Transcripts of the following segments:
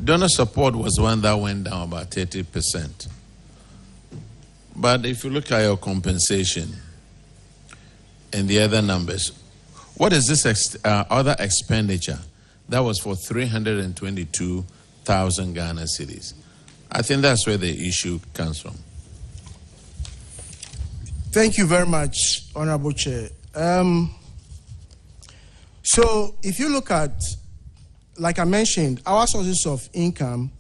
donor support was one that went down about 30%. But if you look at your compensation and the other numbers, what is this other expenditure that was for 322,000 Ghana cedis? I think that's where the issue comes from. Thank you very much, Honorable Chair. So if you look at, like I mentioned, our sources of income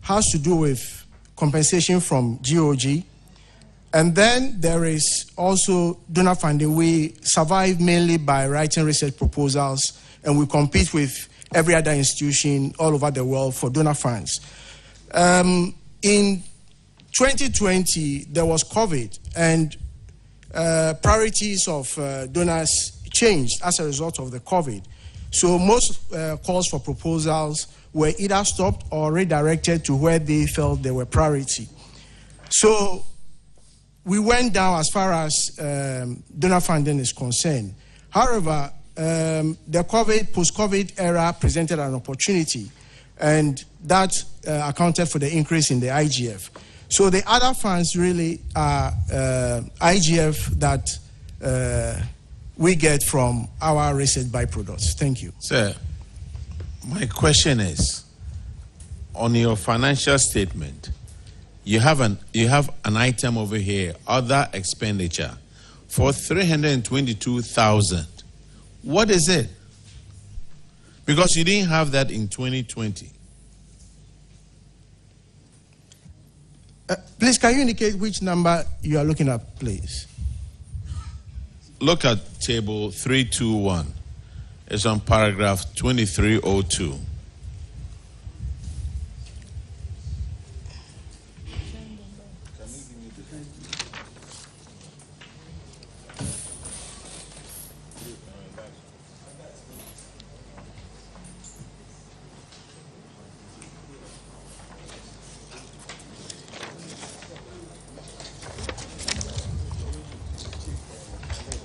has to do with compensation from GOG. And then there is also donor funding. We survive mainly by writing research proposals, and we compete with every other institution all over the world for donor funds. In 2020, there was COVID, and priorities of donors changed as a result of the COVID. So most calls for proposals were either stopped or redirected to where they felt they were priority. So we went down as far as donor funding is concerned. However, the post-COVID era presented an opportunity, and that accounted for the increase in the IGF. So the other funds really are IGF that we get from our research byproducts. Thank you. Sir, my question is, on your financial statement, you have an item over here, other expenditure, for 322,000. What is it? Because you didn't have that in 2020. Please, can you indicate which number you are looking at, please? Look at table 321. It's on paragraph 2302.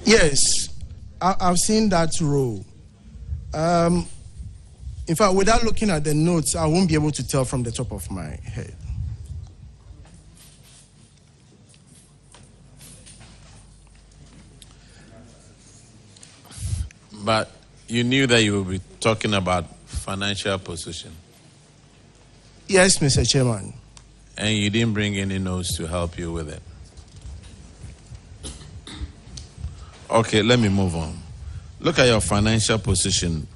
Yes, I've seen that row. In fact, without looking at the notes, I won't be able to tell from the top of my head. But you knew that you would be talking about financial position. Yes, Mr. Chairman. And you didn't bring any notes to help you with it. Okay, let me move on. Look at your financial position.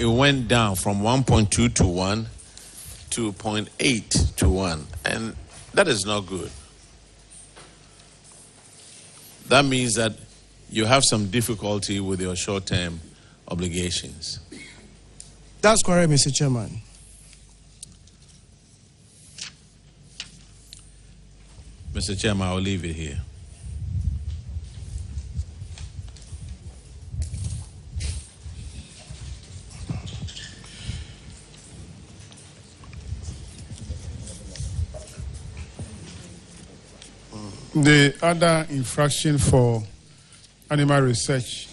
It went down from 1.2 to 1 to 0.8 to 1. And that is not good. That means that you have some difficulty with your short-term obligations. That's correct, Mr. Chairman. Mr. Chairman, I will leave it here. The other infraction for animal research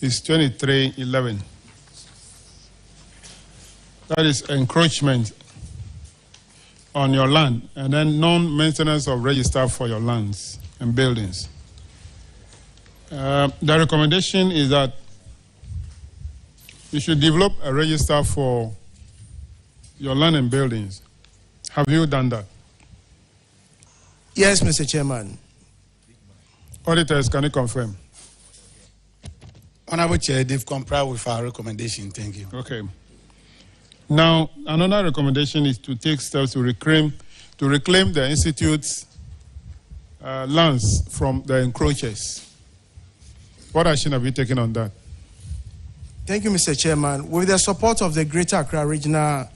is 2311. That is encroachment on your land, and then non-maintenance of register for your lands and buildings. The recommendation is that you should develop a register for your land and buildings. Have you done that? Yes, Mr. Chairman. Auditors, can you confirm? Honorable Chair, they've complied with our recommendation. Thank you. Okay. Now, another recommendation is to take steps to reclaim the Institute's lands from the encroachers. What action have you taken on that? Thank you, Mr. Chairman. With the support of the Greater Accra Regional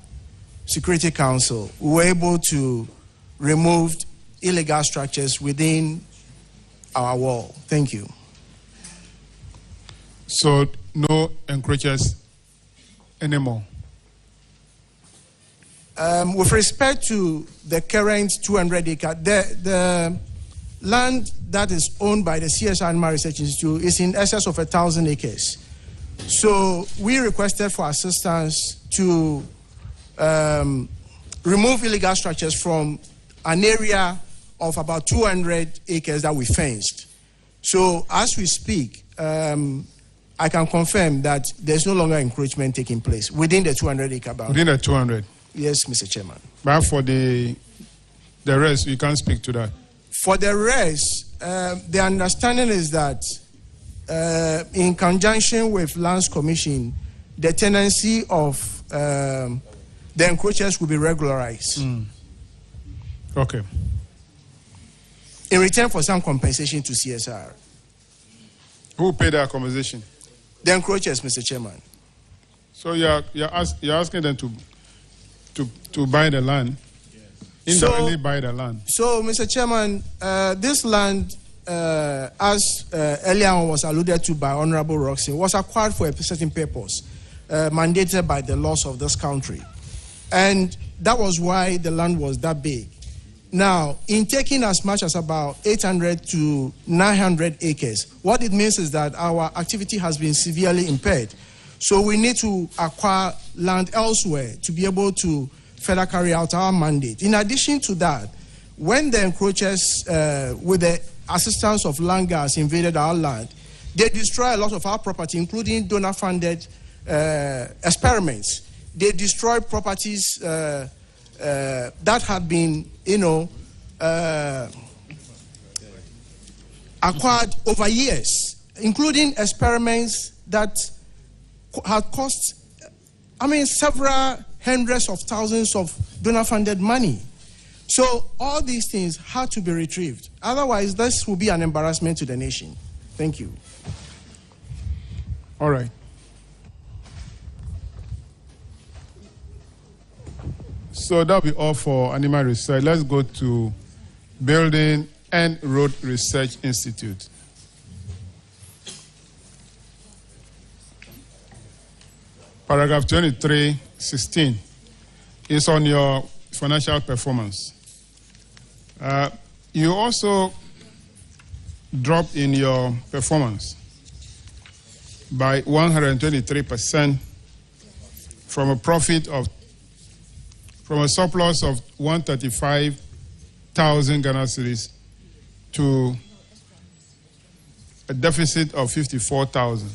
Security Council, we were able to remove illegal structures within our wall. Thank you. So no encroachers anymore? With respect to the current 200 acre, the land that is owned by the CSI Animal Research Institute is in excess of 1,000 acres. So we requested for assistance to remove illegal structures from an area of about 200 acres that we fenced. So as we speak, I can confirm that there's no longer encroachment taking place within the 200-acre boundary. Within the 200? Yes, Mr. Chairman. But for the rest, you can't speak to that? For the rest, the understanding is that in conjunction with Lands Commission, the tenancy of the encroachers will be regularized. Okay. In return for some compensation to CSR. Who paid that compensation? The encroachers, Mr. Chairman. So you're asking them to buy the land, indirectly buy the land. So, Mr. Chairman, this land, as earlier on was alluded to by Honorable Roxy, was acquired for a certain purpose, mandated by the laws of this country. And that was why the land was that big. Now, in taking as much as about 800 to 900 acres, what it means is that our activity has been severely impaired. So we need to acquire land elsewhere to be able to further carry out our mandate. In addition to that, when the encroachers, with the assistance of land guards, invaded our land, they destroy a lot of our property, including donor-funded experiments. They destroy properties that had been, acquired over years, including experiments that had cost, several hundreds of thousands of donor-funded money. So all these things had to be retrieved. Otherwise, this will be an embarrassment to the nation. Thank you. All right. So that'll be all for animal research. Let's go to Building and Road Research Institute. Paragraph 23:16 is on your financial performance. You also dropped in your performance by 123% from a surplus of 135,000 Ghana cedis to a deficit of 54,000.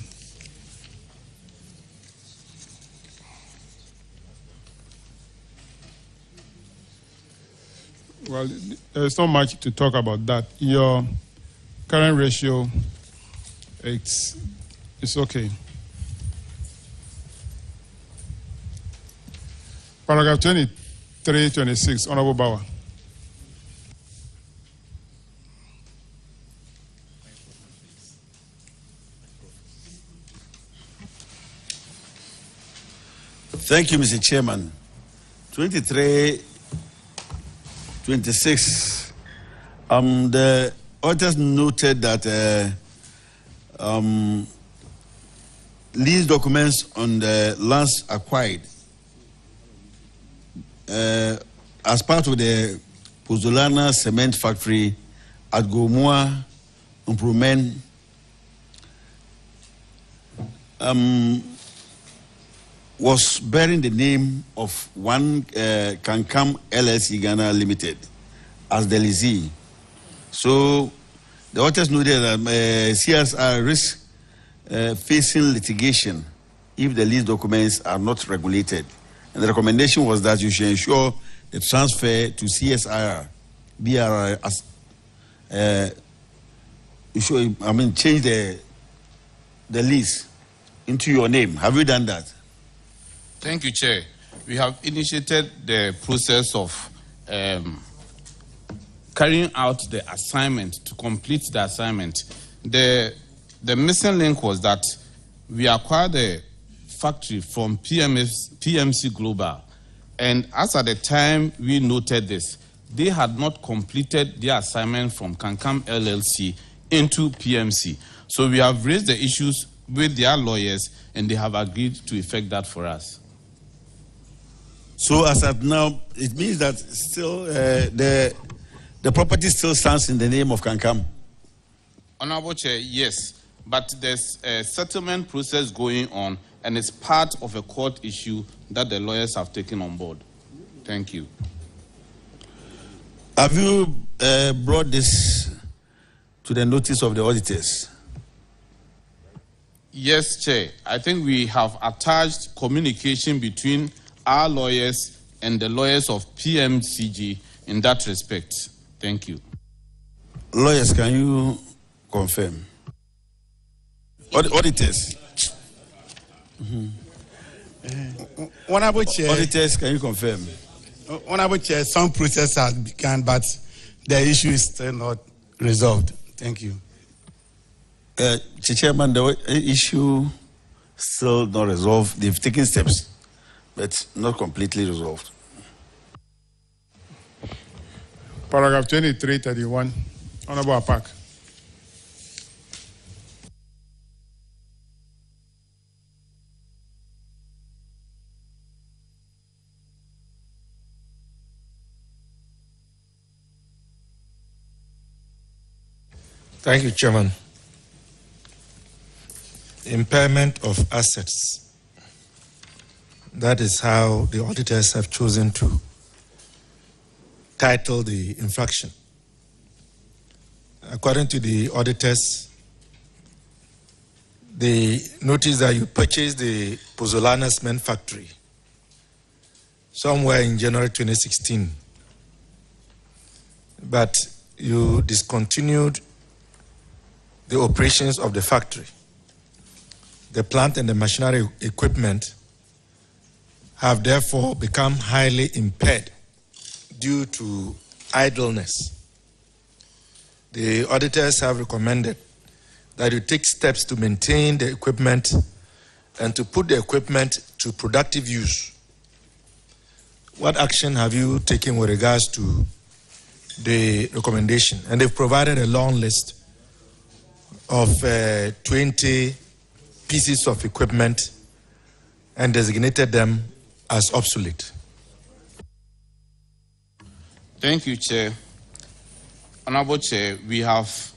Well, there's not much to talk about that. Your current ratio, it's okay. Paragraph 23:26, Honorable Bauer. Thank you, Mr. Chairman. 23:26. The auditors noted that lease documents on the lands acquired as part of the Pozzolana cement factory at Gomoa improvement was bearing the name of one Kankam LLC Ghana Limited as the lessee. So the auditors noted that CSR risk facing litigation if the lease documents are not regulated. And the recommendation was that you should ensure the transfer to CSIR, BRI, as you should, change the lease into your name. Have you done that? Thank you, Chair. We have initiated the process of carrying out the assignment to complete the assignment. The missing link was that we acquired the factory from PMC Global, and as at the time we noted this, they had not completed their assignment from Kankam LLC into PMC. So we have raised the issues with their lawyers, and they have agreed to effect that for us. So as at now, it means that still the property still stands in the name of Kankam. Honorable Chair, yes, but there's a settlement process going on, and it's part of a court issue that the lawyers have taken on board. Thank you. Have you brought this to the notice of the auditors? Yes, Chair. I think we have attached communication between our lawyers and the lawyers of PMCG in that respect. Thank you. Lawyers, can you confirm? Auditors. Honorable Chair, Auditors, can you confirm? Honorable Chair, some process has begun, but the issue is still not resolved. Thank you. Chairman, the issue still not resolved. They've taken steps, but not completely resolved. Paragraph 2331, Honorable Apak. Thank you, Chairman. Impairment of assets. That is how the auditors have chosen to title the infraction. According to the auditors, they noticed that you purchased the Pozzolana cement factory somewhere in January 2016, but you discontinued the operations of the factory. The plant and the machinery equipment have therefore become highly impaired due to idleness. The auditors have recommended that you take steps to maintain the equipment and to put the equipment to productive use. What action have you taken with regards to the recommendation? And they've provided a long list of 20 pieces of equipment and designated them as obsolete. Thank you, Chair. Honorable Chair, we have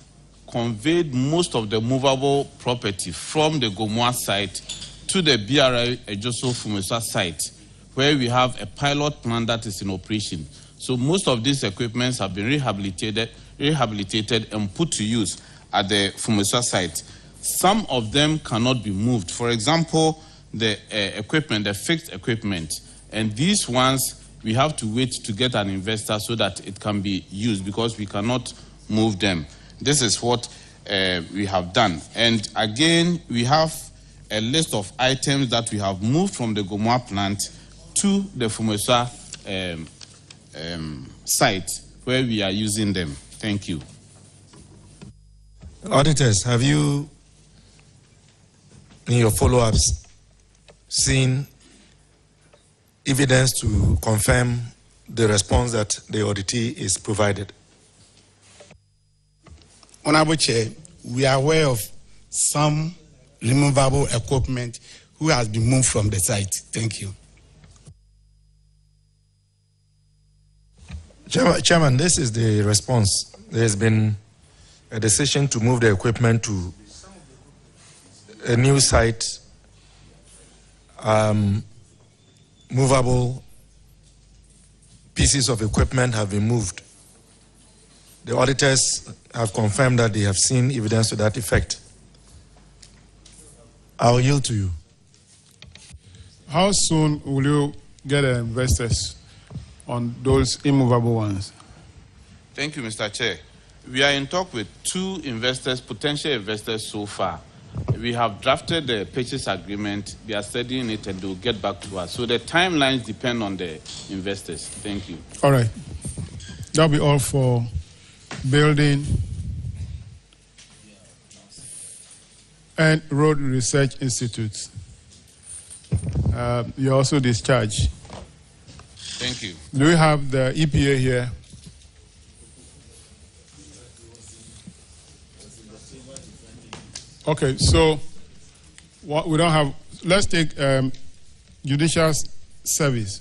conveyed most of the movable property from the Gomoa site to the BRI Ejoso Fumesa site, where we have a pilot plant that is in operation. So most of these equipments have been rehabilitated and put to use at the Fumesa site. Some of them cannot be moved. For example, the equipment, the fixed equipment, and these ones we have to wait to get an investor so that it can be used because we cannot move them. This is what we have done. And again, we have a list of items that we have moved from the Gomoa plant to the Fumesa site where we are using them. Thank you. Auditors, have you, in your follow-ups, seen evidence to confirm the response that the auditee is provided? Honorable Chair, we are aware of some removable equipment who has been moved from the site. Thank you. Chairman, this is the response. There has been a decision to move the equipment to a new site. Movable pieces of equipment have been moved. The auditors have confirmed that they have seen evidence to that effect. I'll yield to you. How soon will you get investors on those immovable ones? Thank you, Mr. Chair. We are in talk with 2 investors, potential investors so far. We have drafted the purchase agreement. They are studying it and they will get back to us. So the timelines depend on the investors. Thank you. All right. That'll be all for building and road research institutes. You're also discharged. Thank you. Do we have the EPA here? Okay, so what we don't have, let's take judicial service.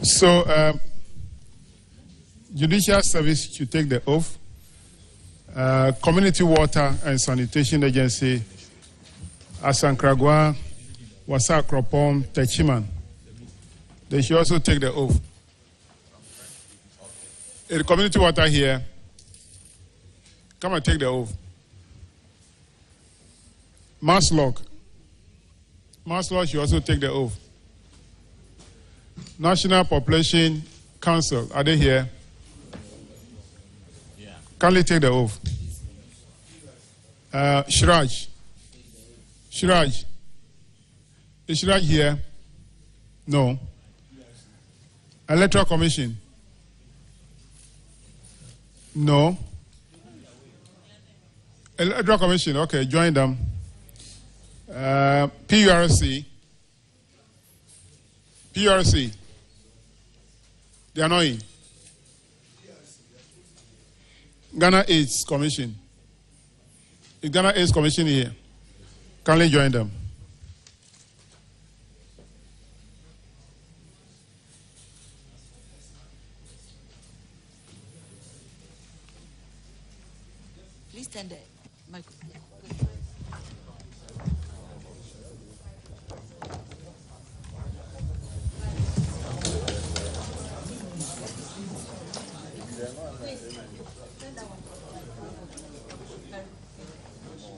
So, Judicial Service should take the oath. Community Water and Sanitation Agency, Asankragwa, Wasak Kropom, Techiman. They should also take the oath. The community water here, come and take the oath. Maslog should also take the oath. National Population Council, are they here? Yeah. Kindly take the oath. Shiraj. Is Shiraj here? No. Electoral Commission? No. Electoral Commission, okay, join them. PURC, they are not in. Ghana AIDS Commission. Is Ghana AIDS Commission here? Can you join them? Please stand there. Michael.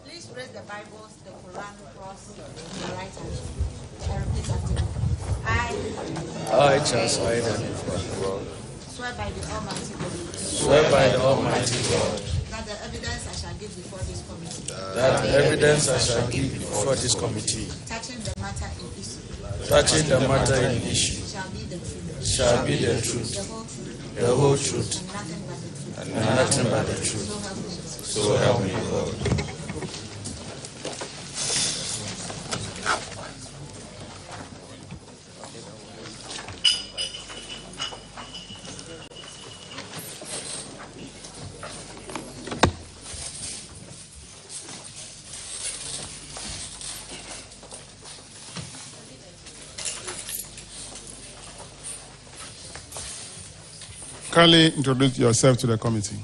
Please raise the Bibles, the Quran, cross, the right hand. I, Charles Iden, swear by the Almighty God. Swear by the Almighty God. That the evidence I shall give before this committee. That the evidence I shall give before this committee. Touching the matter in issue. Touching the matter in issue. Shall be the truth. Shall be the truth. The whole truth. The whole truth. And nothing but the truth. And nothing but the truth. So help me God. So help me God. Kindly introduce yourself to the committee.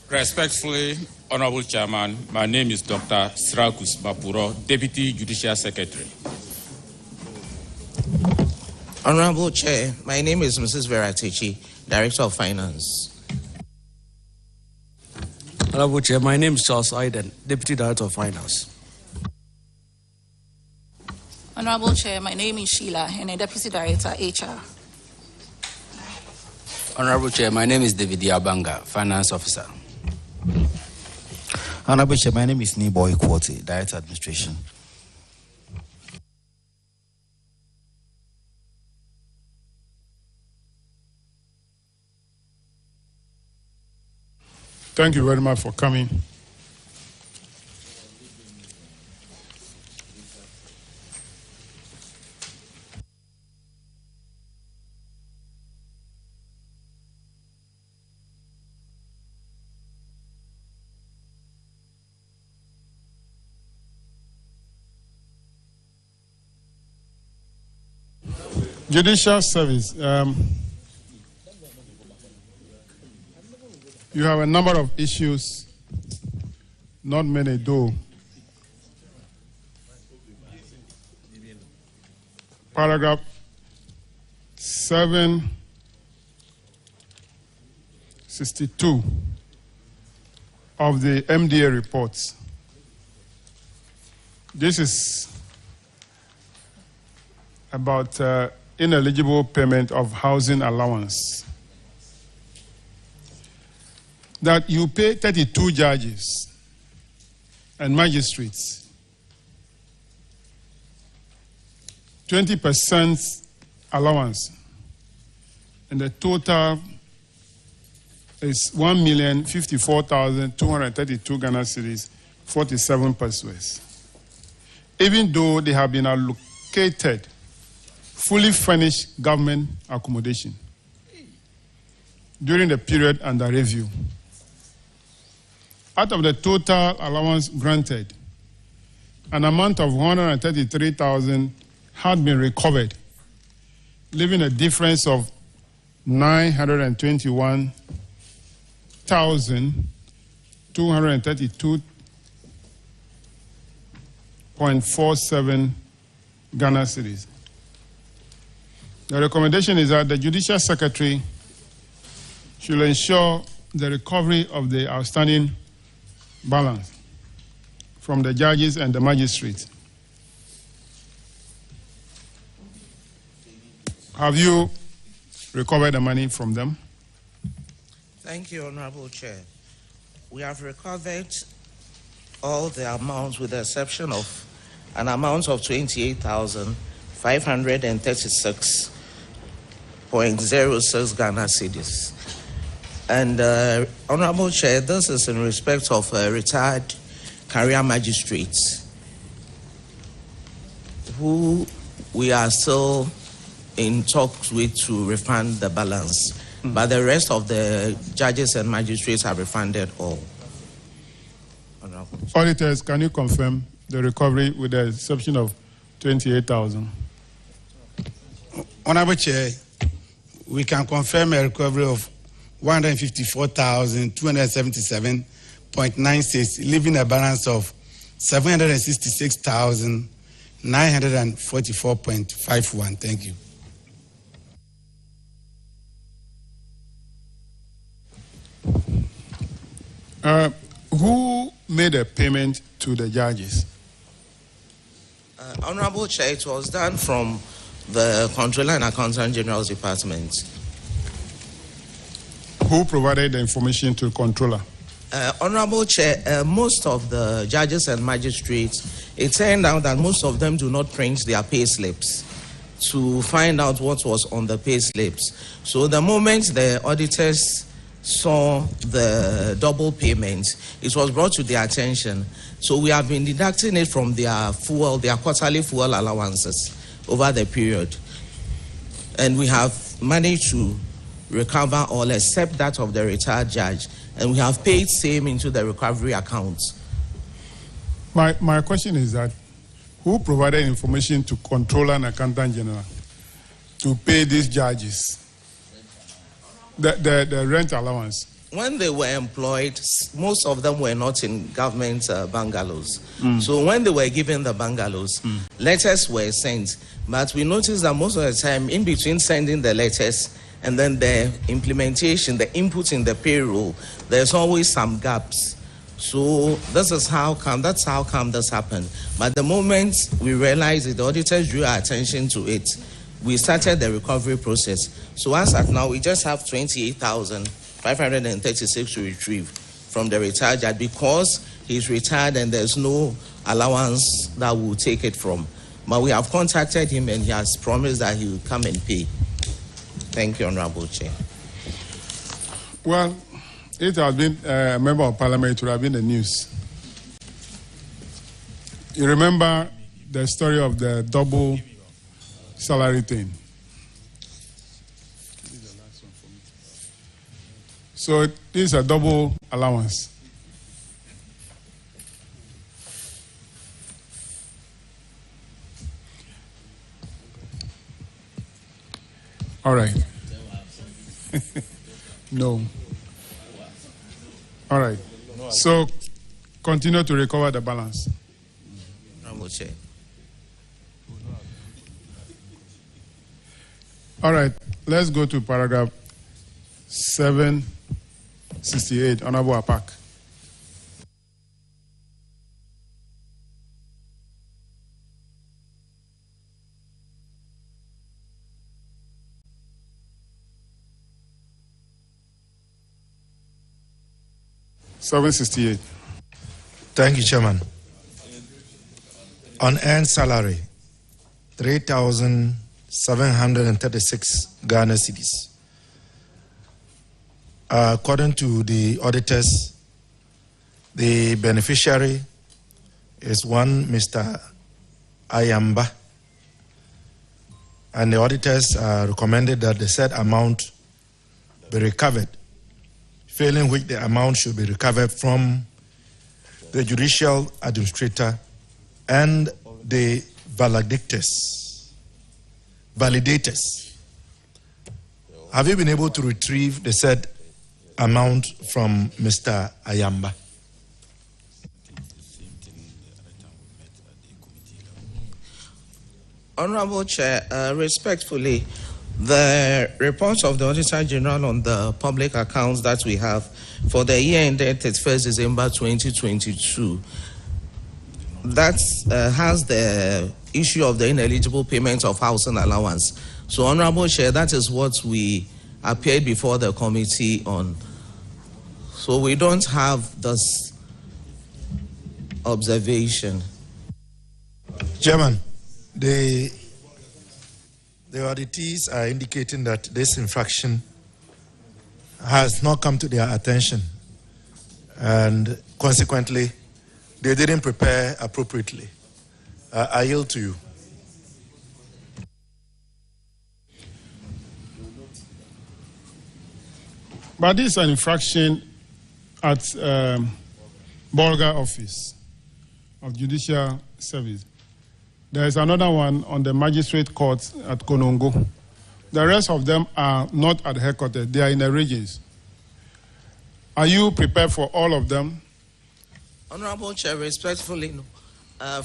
Respectfully, Honorable Chairman, my name is Dr. Sirakus Bapuro, Deputy Judicial Secretary. Honorable Chair, my name is Mrs. Vera Techi, Director of Finance. Honorable Chair, my name is Charles Iden, Deputy Director of Finance. Honorable Chair, my name is Sheila, and I'm Deputy Director, HR. Honorable Chair, my name is David Yabanga, Finance Officer. Honorable Chair, my name is Niboy Kwoti, Director Administration. Thank you very much for coming. Judicial Service. You have a number of issues, not many though. Paragraph 762 of the MDA reports. This is about ineligible payment of housing allowance. That you pay 32 judges and magistrates 20% allowance, and the total is 1,054,232 Ghana cedis, 47 pesos. Even though they have been allocated fully furnished government accommodation during the period under review. Out of the total allowance granted, an amount of 133,000 had been recovered, leaving a difference of 921,232.47 Ghana cedis. The recommendation is that the Judicial Secretary should ensure the recovery of the outstanding balance from the judges and the magistrates. Have you recovered the money from them? Thank you, Honorable Chair. We have recovered all the amounts with the exception of an amount of 28,536.06 Ghana cedis. And Honorable Chair, this is in respect of retired career magistrates who we are still in talks with to refund the balance. But the rest of the judges and magistrates have refunded all. Auditors, can you confirm the recovery with the exception of 28,000? Honorable Chair, we can confirm a recovery of 154,277.96, leaving a balance of 766,944.51. Thank you. Who made a payment to the judges? Honorable Chair, it was done from the Comptroller and Accountant General's Department. Who provided the information to the Comptroller? Honorable Chair, most of the judges and magistrates, it turned out that most of them do not print their pay slips to find out what was on the pay slips. So the moment the auditors saw the double payment, it was brought to their attention. So we have been deducting it from their quarterly fuel allowances over the period. And we have managed to recover all except that of the retired judge. And we have paid same into the recovery accounts. My question is that who provided information to Comptroller and Accountant General to pay these judges the rent allowance? When they were employed, most of them were not in government bungalows. So when they were given the bungalows, letters were sent. But we noticed that most of the time, in between sending the letters and then the implementation, the input in the payroll, there's always some gaps. So that's how come this happened. But the moment we realized it, the auditors drew our attention to it, we started the recovery process. So as at now, we just have 28,536 to retrieve from the retired judge because he's retired and there's no allowance that will take it from. But we have contacted him and he has promised that he will come and pay. Thank you, Honorable Chair. Well, it has been a member of Parliament, it would have been the news. You remember the story of the double salary thing? So this is a double allowance. All right. No. All right. So continue to recover the balance. All right. Let's go to paragraph 768. Honorable Apak. Thank you, Chairman. Unearned salary, 3,736 Ghana cedis. According to the auditors, the beneficiary is one Mr. Ayamba, and the auditors recommended that the said amount be recovered, failing which the amount should be recovered from the judicial administrator and the valedictors. validators. Have you been able to retrieve the said amount from Mr. Ayamba? Honorable Chair, respectfully, the reports of the Auditor General on the public accounts that we have for the year ended 31st December 2022, that has the issue of the ineligible payment of housing allowance. So, Honorable Chair, that is what we appeared before the committee on. So we don't have this observation. Chairman, the auditees are indicating that this infraction has not come to their attention, and consequently, they didn't prepare appropriately. I yield to you. But this is an infraction at Bolga office of Judicial Service. There is another one on the magistrate court at Konongo. The rest of them are not at headquarters. They are in the regions. Are you prepared for all of them? Honorable Chair, respectfully,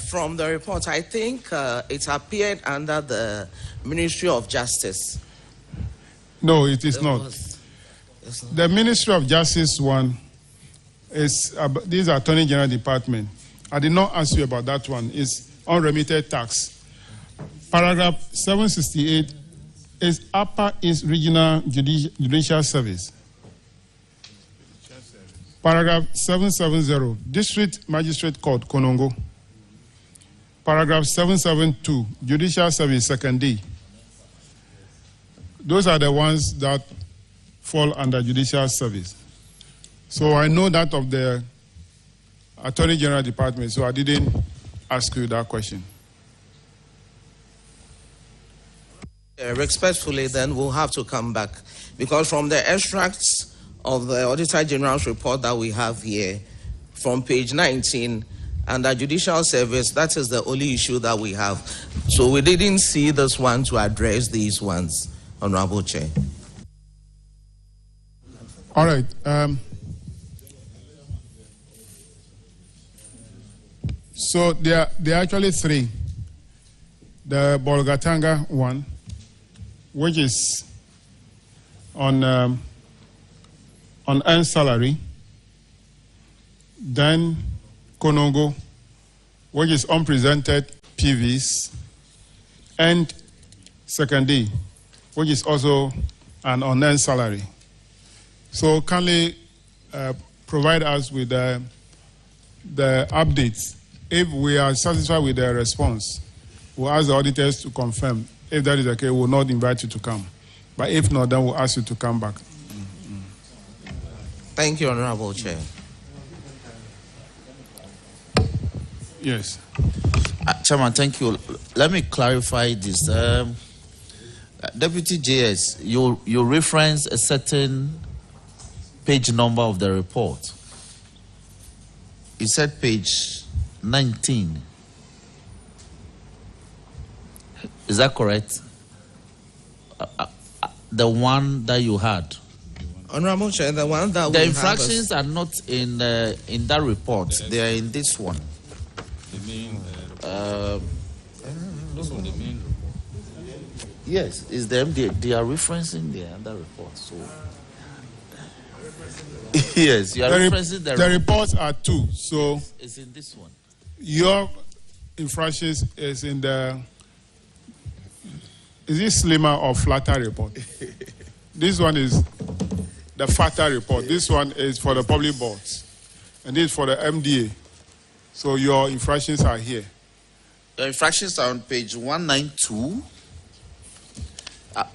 from the report, I think it appeared under the Ministry of Justice. No, it is not. The Ministry of Justice one is, this is Attorney General Department. I did not ask you about that one. It's unremitted tax. Paragraph 768 is Upper East Regional Judicial Service. Paragraph 770, District Magistrate Court, Konongo. Paragraph 772, Judicial Service, Second D. Those are the ones that fall under Judicial Service. So I know that of the Attorney General Department, so I didn't ask you that question. Respectfully, then we'll have to come back, because from the extracts of the Auditor General's report that we have here, from page 19, under Judicial Service, that is the only issue that we have. So we didn't see this one to address these ones, Honorable Chair. All right. So there are actually three. The Bolgatanga one, which is on earned salary. Then Konongo, which is unpresented PVs. And Second D, which is also an unearned salary. So kindly provide us with the updates. If we are satisfied with the response, we'll ask the auditors to confirm. If that is okay, we'll not invite you to come. But if not, then we'll ask you to come back. Thank you, Honorable Chair. Yes. Chairman, thank you. Let me clarify this. Deputy JS, you reference a certain page number of the report. You said page 19. Is that correct? The one that you had. Honorable Chair, the one that the infractions are not in that report. They are in this one. Yes, is them they are referencing the other report. So yes, you are referencing the reports are two. So it's in this one. Your infractions is in the is it slimmer or flatter report? This one is the fatter report. This one is for the public boards, and this is for the MDA. So your infractions are here. The infractions are on page 192,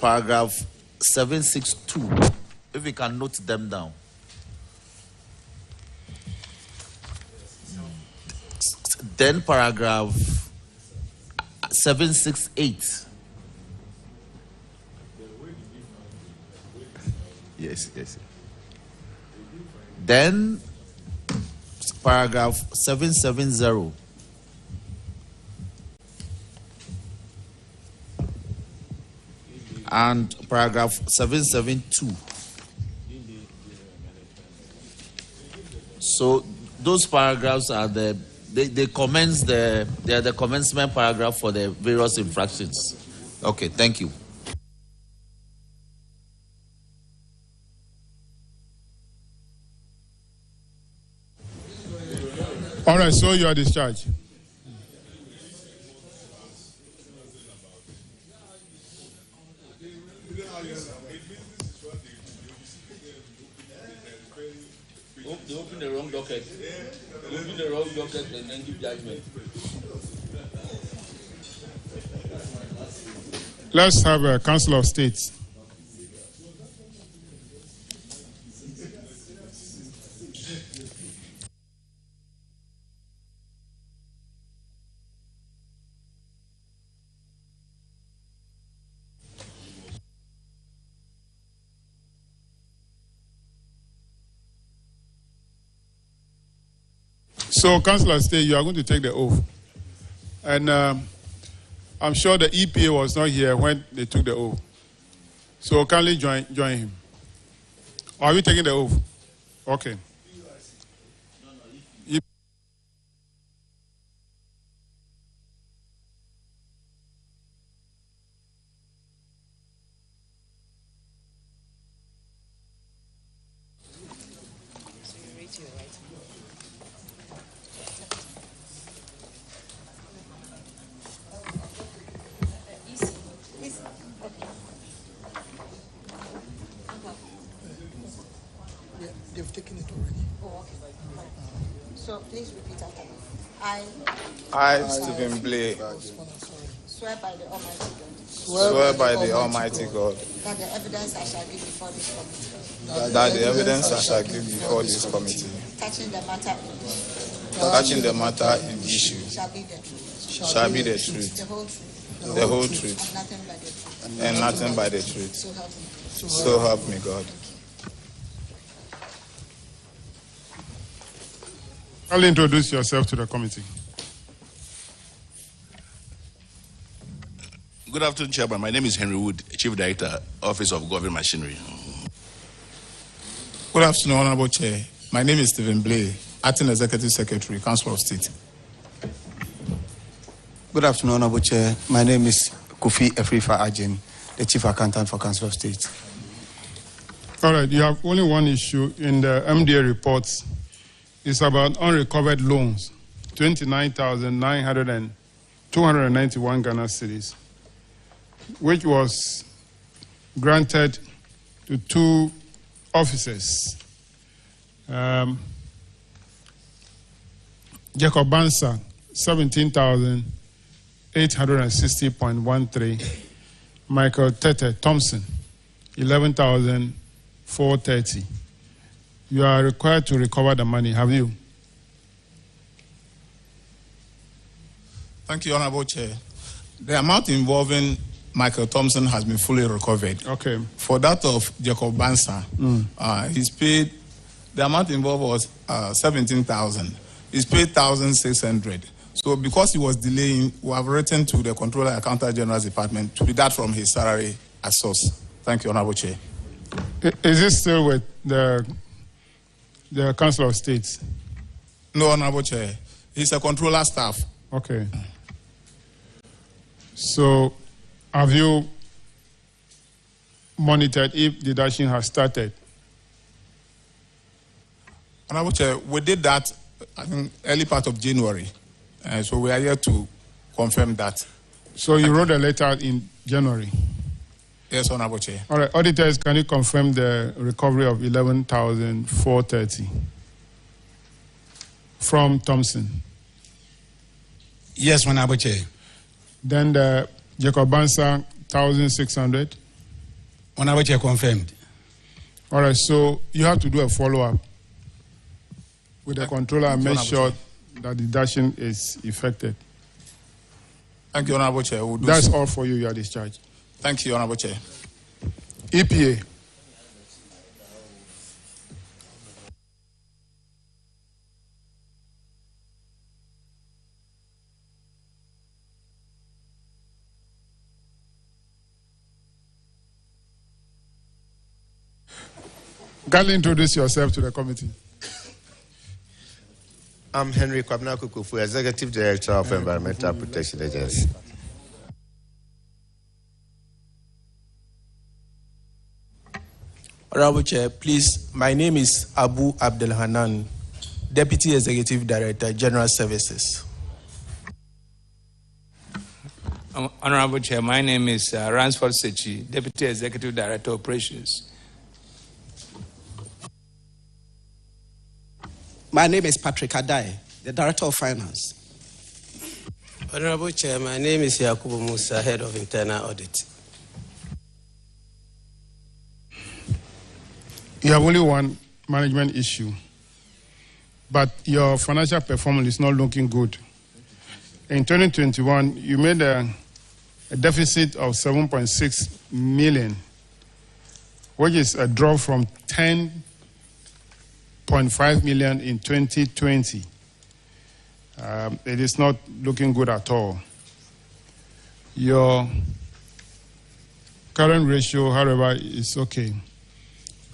paragraph 762. If we can note them down. Then paragraph 768. Yes. Then paragraph 770. and paragraph 772. So those paragraphs are they commence they are the commencement paragraph for the various infractions. Okay, thank you. All right, so you are discharged. They open the wrong docket. They open the wrong docket and then give judgment. Let's have a Council of State. So, Councillor State, you are going to take the oath. And I'm sure the EPA was not here when they took the oath. So, kindly join him. Or are we taking the oath? Okay. They've taken it already. Oh, okay. So please repeat after me. I, Stephen Blake, Swear by the Almighty God. swear by the Almighty God That the evidence I shall give before this committee. that the evidence I shall give before this committee Touching the matter in issue shall be the truth. shall be the truth, The whole the whole truth. truth, And nothing but the truth. and nothing but the truth. So help me. So help me God. Kindly introduce yourself to the committee. Good afternoon, Chairman. My name is Henry Wood, Chief Director, Office of Government Machinery. Good afternoon, Honorable Chair. My name is Stephen Blay, Acting Executive Secretary, Council of State. Good afternoon, Honorable Chair. My name is Kofi Efrifa Ajin, the Chief Accountant for Council of State. All right, you have only one issue in the MDA reports. It's about unrecovered loans, 29,291 Ghana cedis, which was granted to two officers. Jacob Bansa, 17,860.13. Michael Tete Thompson, 11,430. You are required to recover the money, have you? Thank you, Honorable Chair. The amount involving Michael Thompson has been fully recovered. Okay. For that of Jacob Bansa, he's paid, the amount involved was 17,000. He's paid 1,600. So because he was delaying, we have written to the Controller Accountant General's Department to deduct from his salary as source. Thank you, Honorable Chair. Is this still with the Council of State? No, Honorable Chair. He's a controller staff. Okay. So, have you monitored if deduction has started? Honorable Chair, we did that, I think, early part of January. So we are here to confirm that. So you wrote a letter in January? Yes, Honorable Chair. All right, auditors, can you confirm the recovery of 11,430 from Thompson? Yes, Honorable Chair. Then the Jacob Bansa, 1,600? Honorable Chair, confirmed. All right, so you have to do a follow-up with the controller and make sure that deduction is effected. Thank you, Honorable Chair. We'll do That's so. all for you. You are discharged. Thank you, Honorable Chair. EPA. Kindly introduce yourself to the committee. I'm Henry Kwabena Kukufu, Executive Director of Environmental Protection Agency. Honorable Chair, please, my name is Abu Abdel Hanan, Deputy Executive Director, General Services. Honorable Chair, my name is Ransford Sechi, Deputy Executive Director, Operations. My name is Patrick Adai, the Director of Finance. Honorable Chair, my name is Yakubu Musa, Head of Internal Audit. You have only one management issue, but your financial performance is not looking good. In 2021, you made a deficit of 7.6 million, which is a drop from 10.5 million in 2020. It is not looking good at all. Your current ratio, however, is okay,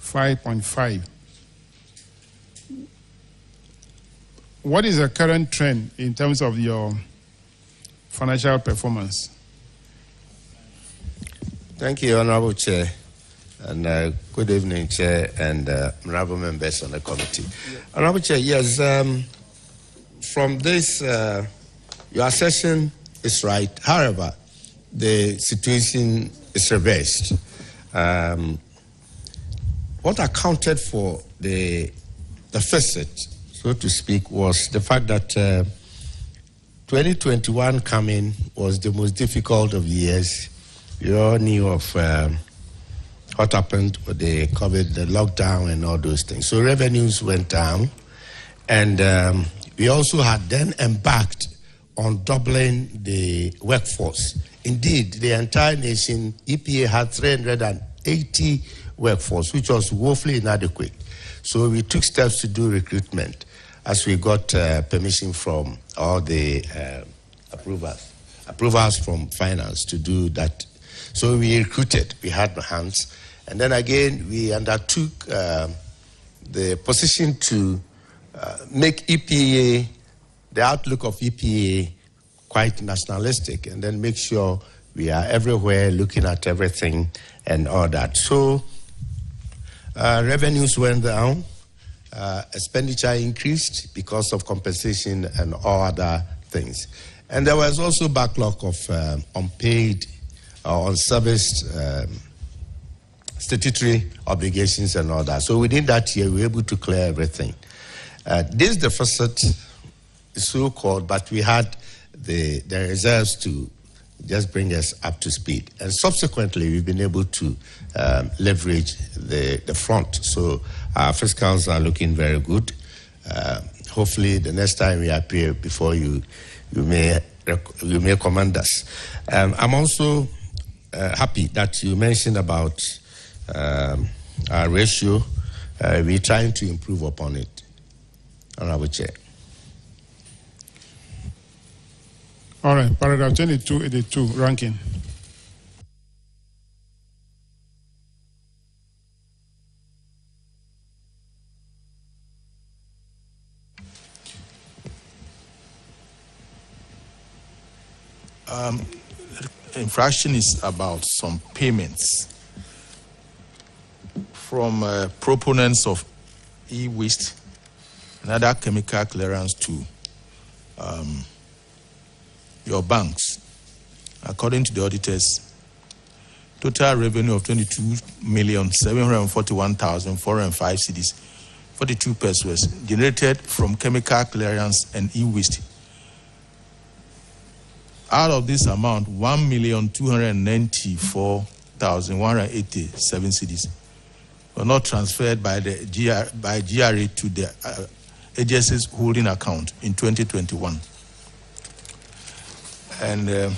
5.5. What is the current trend in terms of your financial performance? Thank you, Honorable Chair, and good evening, Chair, and honorable members on the committee. Honorable Chair, yes, from this, your assertion is right. However, the situation is reversed. What accounted for the deficit, so to speak, was the fact that 2021 coming was the most difficult of years. You all knew of what happened with the COVID, the lockdown, and all those things. So revenues went down, and we also had then embarked on doubling the workforce. Indeed, the entire nation, EPA had 380 workforce, which was woefully inadequate. So we took steps to do recruitment as we got permission from all the approvals from finance to do that. So we recruited, we had hands. And then again, we undertook the position to make EPA, the outlook of EPA, quite nationalistic, and then make sure we are everywhere looking at everything and all that. So revenues went down, expenditure increased because of compensation and all other things. And there was also backlog of unpaid or unserviced statutory obligations and all that. So within that year, we were able to clear everything. This deficit is so-called, but we had the reserves to just bring us up to speed. And subsequently, we've been able to leverage the front. So our fiscals are looking very good. Hopefully, the next time we appear before you, you may commend us. I'm also happy that you mentioned about our ratio. We're trying to improve upon it, Honorable Chair. All right, paragraph 2282, ranking. Infraction is about some payments from proponents of e-waste and other chemical clearance to your banks. According to the auditors, total revenue of 22,741,405 cedis, 42 pesos generated from chemical clearance and e-waste. Out of this amount, 1,294,187 cedis were not transferred by the GRA to the agency's holding account in 2021. And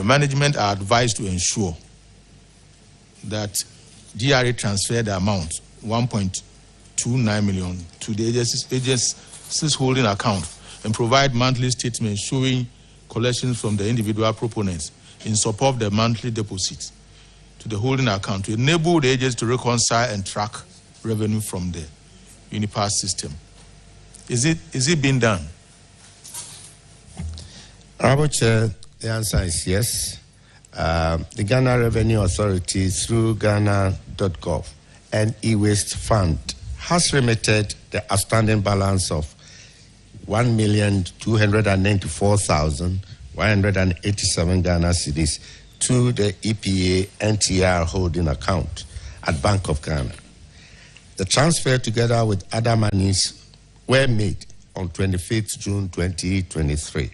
management are advised to ensure that GRA transfer the amount, 1.29 million, to the agency's holding account and provide monthly statements showing collections from the individual proponents in support of the monthly deposits. to the holding account to enable the agents to reconcile and track revenue from the Unipass system. Is it being done? Honorable Chair, the answer is yes. The Ghana Revenue Authority, through Ghana.gov and e-waste fund, has remitted the outstanding balance of 1,294,187 Ghana cedis to the EPA NTR holding account at Bank of Ghana. The transfer, together with other monies, were made on 25th June 2023.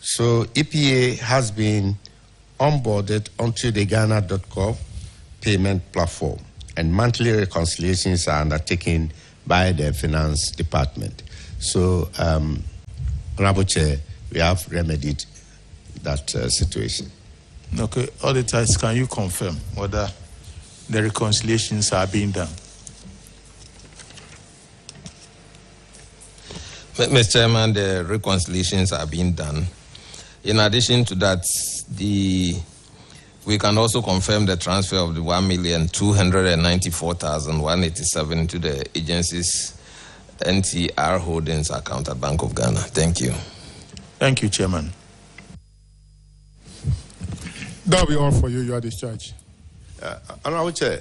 So EPA has been onboarded onto the Ghana.gov payment platform, and monthly reconciliations are undertaken by the Finance Department. So, Honorable Chair, we have remedied that situation. Okay, auditors, can you confirm whether the reconciliations are being done? Mr. Chairman, the reconciliations are being done. In addition to that, we can also confirm the transfer of the 1,294,187 to the agency's NTR Holdings account at Bank of Ghana. Thank you. Thank you, Chairman. That'll be all for you. You are discharged. Honorable Chair,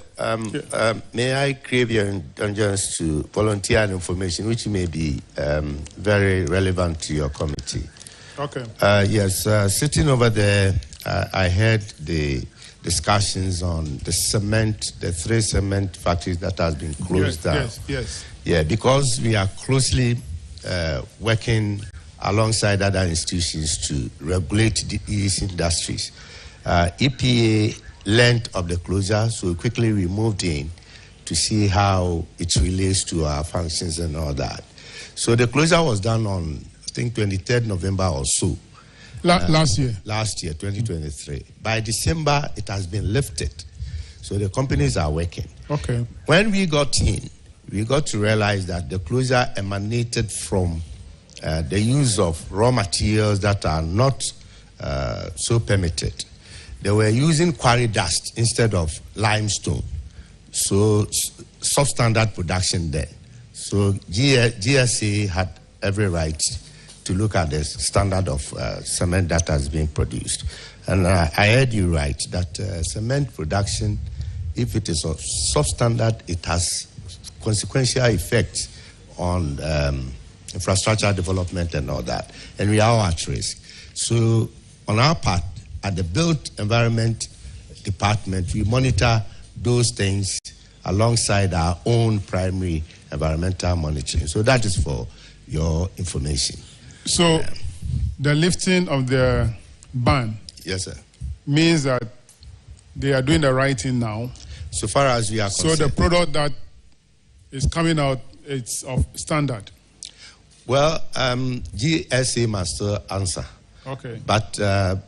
may I crave your indulgence to volunteer an information which may be very relevant to your committee. Okay. Yes, sitting over there, I heard the discussions on the 3 cement factories that has been closed down. Yes. Yeah, because we are closely working alongside other institutions to regulate these industries. EPA learned of the closure, so we quickly moved in to see how it relates to our functions and all that. So the closure was done on, I think, 23rd November or so. Last year? Last year, 2023. By December, it has been lifted. So the companies are working. Okay. When we got in, we got to realize that the closure emanated from the use of raw materials that are not so permitted. They were using quarry dust instead of limestone. So substandard production there. So GSA had every right to look at the standard of cement that has been produced. And I heard you right, that cement production, if it is of substandard, it has consequential effects on infrastructure development and all that. And we are all at risk. So on our part, at the Built Environment Department, we monitor those things alongside our own primary environmental monitoring. So that is for your information. So the lifting of the ban, yes, sir, means that they are doing the right thing now. So far as we are concerned. So the product that is coming out, it's of standard. Well, GSA must still answer. Okay. But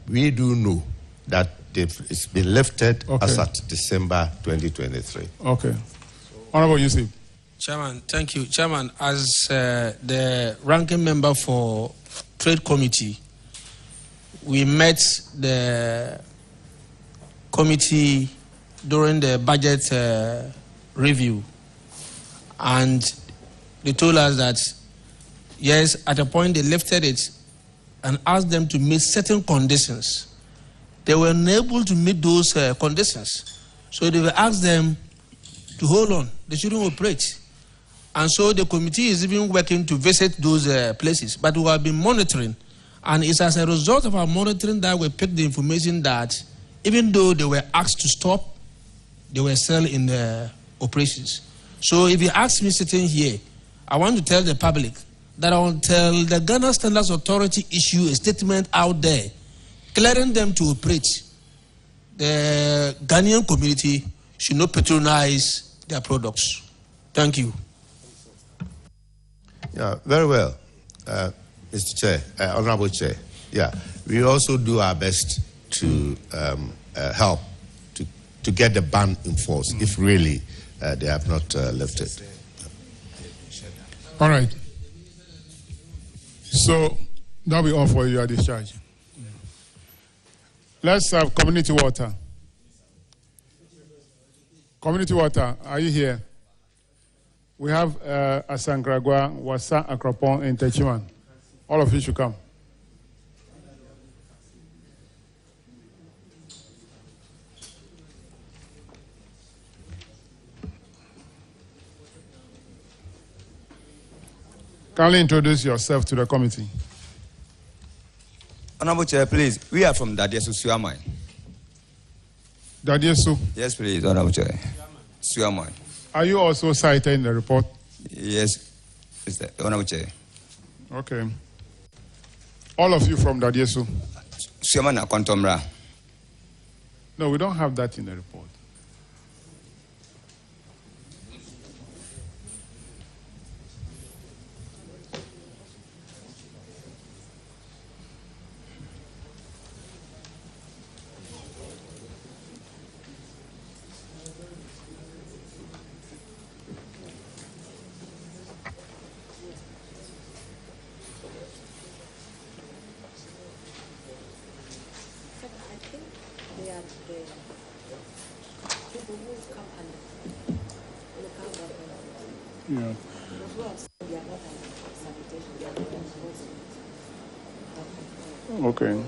we do know that it's been lifted as at December 2023. Okay. Honorable Yusuf. Chairman, thank you. Chairman, as the ranking member for Trade Committee, we met the committee during the budget review, and they told us that, yes, at a point they lifted it and asked them to meet certain conditions. They were unable to meet those conditions. So they were asked them to hold on. They shouldn't operate. And so the committee is even working to visit those places. But we have been monitoring. And it's as a result of our monitoring that we picked the information that even though they were asked to stop, they were still in the operations. So if you ask me sitting here, I want to tell the public that until the Ghana Standards Authority issue a statement out there clearing them to operate, the Ghanaian community should not patronize their products. Thank you. Yeah, very well, Mr. Chair, Honorable Chair. Yeah, we also do our best to help to get the ban enforced if really they have not lifted. All right. So that'll be all for you. You are discharged. Let's have community water. Community Water, are you here? We have Asankragwa, Wasa, Akropong, and Techiman. All of you should come. Kindly introduce yourself to the committee. Honorable Chair, please. We are from Dadiesu Suamai. Dadiesu? Yes, please, Honorable Chair. Suamai. Are you also cited in the report? Yes, Mr. Honorable Chair. Okay. All of you from Dadiesu? Suamai Akontomra. No, we don't have that in the report. Yeah. Okay.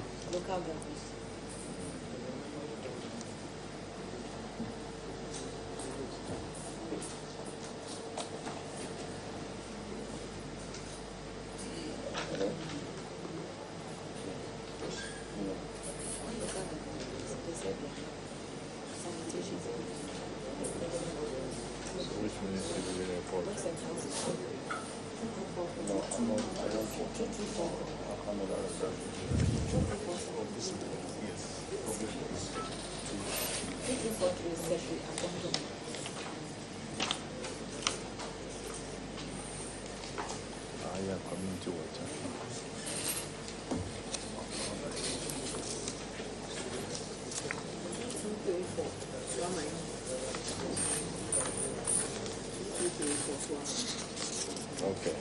Okay.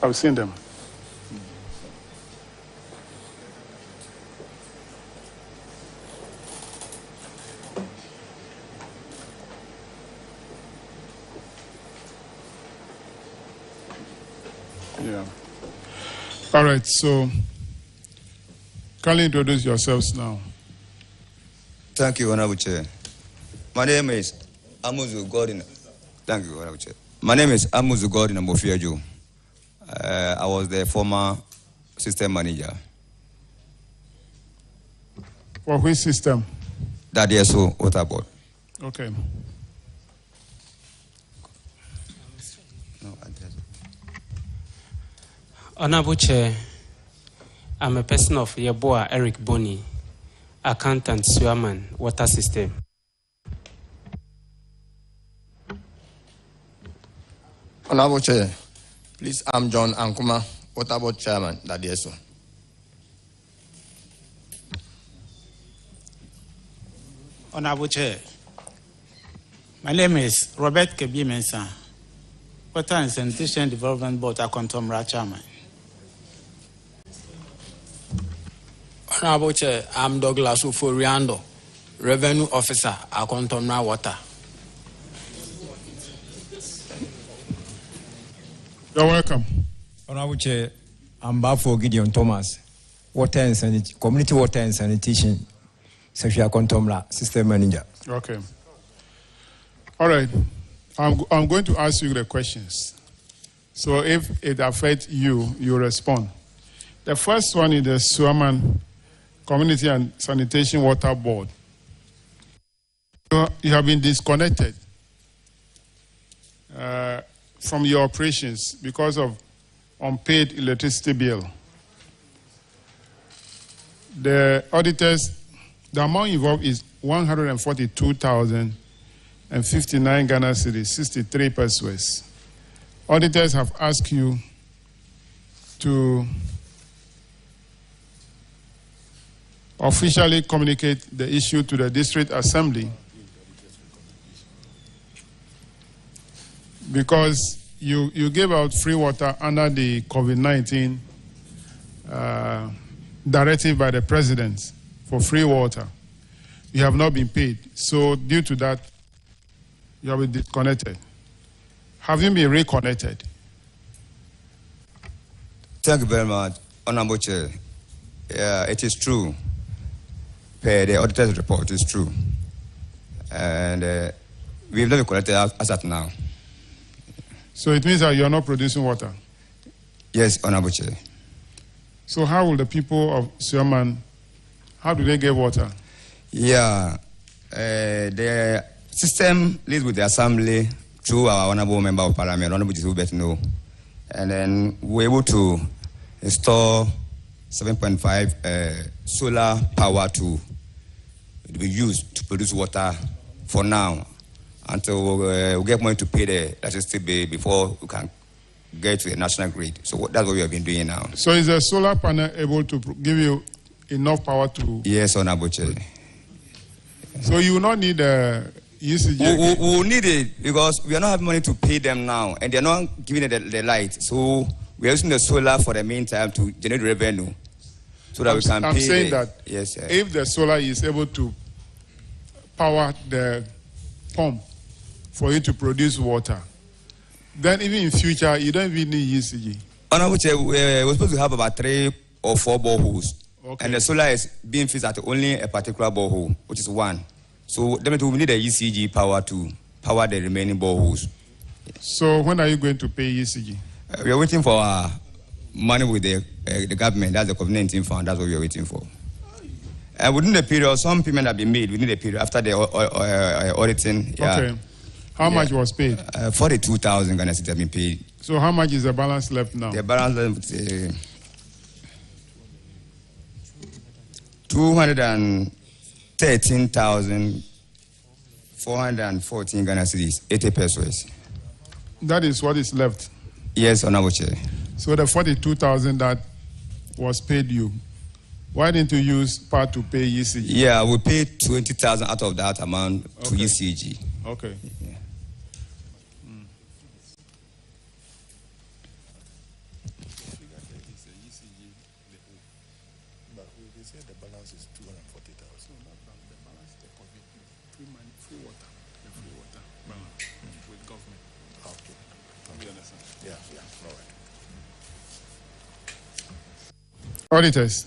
I've seen them. Yeah. All right, so kindly introduce yourselves now. Thank you, Honorable Chair. My name is Amuzu Gordon. Thank you, Honorable Chair. My name is Amuzu Gordon Mofiaju. I was the former system manager. For which system? Dadiesu Water Board. Okay. Honorable Chair, I'm a person of Yeboah Eric Boni, accountant Suaman, water system. Honorable Chair, please, I'm John Ankuma, Water Board Chairman, Dadiesu. Honorable Chair, my name is Robert Kebi Mensah, Water and Sanitation Development Board, Akontomra Chairman. Honorable Chair, I'm Douglas Uforiando, Revenue Officer, Akontomra Water. You're welcome. Honorable Chair, I'm Bafo Gideon Thomas, Water and Community Water and Sanitation, Sefia Kontomla, System Manager. Okay. All right. I'm going to ask you the questions. So if it affects you, you respond. The first one is the Suaman Community and Sanitation Water Board. You have been disconnected from your operations because of unpaid electricity bill. The auditors, the amount involved is 142,059 Ghana cedis, 63 pesos. Auditors have asked you to officially communicate the issue to the District Assembly because you gave out free water under the COVID-19 directive by the president for free water. You have not been paid. So due to that, you have been disconnected. Have you been reconnected? Thank you very much, Honorable Chair. It is true. The auditor's report is true. And we have not been connected as at now. So it means that you are not producing water? Yes, Honorable Chair. So how will the people of Suaman, how do they get water? Yeah, the system leads with the assembly through our honorable member of parliament, Honorable Jisu Betino. And then we're able to install 7.5 solar power to be used to produce water for now until we get money to pay the electricity bill before we can get to the national grid. So that's what we have been doing now. So is the solar panel able to give you enough power to... Yes, Honorable Chair. So you will not need a UCG? We will need it because we are not having money to pay them now and they are not giving it the light. So we are using the solar for the meantime to generate revenue so that we can pay. I'm saying that yes, sir. If the solar is able to power the pump for you to produce water, then even in future, you don't even need UCG. Honorable Chair, we're supposed to have about 3 or 4 boreholes. Okay. And the solar is being fixed at only a particular borehole, which is 1. So definitely we need a UCG power to power the remaining boreholes. So when are you going to pay UCG? We are waiting for our money with the government. That's the COVID-19 fund. That's what we are waiting for. Within the period, some payment have been made within the period after the auditing. Yeah. Okay. How much was paid? 42,000 Ghana cedis have been paid. So how much is the balance left now? The balance left 213,414 Ghana cedis, 80 pesos. That is what is left? Yes, Honorable Chair. So the 42,000 that was paid you, why didn't you use part to pay UCG? Yeah, we paid 20,000 out of that amount to UCG. Okay. Yeah. Auditors,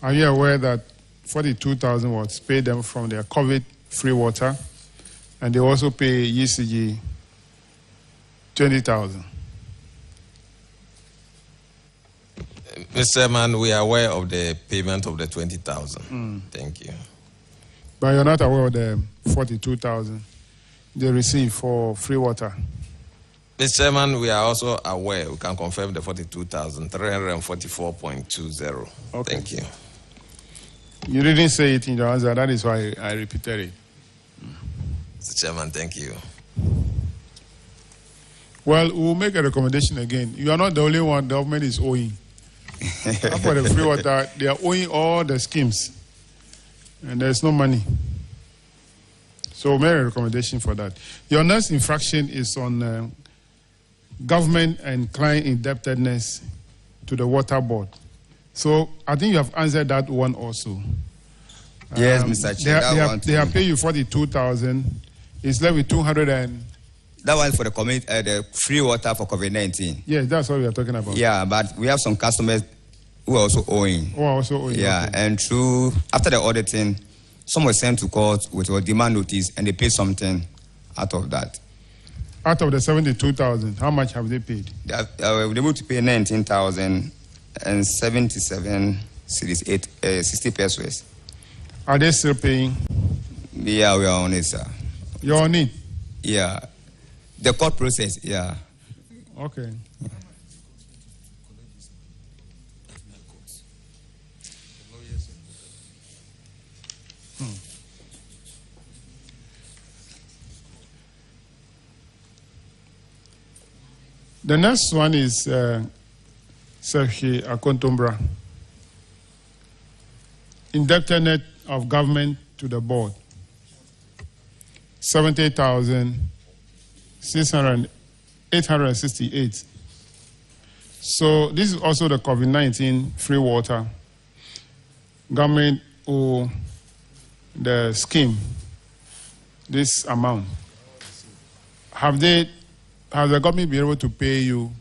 are you aware that 42,000 was paid them from their COVID free water, and they also pay UCG 20,000? Mr. Chairman, we are aware of the payment of the 20,000. Thank you. But you're not aware of the 42,000 they received for free water? Mr. Chairman, we are also aware, we can confirm the 42,344.20. Okay. Thank you. You didn't say it in your answer, that is why I repeated it. Mr. Chairman, thank you. Well, we'll make a recommendation again. You are not the only one the government is owing. For the free water, they are owing all the schemes, and there's no money. So we'll make a recommendation for that. Your next infraction is on government and client indebtedness to the water board. So I think you have answered that one also. Yes, Mr. Chair. They have paid you 42,000. It's left with 200 and... That one for the free water for COVID-19. Yes, that's what we are talking about. Yeah, but we have some customers who are also owing. Who are also owing. Yeah, okay. and after the auditing, some were sent to court with a demand notice, and they paid something out of that. Out of the 72,000, how much have they paid? They were able to pay 19,077 cedis, 60 pesos. Are they still paying? Yeah, we are on it, sir. You're on it? Yeah. The court process, yeah. Okay. The next one is Serhi Akontombra. Indebtedness of government to the board. 70,000 868. So this is also the COVID-19 free water. Government owe the scheme this amount. Has the government been able to pay you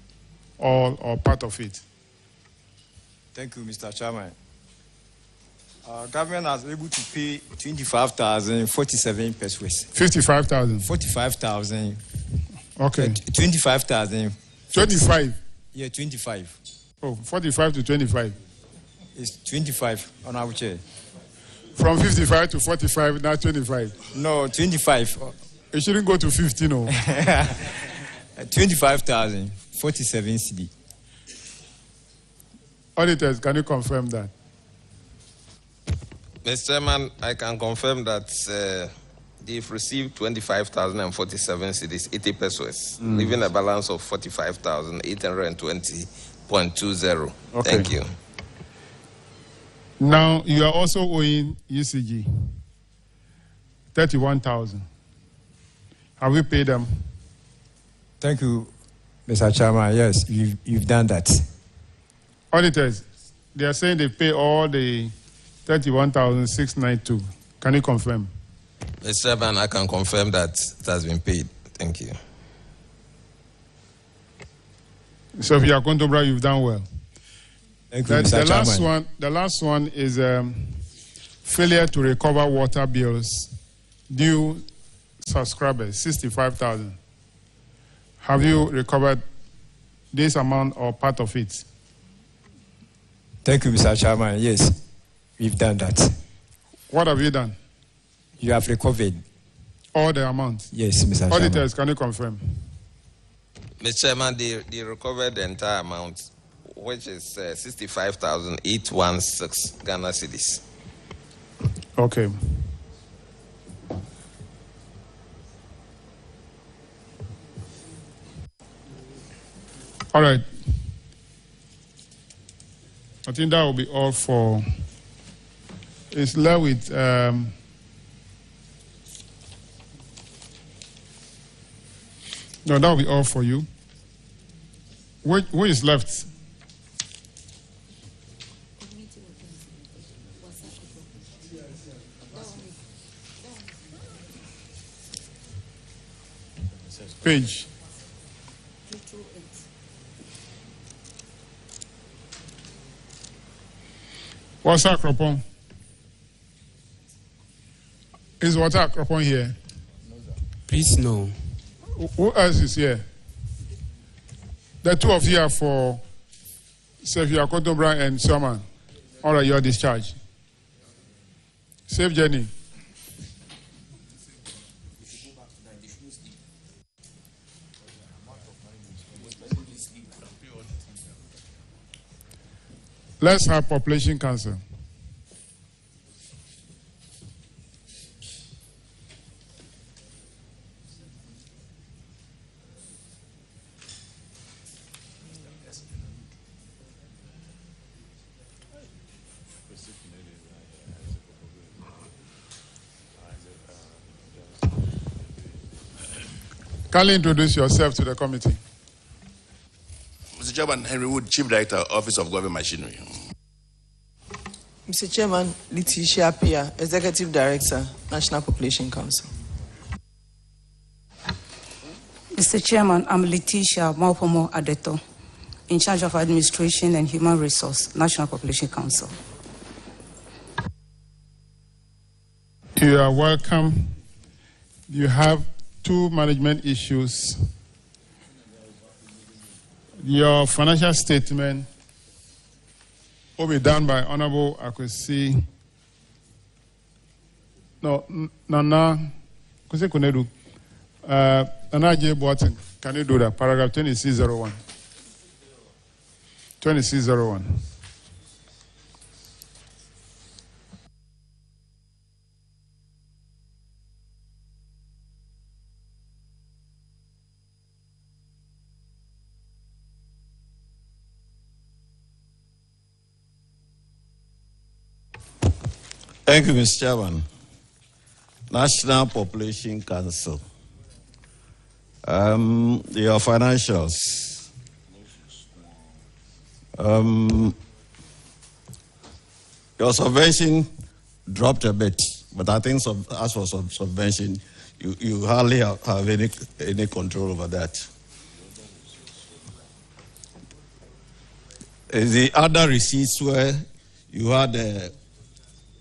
all or part of it? Thank you, Mr. Chairman. Government was able to pay 25,047 pesos. 55,000. 45,000. Okay. 25,000. 25. Yeah, 25. Oh, 45 to 25. It's 25, Honorable Chair. From 55 to 45, now 25. No, 25. It shouldn't go to 50, no. 25,047 CD. Auditors, can you confirm that? Mr. Chairman, I can confirm that they've received 25,047 cedis, 80 pesos, leaving a balance of 45,820.20. Okay. Thank you. Now, you are also owing UCG 31,000. Have we paid them? Thank you, Mr. Chairman. Yes, you've done that. Auditors, they are saying they pay all the 31,692. Can you confirm? Mr. Chairman, I can confirm that it has been paid. Thank you. So if you are Kontobra, you've done well. Thank you, Mr. Chairman. The last one is failure to recover water bills due subscribers, 65,000. Have you recovered this amount or part of it? Thank you, Mr. Chairman. Yes, we've done that. What have you done? You have recovered all the amount? Yes, Mr. Chairman. Auditors, can you confirm? Mr. Chairman, they recovered the entire amount, which is 65,816 Ghana cedis. Okay. All right. I think that will be all for. It's left with no, that will be all for you. Who is left? Page. What's that, Kropon? Is water Kropon here? Please, no. Who else is here? The two of you are for Sefia Kontobra and Sherman. All right, you are discharged. Safe journey. Let's have population council. Kindly introduce yourself to the committee. Mr. Chairman, Henry Wood, Chief Director, Office of Government Machinery. Mr. Chairman, Letitia Pia, Executive Director, National Population Council. Mr. Chairman, I'm Letitia Maupomo Adeto, in charge of Administration and Human Resource, National Population Council. You are welcome. You have two management issues. Your financial statement will be done by Honorable Akwesi. No, Nana Kunedu. Nana J. Boating. Can you do that? Paragraph 2601. 2601. Thank you, Mr. Chairman. National Population Council. Your financials. Your subvention dropped a bit, but I think as for subvention, you hardly have any control over that. Is the other receipts where you had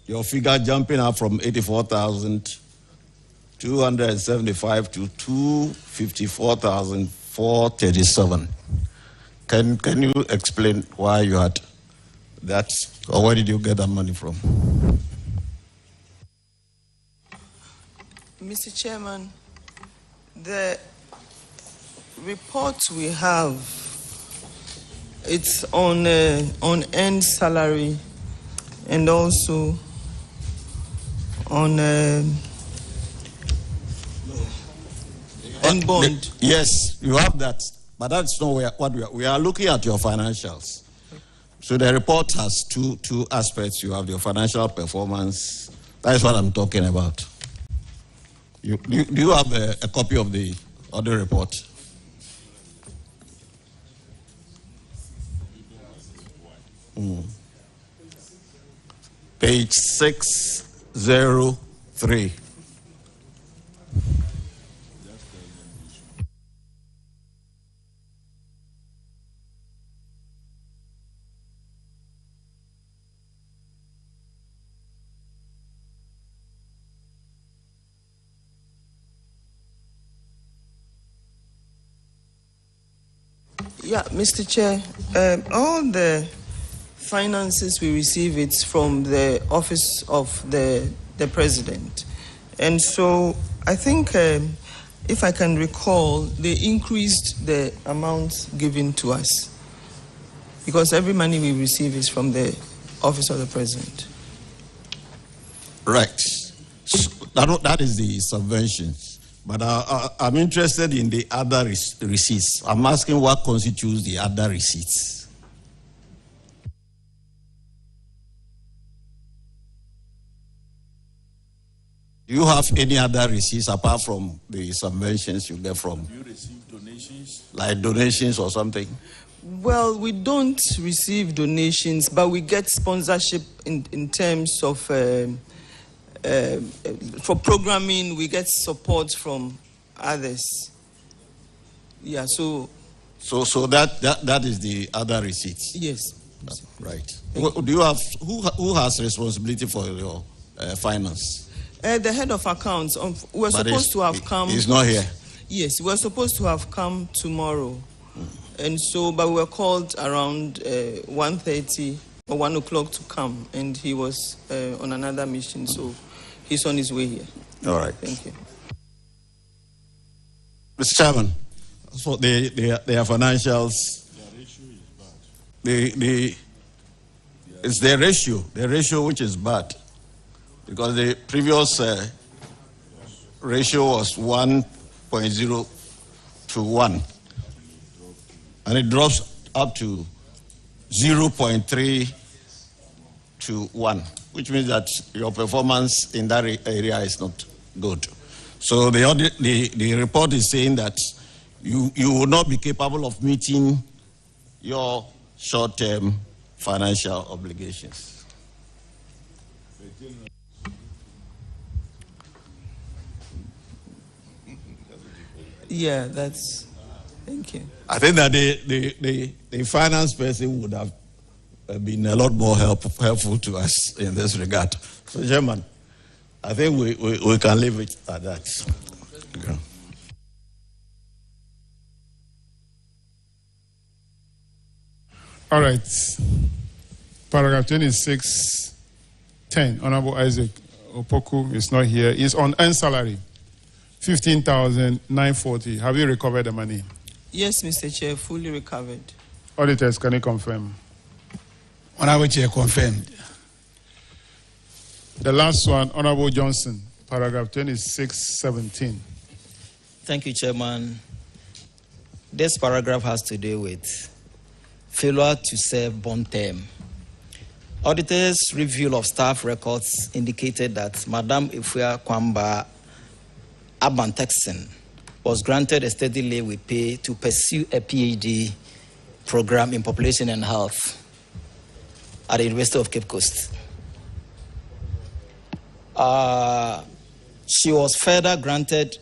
your figure jumping up from 84,275 to 254,437? Can you explain why you had that, or where did you get that money from? Mr. Chairman, the report we have, it's on end salary and also on end bond. Yes, you have that, but that's not what we are looking at your financials. So the report has two aspects. You have your financial performance. That's what I'm talking about. Do you have a copy of the other report? Page 603. Yeah, Mr. Chair, all the finances we receive, it's from the office of the president. And so I think, if I can recall, they increased the amount given to us because every money we receive is from the office of the president. Right. So that is the subventions. But I'm interested in the other receipts. I'm asking what constitutes the other receipts. Do you have any other receipts apart from the subventions you get from? Do you receive donations? Like donations or something? Well, we don't receive donations, but we get sponsorship in terms of, for programming, we get support from others. Yeah, so that is the other receipts? Yes. Right. Do you have, who has responsibility for your finance? The head of accounts. We're supposed to have come. He's not here. Yes, we're supposed to have come tomorrow. And so, but we were called around 1:30 or 1 o'clock to come, and he was on another mission, so he's on his way here. All right. Thank you. Mr. Chairman, for their financials, it's the ratio which is bad, because the previous ratio was 1.0 to 1. And it drops up to 0.3 to 1, which means that your performance in that area is not good. So the report is saying that you will not be capable of meeting your short-term financial obligations. Yeah, thank you. I think that the finance person would have been a lot more helpful to us in this regard. So, Chairman, I think we can leave it at that. Okay. All right. Paragraph 26:10. Honorable Isaac Opoku is not here. He's on end salary, 15,940. Have you recovered the money? Yes, Mr. Chair, fully recovered. Auditors, can you confirm? Honorable Chair, confirmed. The last one, Honorable Johnson, paragraph 26:17. Thank you, Chairman. This paragraph has to do with failure to serve bond term. Auditors' review of staff records indicated that Madam Ifua Kwamba Abantexen was granted a steady leave with pay to pursue a PhD program in population and health at the University of Cape Coast. She was further granted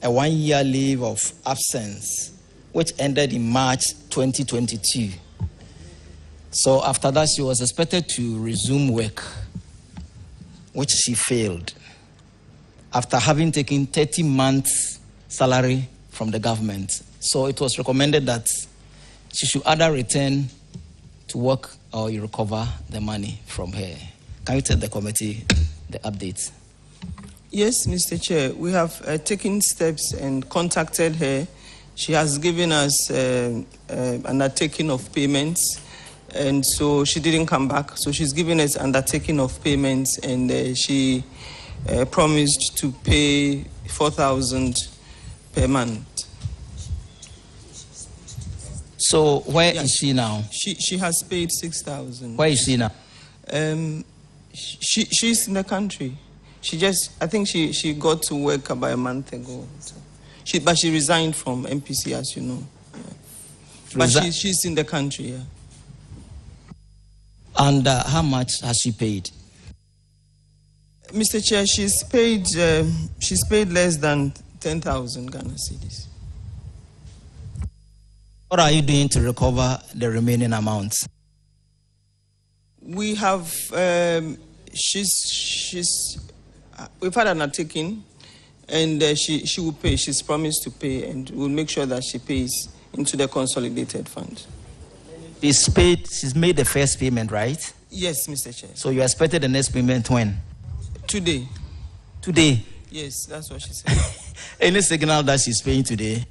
a 1-year leave of absence, which ended in March 2022. So after that, she was expected to resume work, which she failed, after having taken 30 months' salary from the government. So it was recommended that she should either return to work or you recover the money from her. Can you tell the committee the updates? Yes, Mr. Chair, we have taken steps and contacted her. She has given us an undertaking of payments, and so she didn't come back. So she's given us undertaking of payments, and she promised to pay 4,000 per month. So where is she now? She has paid 6,000. Where is she now? She's in the country. I think she got to work about a month ago. So but she resigned from MPC, as you know. Yeah. But she's in the country, yeah. And how much has she paid? Mr. Chair, she's paid less than 10,000 Ghana cedis. What are you doing to recover the remaining amounts? We have we've had an undertaking, and she will pay. She's promised to pay, and we'll make sure that she pays into the consolidated fund. She's made the first payment, right? Yes, Mr. Chair. So you expected the next payment when? Today. Today? Yes, that's what she said. Any signal that she's paying today?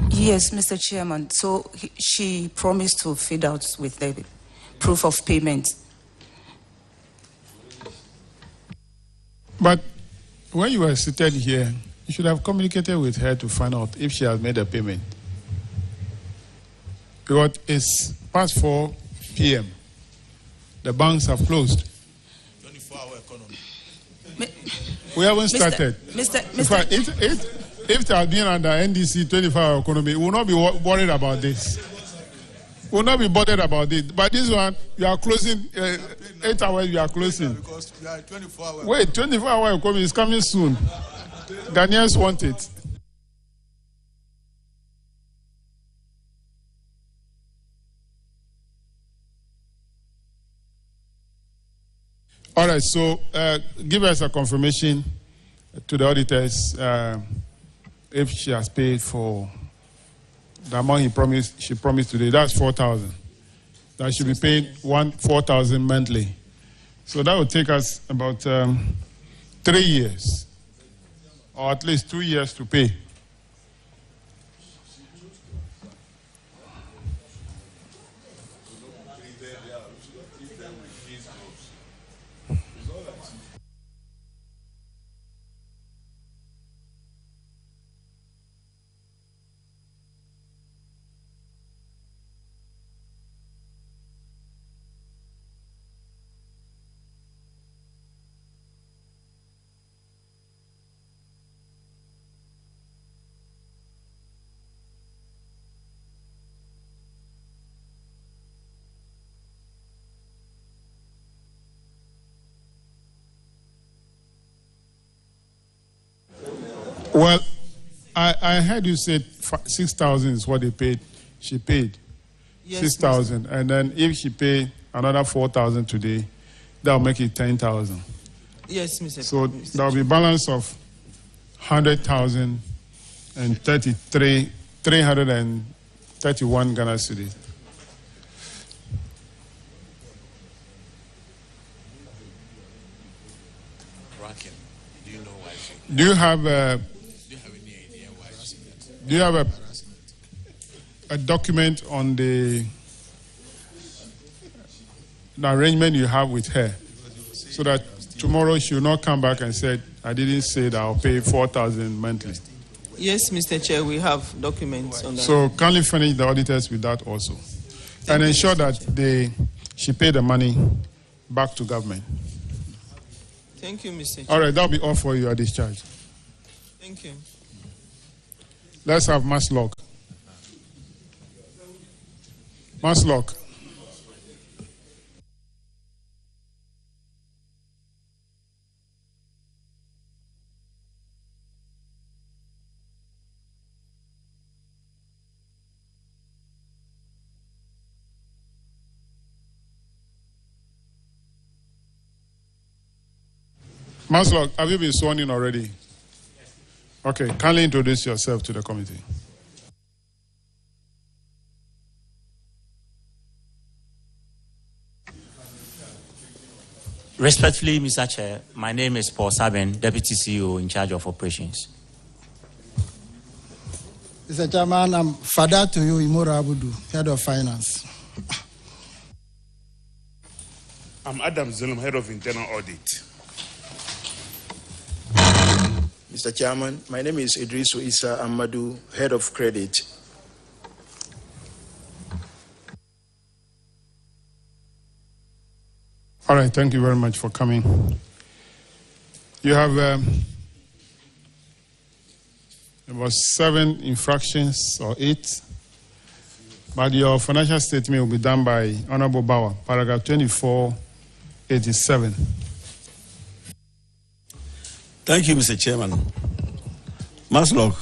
Yes, Mr. Chairman. So she promised to feed out with the proof of payment. But when you were seated here, you should have communicated with her to find out if she has made a payment. Because it's past 4 p.m. The banks have closed. 24-hour economy. We haven't started. Mr. If it had been under NDC 24-hour economy, we will not be worried about this. We will not be bothered about it. But this one, you are closing, 8 hours you are closing. Because we are 24-hour. Wait, 24-hour economy is coming soon. Ghanaians want it. All right, so give us a confirmation to the auditors if she has paid for the amount she promised today. That's 4,000. That should be paid 4,000 monthly. So that would take us about 3 years, or at least 2 years to pay. Well, I heard you said 6,000 is what they paid. She paid 6,000, and then if she pay another 4,000 today, that will make it 10,000. Yes, Mr. So there will be balance of 100,000 and 331 Ghana cedis. Do you have a document on the arrangement you have with her, so that tomorrow she will not come back and say, I didn't say that I'll pay 4,000 monthly? Yes, Mr. Chair, we have documents on that. So kindly furnish the auditors with that also. And ensure that she pay the money back to government. Thank you, Mr. Chair. All right, that'll be all for you at discharge. Thank you. Let's have Maslock. Maslock. Maslock, have you been sworn in already? Yes. Okay, kindly introduce yourself to the committee. Respectfully, Mr. Chair, my name is Paul Sabin, Deputy CEO in charge of operations. Mr. Chairman, I'm father to you, Imora Abudu, Head of Finance. I'm Adam Zulum, Head of Internal Audit. Mr. Chairman, my name is Idrisu Issa Amadou, Head of Credit. All right, thank you very much for coming. You have about 7 infractions or 8, but your financial statement will be done by Honorable Bauer, paragraph 2487. Thank you, Mr. Chairman. Maslock,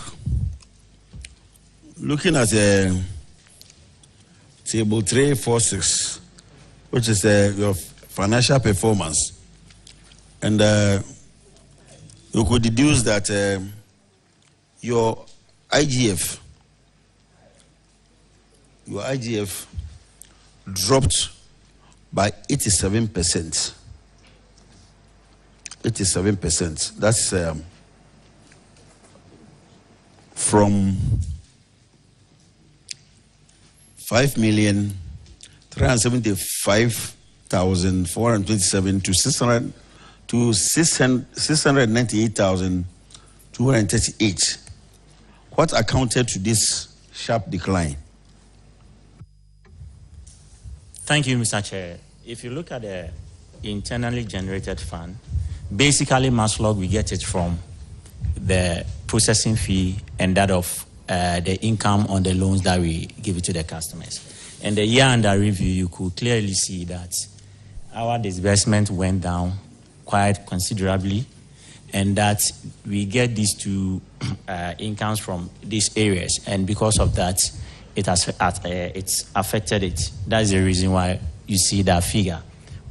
looking at table 346, which is your financial performance, and you could deduce that your IGF dropped by 87%. 87%. That's from 5,375,427 to 698,238. What accounted to this sharp decline? Thank you, Mr. Chair. If you look at the internally generated fund, basically, Maslock, we get it from the processing fee and that of the income on the loans that we give it to the customers. And the year under review, you could clearly see that our disbursement went down quite considerably, and that we get these two incomes from these areas. And because of that, it's affected it. That's the reason why you see that figure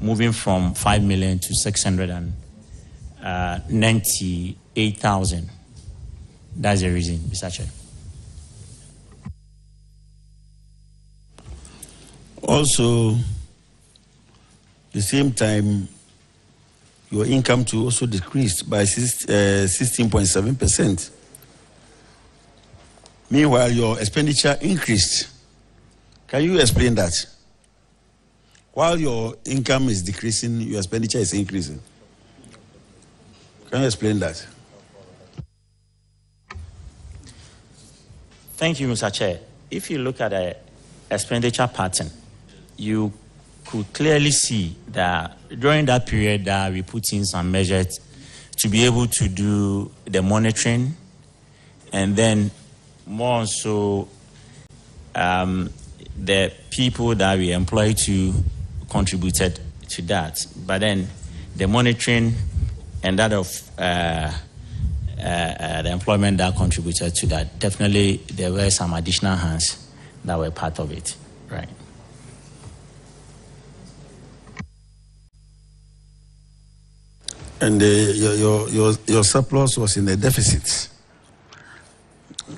moving from 5 million to 698,000. That's the reason, Mr. Chair. Also, the same time, your income too also decreased by 16.7%. Meanwhile, your expenditure increased. Can you explain that? While your income is decreasing, your expenditure is increasing. Can you explain that? Thank you, Mr. Chair. If you look at the expenditure pattern, you could clearly see that during that period that we put in some measures to be able to do the monitoring, and then more so the people that we employ to contributed to that. But then the monitoring and that of the employment that contributed to that, definitely there were some additional hands that were part of it, right? And your surplus was in a deficit.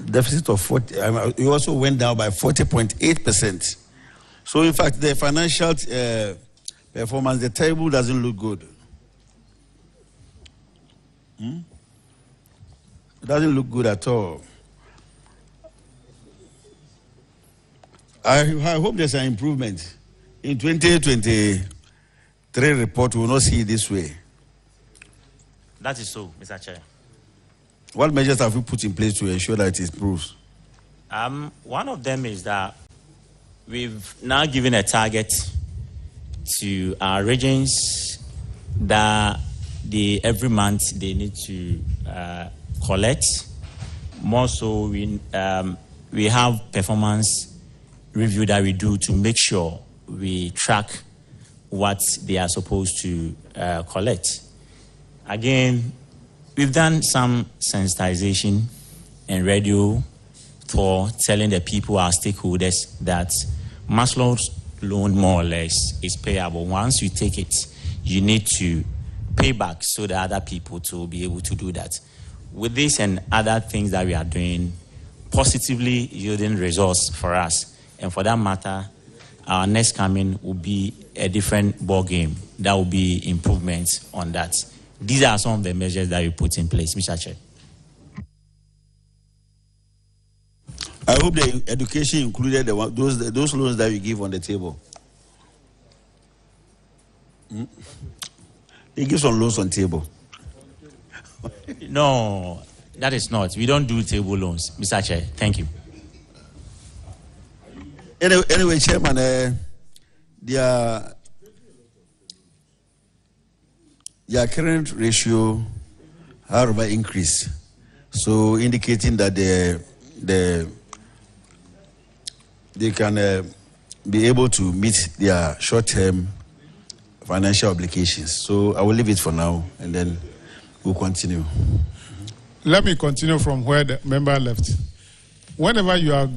Deficit of 40. You also went down by 40.8%. So in fact, the financial performance, the table doesn't look good. It doesn't look good at all. I hope there's an improvement. In 2023 report, we will not see it this way. That is so, Mr. Chair. What measures have you put in place to ensure that it improves? One of them is that we've now given a target to our regions that every month they need to collect. More so, we have performance review that we do to make sure we track what they are supposed to collect. Again, we've done some sensitization and radio for telling the people, our stakeholders, that Maslow's loan more or less is payable. Once you take it, you need to pay back so that other people to be able to do that. With this and other things that we are doing, positively yielding results for us. And for that matter, our next coming will be a different ball game. That will be improvements on that. These are some of the measures that we put in place, Mr. Chair. I hope the education included those loans that you give on the table. They give some loans on table. No, that is not. We don't do table loans, Mr. Chair. Thank you. Anyway, Chairman, their current ratio, however, increased, so indicating that they can be able to meet their short-term financial obligations. So I will leave it for now, and then we'll continue. Let me continue from where the member left. Whenever you are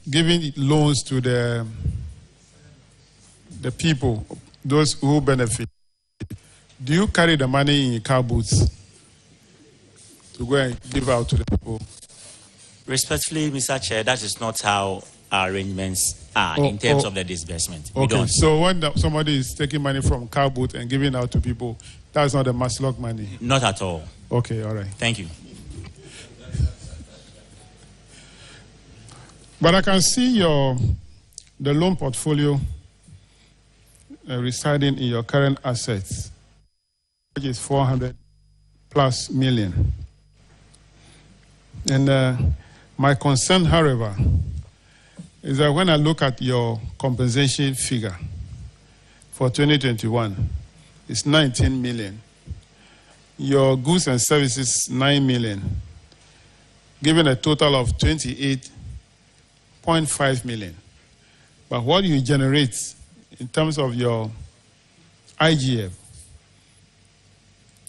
giving loans to the people, those who benefit, do you carry the money in your car boots to go and give out to the people? Respectfully, Mr. Chair, that is not how our arrangements are in terms of the disbursement. We Okay, don't. so when somebody is taking money from car boot and giving out to people, that's not the Maslog money? Not at all. Okay, all right. Thank you. But I can see the loan portfolio residing in your current assets, which is 400+ million. And my concern, however, is that when I look at your compensation figure for 2021, it's 19 million. Your goods and services, 9 million, giving a total of 28.5 million. But what you generate in terms of your IGF,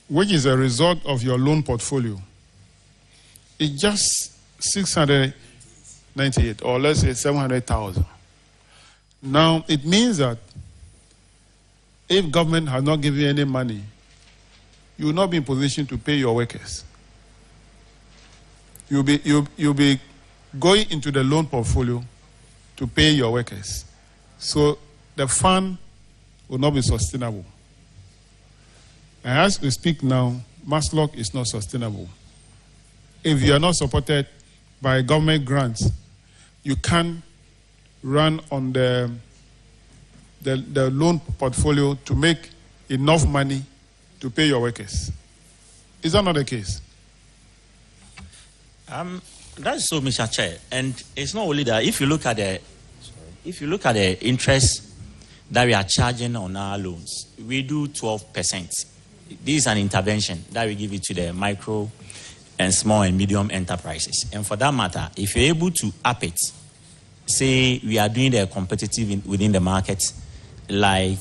which is a result of your loan portfolio, is just 698, or let's say 700,000. Now, it means that if government has not given you any money, you will not be in position to pay your workers. You'll be going into the loan portfolio to pay your workers. So the fund will not be sustainable. And as we speak now, Maslog is not sustainable. If you are not supported by government grants, you can't run on the loan portfolio to make enough money to pay your workers. Is that not the case? That's so, Mr. Chair. And it's not only that. If you look at the interest that we are charging on our loans, we do 12%. This is an intervention that we give it to the micro and small and medium enterprises. And for that matter, if you're able to up it, say we are doing the competitive within the market, like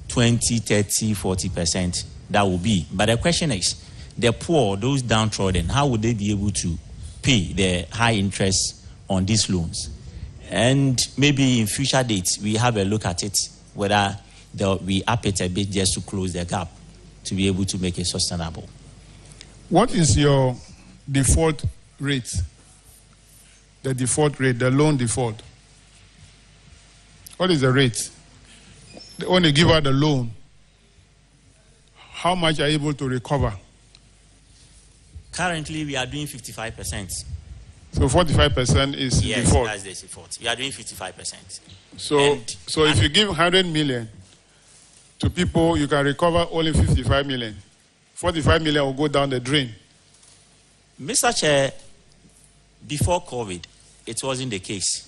20, 30, 40%, that will be. But the question is, the poor, those downtrodden, how would they be able to pay the high interest on these loans? And maybe in future dates, we have a look at it, whether we up it a bit just to close the gap, to be able to make it sustainable. What is your default rate? The default rate, the loan default. What is the rate? When you give out the loan, how much are you able to recover? Currently, we are doing 55%. So 45% is yes, default? Yes, that's the default. We are doing 55%. So if you give 100 million to people, you can recover only 55 million. 45 million will go down the drain. Mr. Chair, before COVID, it wasn't the case.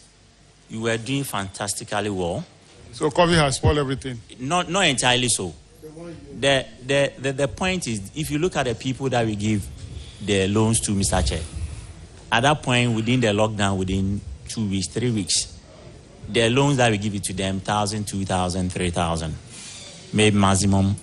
You were doing fantastically well. So COVID has spoiled everything? Not entirely so. the point is, if you look at the people that we give the loans to, Mr. Chair, at that point, within the lockdown, within 2 weeks, 3 weeks, the loans that we give it to them, 1,000, 2,000, 3,000, maybe maximum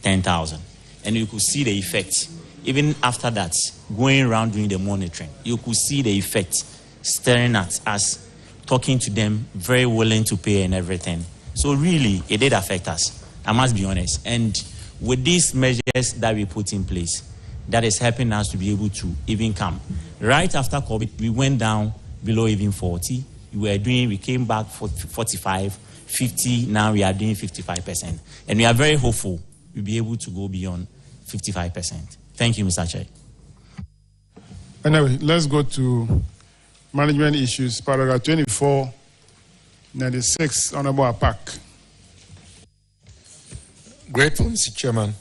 10,000. And you could see the effect. Even after that, going around doing the monitoring, you could see the effect, staring at us, talking to them, very willing to pay and everything. So really, it did affect us, I must be honest. And with these measures that we put in place, that is helping us to be able to even come. Right after COVID, we went down below even 40. We came back for 45, 50, now we are doing 55%. And we are very hopeful we'll be able to go beyond 55%. Thank you, Mr. Chair. Anyway, let's go to management issues, paragraph 24, 96, Honorable Apak. Grateful, Mr. Chairman.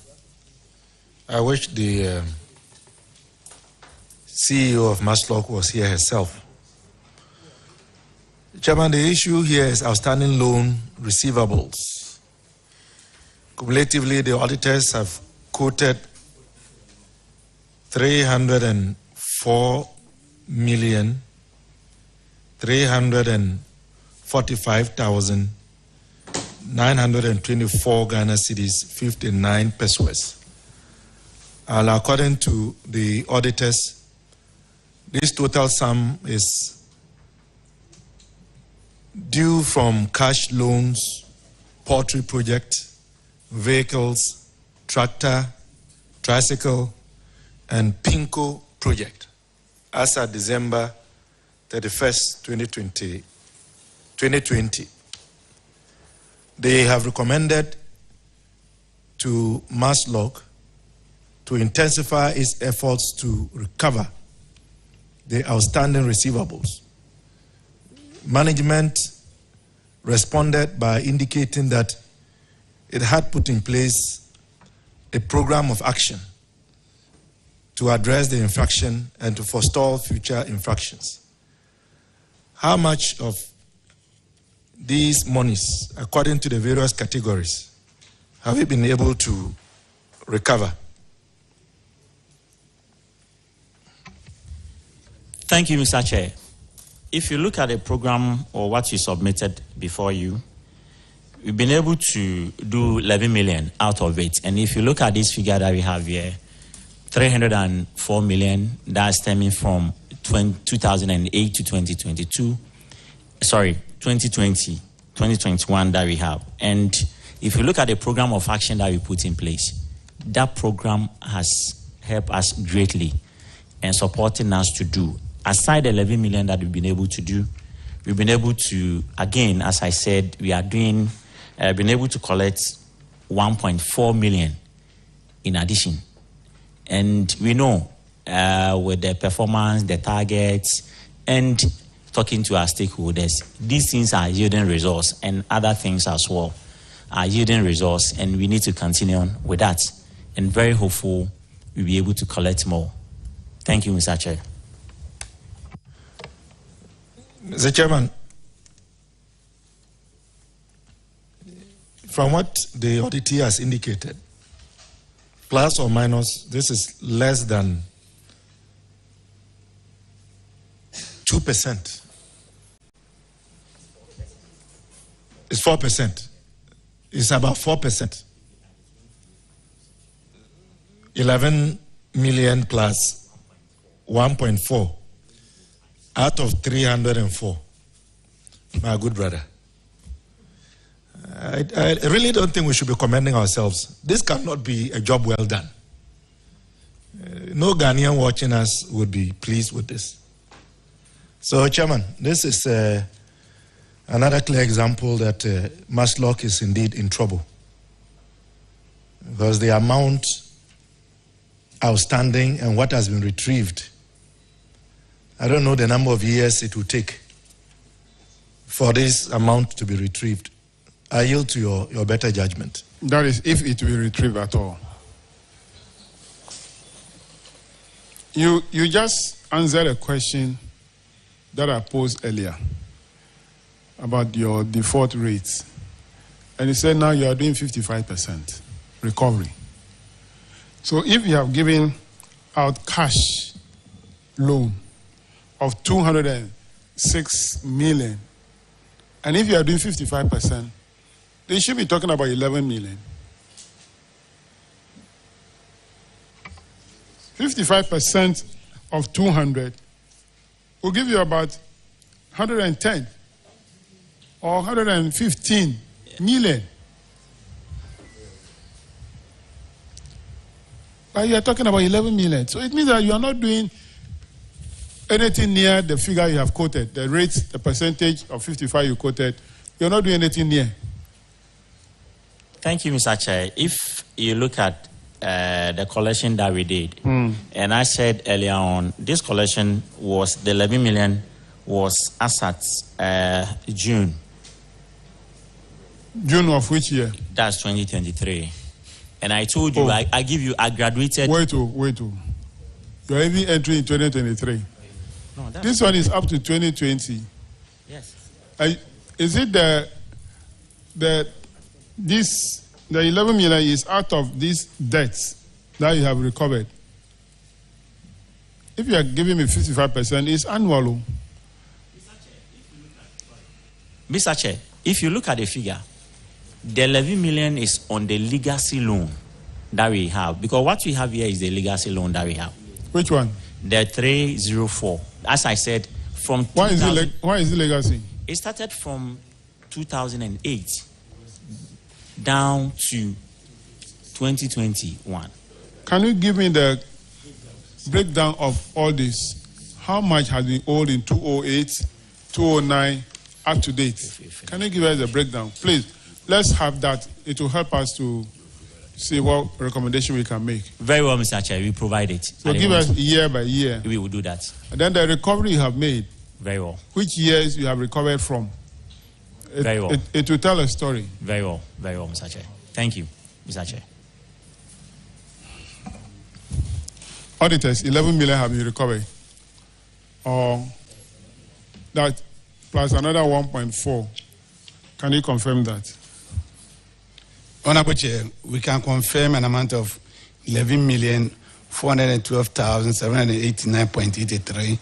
I wish the CEO of Maslock was here herself. Chairman, the issue here is outstanding loan receivables. Cumulatively, the auditors have quoted 304,345,924 Ghana cedis, 59 pesos. And according to the auditors, this total sum is due from cash loans, poultry project, vehicles, tractor, tricycle, and PINCO project as at December 31st, 2020. They have recommended to Maslock to intensify its efforts to recover the outstanding receivables. Management responded by indicating that it had put in place a program of action to address the infraction and to forestall future infractions. How much of these monies, according to the various categories, have you been able to recover? Thank you, Mr. Chair. If you look at the program or what you submitted before you, we've been able to do 11 million out of it. And if you look at this figure that we have here, 304 million, that's stemming from 2008 to 2022. Sorry, 2020, 2021 that we have. And if you look at the program of action that we put in place, that program has helped us greatly and supporting us to do. Aside the 11 million that we've been able to do, we've been able to, again, as I said, we are doing, been able to collect 1.4 million in addition. And we know with the performance, the targets, and talking to our stakeholders, these things are yielding results, and other things as well are yielding results, and we need to continue on with that. And very hopeful we'll be able to collect more. Thank you, Mr. Chair. Mr. Chairman, from what the auditee has indicated, plus or minus, this is less than 2%. It's 4%. It's about 4%. 11 million plus 1.4 out of 304. My good brother. I really don't think we should be commending ourselves. This cannot be a job well done. No Ghanaian watching us would be pleased with this. So, Chairman, this is another clear example that Maslock is indeed in trouble. Because the amount outstanding and what has been retrieved, I don't know the number of years it will take for this amount to be retrieved. I yield to your better judgment. That is, if it will retrieve at all. You just answered a question that I posed earlier about your default rates. And you said now you are doing 55% recovery. So if you have given out cash loan of 206 million, and if you are doing 55%, they should be talking about 11 million. 55% of 200 will give you about 110 or 115 million. But you are talking about 11 million. So it means that you are not doing anything near the figure you have quoted, the rate, the percentage of 55 you quoted. You are not doing anything near. Thank you, Mr. Chair. If you look at the collection that we did, and I said earlier on, this collection was, the 11 million was as at June. June of which year? That's 2023. And I told you, I give you, I graduated. Wait. You are even entering 2023. No, this one is up to 2020. Yes. Is it the 11 million is out of these debts that you have recovered? If you are giving me 55%, it's annual. Mr. Chair, if you look at the figure, the 11 million is on the legacy loan that we have. Because what we have here is the legacy loan that we have. Which one? The 304. As I said, from why is it legacy? It started from 2008 down to 2021. Can you give me the breakdown of all this? How much has been owed in 208, 209, up to date? Can you give us a breakdown? Please, let's have that. It will help us to see what recommendation we can make. Very well, Mr. Chair, we provide it. So give us year by year. We will do that. And then the recovery you have made. Very well. Which years you have recovered from? Very well. It will tell a story. Very well, Mr. Chair. Thank you, Mr. Chair. Auditors, 11 million have been recovered. Or that plus another 1.4. Can you confirm that? Honorable Chair, we can confirm an amount of 11,412,789.83.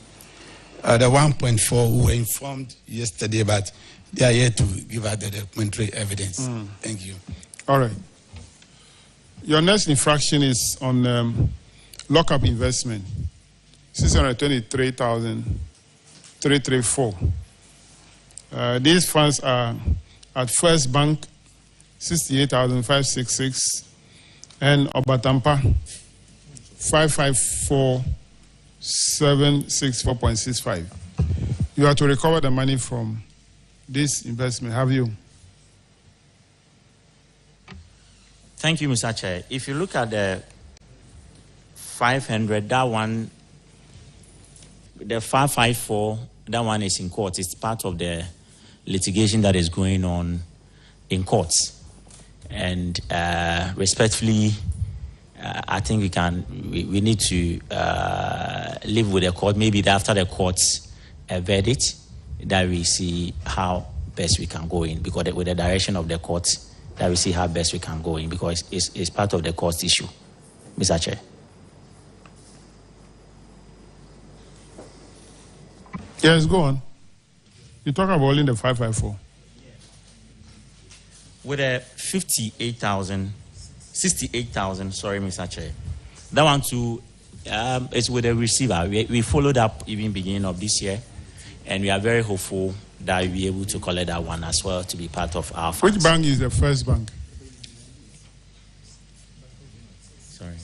The 1.4 we were informed yesterday, but they are here to give us the documentary evidence. Thank you. All right. Your next infraction is on lockup investment, 623,334. These funds are at First Bank, 68,566, and Obatampa, 554,764.65. You are to recover the money from this investment, have you? Thank you, Mr. Chair. If you look at the 500, that one, the 554, that one is in court. It's part of the litigation that is going on in courts. And respectfully, I think we need to live with the court. Maybe after the court's verdict, that we see how best we can go in, because with the direction of the court, that we see how best we can go in, because it's part of the court's issue, Mr. Chair. Yes, go on. You talk about only the 554. With a 68,000, sorry, Mr. Chair. That one too is with a receiver. We followed up even beginning of this year, and we are very hopeful that we'll be able to collect that one as well to be part of our funds. Which bank is the First Bank? Sorry.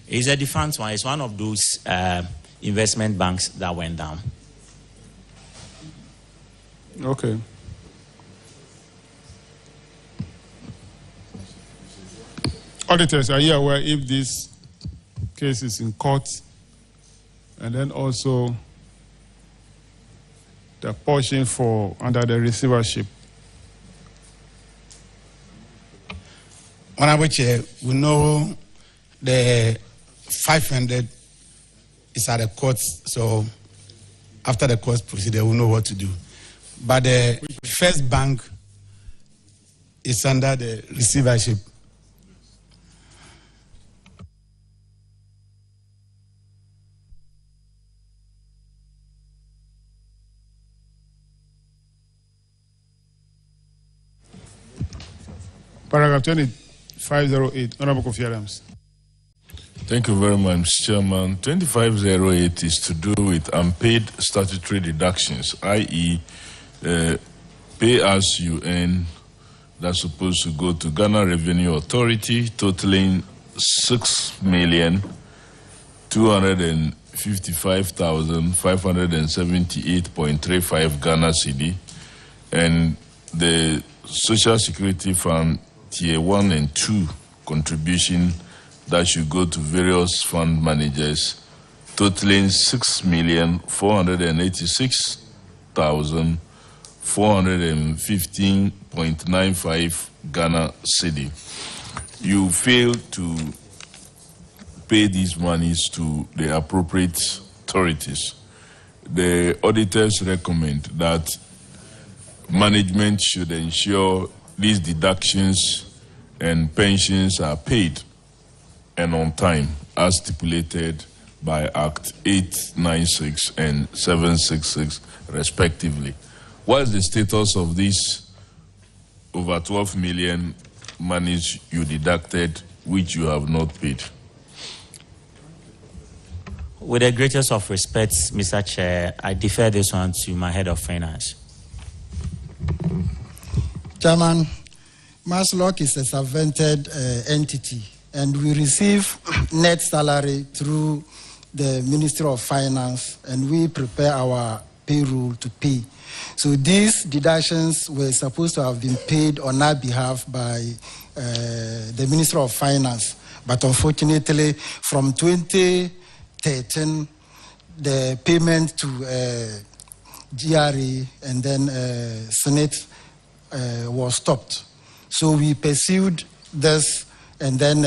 It's a defunct one. It's one of those investment banks that went down. Okay. Auditors, are you aware if this case is in court, and then also the portion for under the receivership? Honorable Chair, we know the 500 is at the courts, so after the court procedure, we know what to do. But the First Bank is under the receivership. Paragraph 2508, Honorable Kofi Adams. Thank you very much, Chairman. 2508 is to do with unpaid statutory deductions, i.e., pay as you earn. That's supposed to go to Ghana Revenue Authority, totaling 6,255,578.35 Ghana cedi, and the Social Security Fund Tier 1 and 2 contribution that should go to various fund managers, totaling 6,486,415.95 Ghana cedi. You fail to pay these monies to the appropriate authorities. The auditors recommend that management should ensure these deductions and pensions are paid and on time as stipulated by Act 896 and 766 respectively. What is the status of these over 12 million monies you deducted which you have not paid? With the greatest of respect, Mr. Chair, I defer this one to my head of finance. Chairman, Maslock is a subvented entity, and we receive net salary through the Ministry of Finance, and we prepare our payroll to pay. So these deductions were supposed to have been paid on our behalf by the Ministry of Finance, but unfortunately, from 2013, the payment to GRA and then Senate was stopped. So we pursued this, and then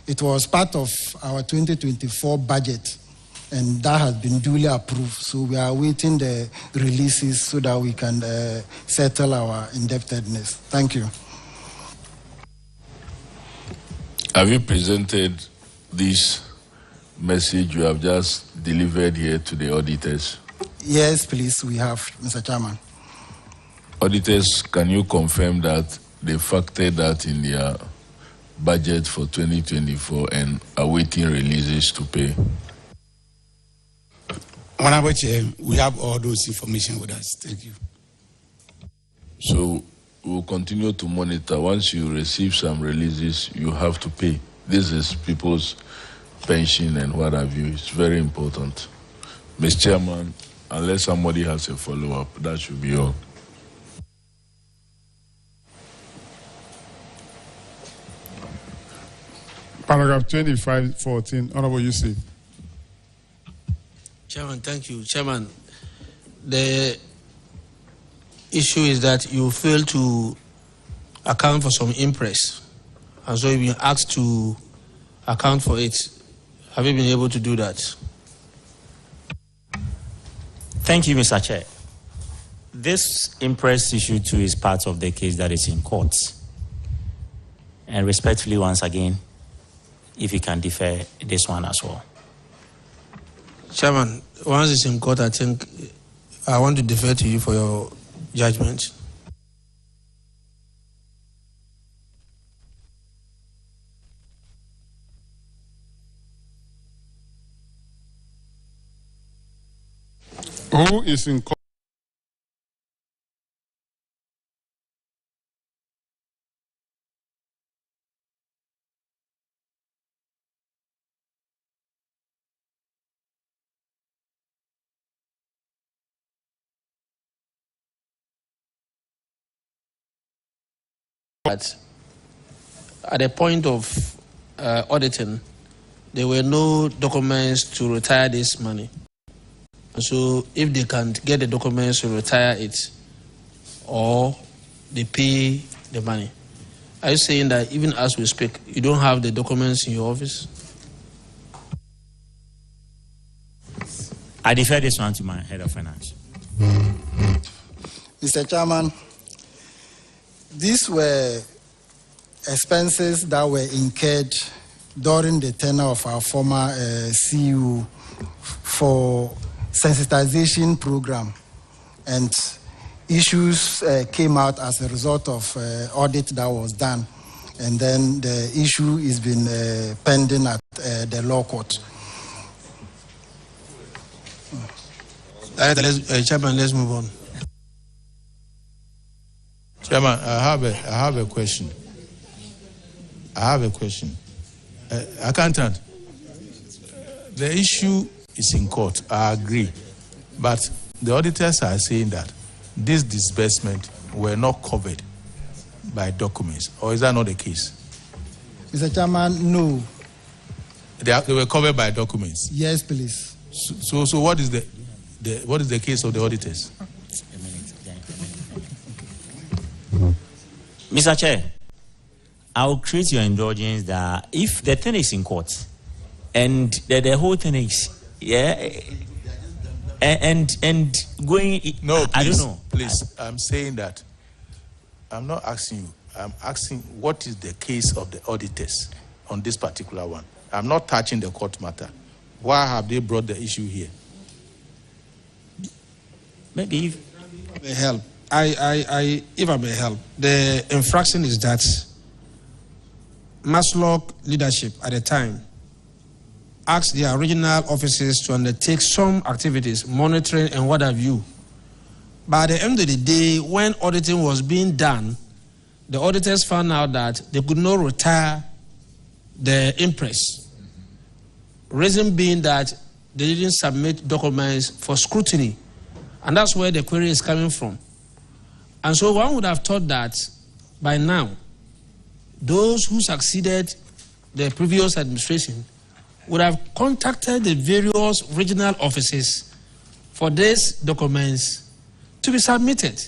it was part of our 2024 budget, and that has been duly approved. So we are awaiting the releases so that we can settle our indebtedness. Thank you. Have you presented this message you have just delivered here to the auditors? Yes, please, we have, Mr. Chairman. Auditors, can you confirm that they factored that in their budget for 2024 and awaiting releases to pay? Honorable Chair, we have all those information with us. Thank you. So we'll continue to monitor. Once you receive some releases, you have to pay. This is people's pension and what have you. It's very important. Mr. Chairman, unless somebody has a follow-up, that should be all. Paragraph 2514, Honorable Yusuf. Chairman, thank you. Chairman, the issue is that you fail to account for some impress, and so you've been asked to account for it. Have you been able to do that? Thank you, Mr. Chair. This impress issue too is part of the case that is in courts. And respectfully, once again, if you can defer this one as well. Chairman, once it's in court, I think I want to defer to you for your judgment. Who is in court? At the point of auditing, there were no documents to retire this money. So if they can't get the documents to retire it, or they pay the money. Are you saying that even as we speak, you don't have the documents in your office? I defer this one to my head of finance. Mr. Chairman, these were expenses that were incurred during the tenure of our former CEO for sensitization program, and issues came out as a result of audit that was done. And then the issue has been pending at the law court. Chairman, let's move on. Chairman, I have a question. Accountant, the issue is in court. I agree, but the auditors are saying that this disbursement were not covered by documents, or is that not the case? Mr. Chairman, no. They were covered by documents. Yes, please. So what is the case of the auditors? Mr. Chair, I'll create your indulgence that if the thing is in court and the whole thing is and going no, please, I don't know. Please, I'm saying that I'm not asking you. I'm asking what is the case of the auditors on this particular one. I'm not touching the court matter. Why have they brought the issue here? Maybe if I may help. If I may help, the infraction is that Maslock leadership at the time asked their original offices to undertake some activities, monitoring and what have you. But at the end of the day, when auditing was being done, the auditors found out that they could not retire the impress. Reason being that they didn't submit documents for scrutiny. And that's where the query is coming from. And so one would have thought that by now, those who succeeded the previous administration would have contacted the various regional offices for these documents to be submitted.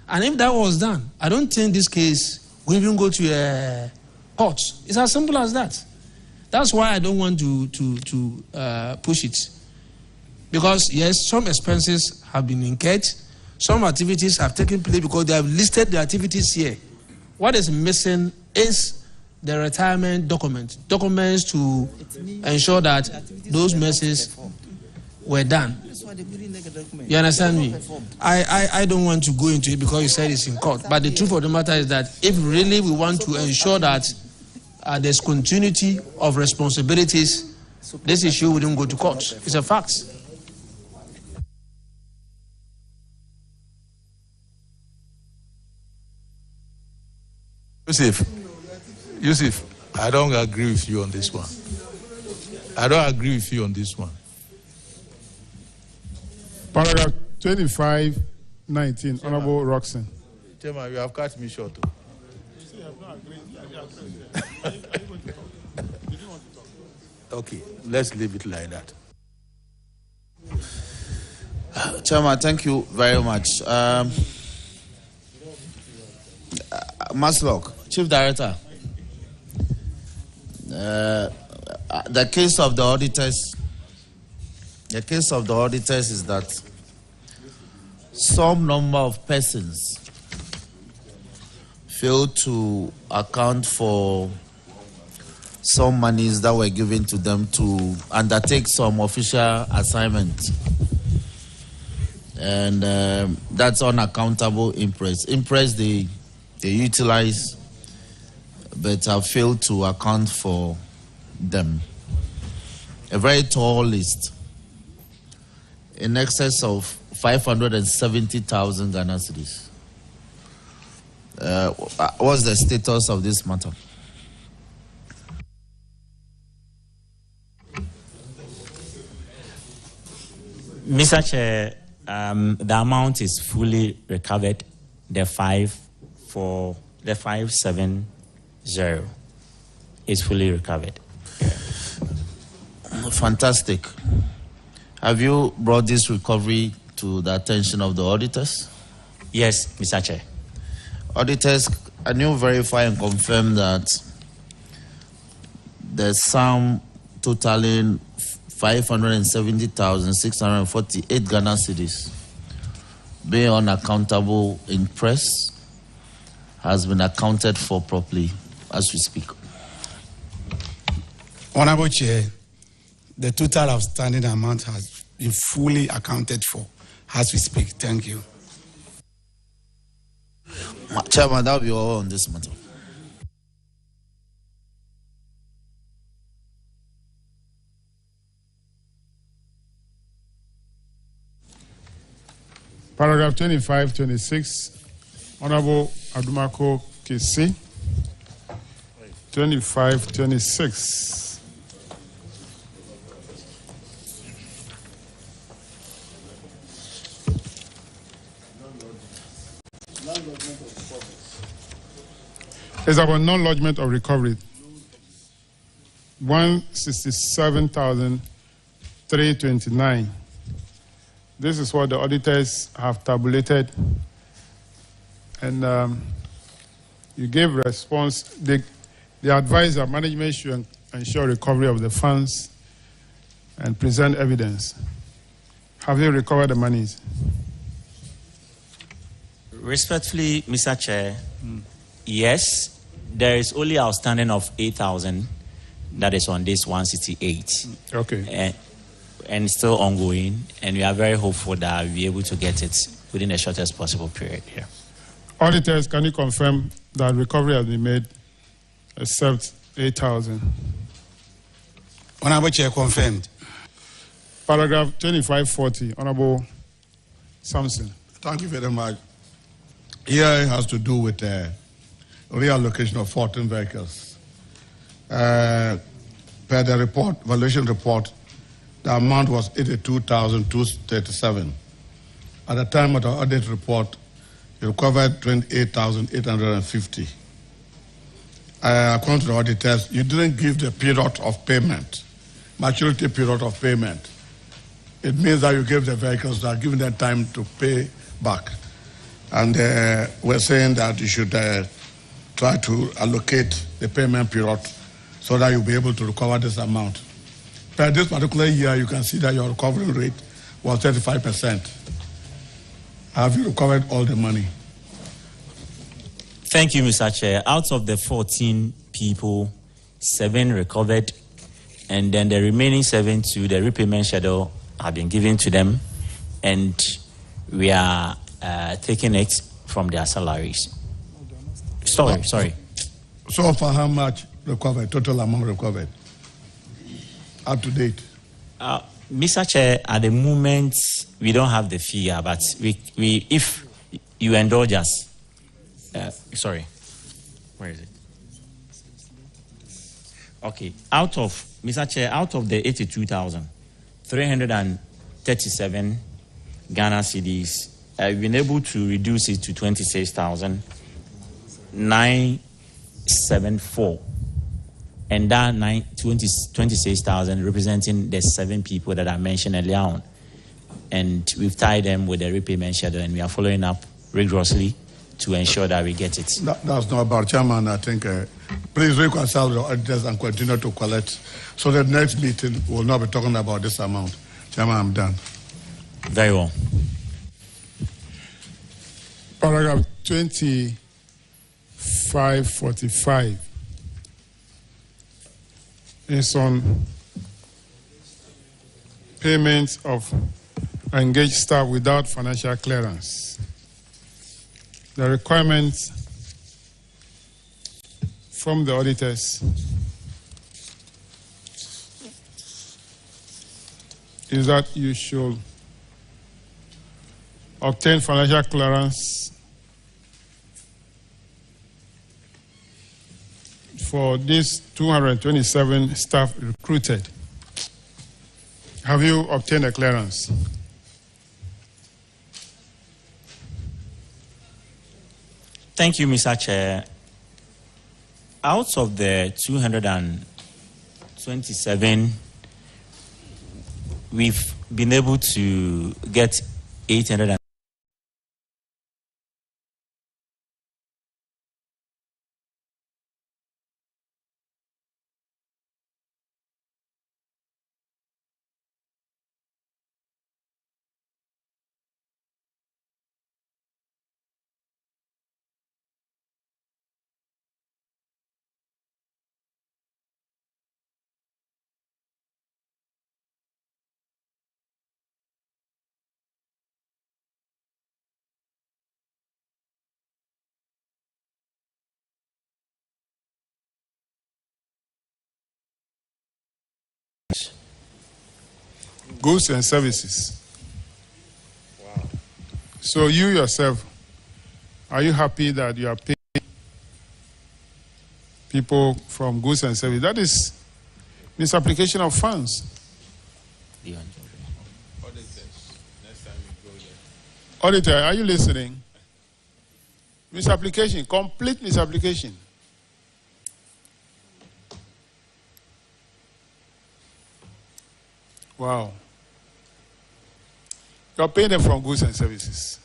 And if that was done, I don't think this case will even go to a court. It's as simple as that. That's why I don't want to push it. Because yes, some expenses have been incurred, some activities have taken place because they have listed the activities here. What is missing is the retirement documents to ensure that those measures were done. You understand me? I don't want to go into it because you said it's in court. But the truth of the matter is that if really we want to ensure that there's continuity of responsibilities, this issue wouldn't go to court. It's a fact. Yusuf, I don't agree with you on this one. Paragraph 2519, Honorable Roxanne. Chairman, you have cut me short. Okay, let's leave it like that. Chairman, thank you very much. Maslock, Chief Director. The case of the auditors is that some number of persons failed to account for some monies that were given to them to undertake some official assignment. And that's unaccountable impress. They utilize, but have failed to account for them. A very tall list, in excess of 570,000 Ghana cedis. What's the status of this matter? Mr. Chair, the amount is fully recovered. The 570 is fully recovered. Fantastic. Have you brought this recovery to the attention of the auditors? Yes, Mr. Chair. Auditors, can you verify and confirm that the sum totaling 570,648 Ghana cedis being unaccountable in press has been accounted for properly as we speak? Honorable Chair, the total outstanding amount has been fully accounted for as we speak. Thank you. Chairman, that will be all on this matter. Paragraph 25, 26, Honorable Adumako Kesi. 25, 26. It's about non-lodgement of recovery. 167,329. This is what the auditors have tabulated, and you gave response. They advise that management should ensure recovery of the funds and present evidence. Have you recovered the monies? Respectfully, Mr. Chair, yes, there is only outstanding of 8,000 that is on this 168. Okay. And still ongoing, and we are very hopeful that we'll be able to get it within the shortest possible period here. Auditors, can you confirm that recovery has been made except 8,000? Honorable Chair, confirmed. Paragraph 2540, Honorable Samson. Thank you very much. Here it has to do with reallocation of 14 vehicles. Per the report, valuation report, the amount was 82,237. At the time of the audit report, you recovered 28,850. According to the auditors, you didn't give the period of payment, maturity period of payment. It means that you gave the vehicles that are giving them time to pay back. And we're saying that you should try to allocate the payment period so that you'll be able to recover this amount. Per this particular year, you can see that your recovery rate was 35%. Have you recovered all the money? Thank you, Mr. Chair. Out of the 14 people, 7 recovered, and then the remaining 7 to the repayment schedule have been given to them, and we are taking it from their salaries. Sorry. So far, how much recovered, total amount recovered? Up to date? Mr. Chair, at the moment, we don't have the figure, but we if you indulge us, sorry, where is it? Okay, Mr. Chair, out of the 82,337 Ghana cedis, we've been able to reduce it to 26,974. And that 26,000 representing the 7 people that I mentioned earlier on. And we've tied them with the repayment schedule, and we are following up rigorously to ensure that we get it. That's not about, Chairman. I think please reconcile the auditors and continue to collect, so the next meeting will not be talking about this amount. Chairman, I'm done. Very well. Paragraph 2545 is on payments of engaged staff without financial clearance. The requirements from the auditors is that you should obtain financial clearance for these 227 staff recruited. Have you obtained a clearance? Thank you, Mr. Chair. Out of the 227, we've been able to get 800. goods and services. Wow. So you yourself, are you happy that you are paying people from goods and services? That is misapplication of funds. Auditor, are you listening? Misapplication, complete misapplication. Wow. You're paying them from goods and services.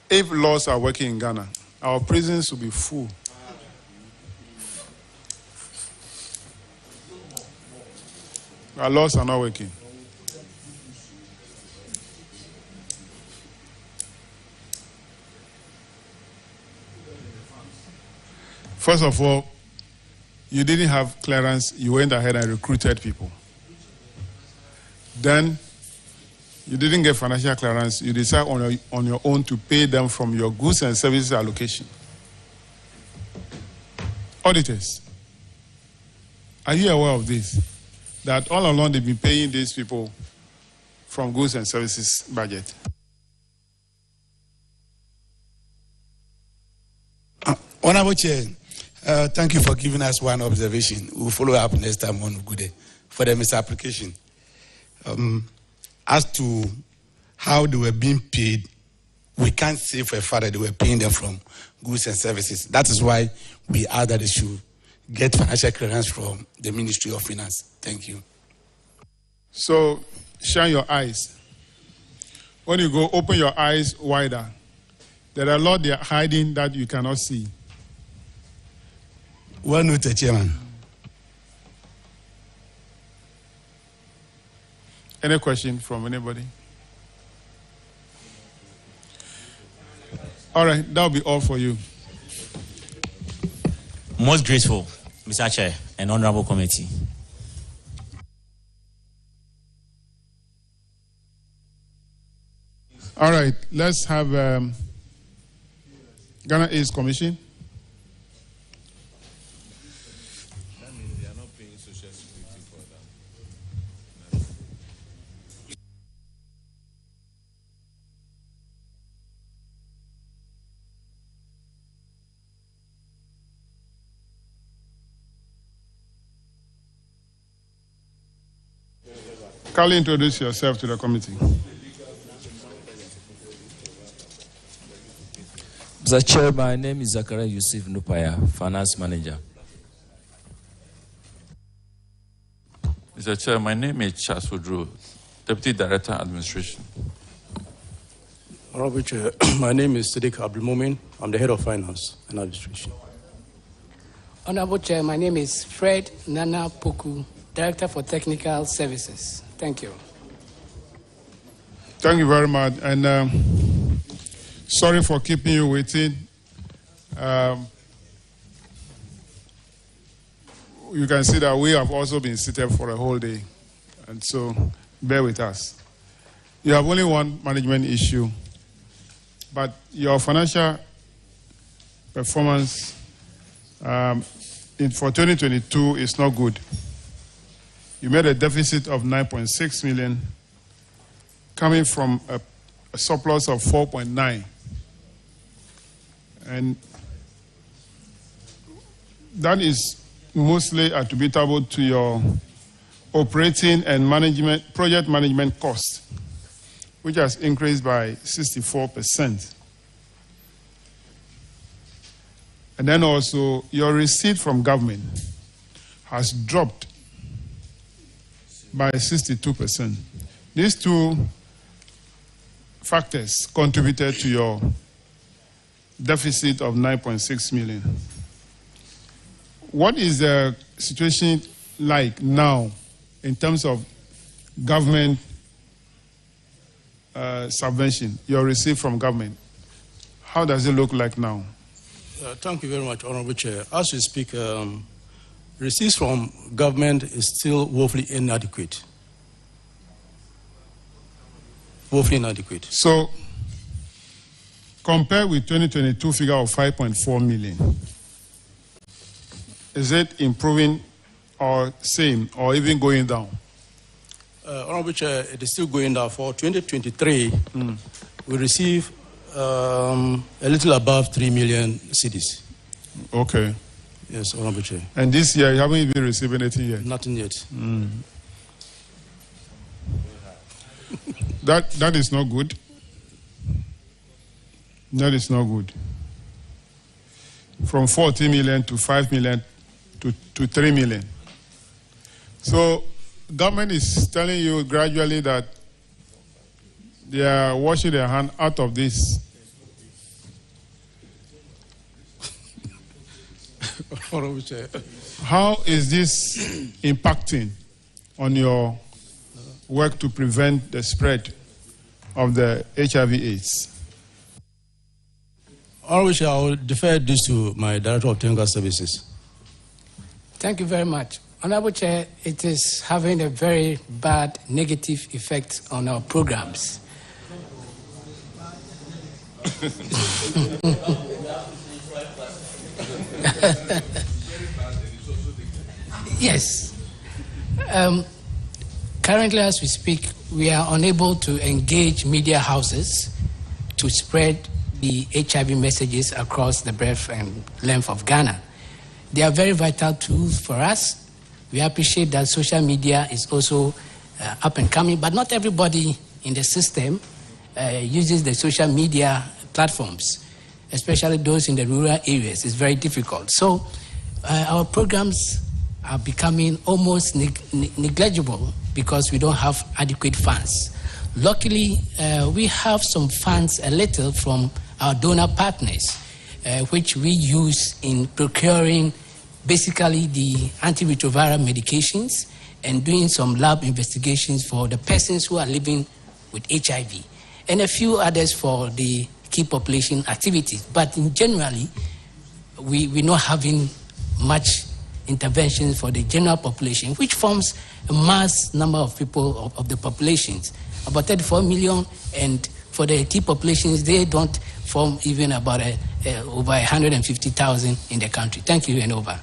If laws are working in Ghana, our prisons will be full. Our laws are not working. First of all, you didn't have clearance, you went ahead and recruited people. Then, you didn't get financial clearance, you decide on your own to pay them from your goods and services allocation. Auditors, are you aware of this? That all along they've been paying these people from goods and services budget? Honorable Chair, thank you for giving us one observation. We'll follow up next time on Good for the misapplication. As to how they were being paid, we can't say for a fact that they were paying them from goods and services. That is why we ask that they should get financial clearance from the Ministry of Finance. Thank you. So, shine your eyes. When you go, open your eyes wider. There are a lot they are hiding that you cannot see. Well noted, Chairman. Any question from anybody? All right, that'll be all for you. Most grateful, Mr. Chair and Honorable Committee. All right, let's have Ghana AIDS Commission. Kindly introduce yourself to the committee. Mr. Chair, my name is Zakaria Yusuf Nupaya, Finance Manager. Mr. Chair, my name is Charles Woodrow, Deputy Director Administration. Honorable Chair, my name is Siddiq Abdulmumin. I'm the Head of Finance and Administration. Honorable Chair, my name is Fred Nana Poku, Director for Technical Services. Thank you. Thank you very much. And sorry for keeping you waiting. You can see that we have also been seated for a whole day. And so bear with us. You have only one management issue, but your financial performance for 2022 is not good. You made a deficit of 9.6 million, coming from a surplus of 4.9. And that is mostly attributable to your operating and project management costs, which has increased by 64%. And then also your receipt from government has dropped by 62%. These two factors contributed to your deficit of 9.6 million. What is the situation like now in terms of government subvention, your receipt from government? How does it look like now? Thank you very much, Honorable Chair. As we speak, receipts from government is still woefully inadequate. Woefully inadequate. So, compared with 2022 figure of 5.4 million, is it improving or same or even going down? Honorable Chair, it is still going down. For 2023, we receive a little above 3 million cedis. Okay. Yes, Honorable Chair. And this year, you haven't even received anything yet? Nothing yet. That is not good. That is not good. From 40 million to 5 million to 3 million. So government is telling you gradually that they are washing their hand out of this. How is this impacting on your work to prevent the spread of the HIV/AIDS? I will defer this to my Director of Technical Services. Thank you very much. Honorable Chair, it is having a very bad negative effect on our programs. Yes. Currently, as we speak, we are unable to engage media houses to spread the HIV messages across the breadth and length of Ghana. They are very vital tools for us. We appreciate that social media is also up and coming, but not everybody in the system uses the social media platforms, especially those in the rural areas. It's very difficult. So our programs are becoming almost negligible because we don't have adequate funds. Luckily, we have some funds, a little, from our donor partners, which we use in procuring basically the antiretroviral medications and doing some lab investigations for the persons who are living with HIV, and a few others for the key population activities. But in generally, we're not having much interventions for the general population, which forms a mass number of people of the populations, about 34 million, and for the key populations, they don't form even about over 150,000 in the country. Thank you, and over.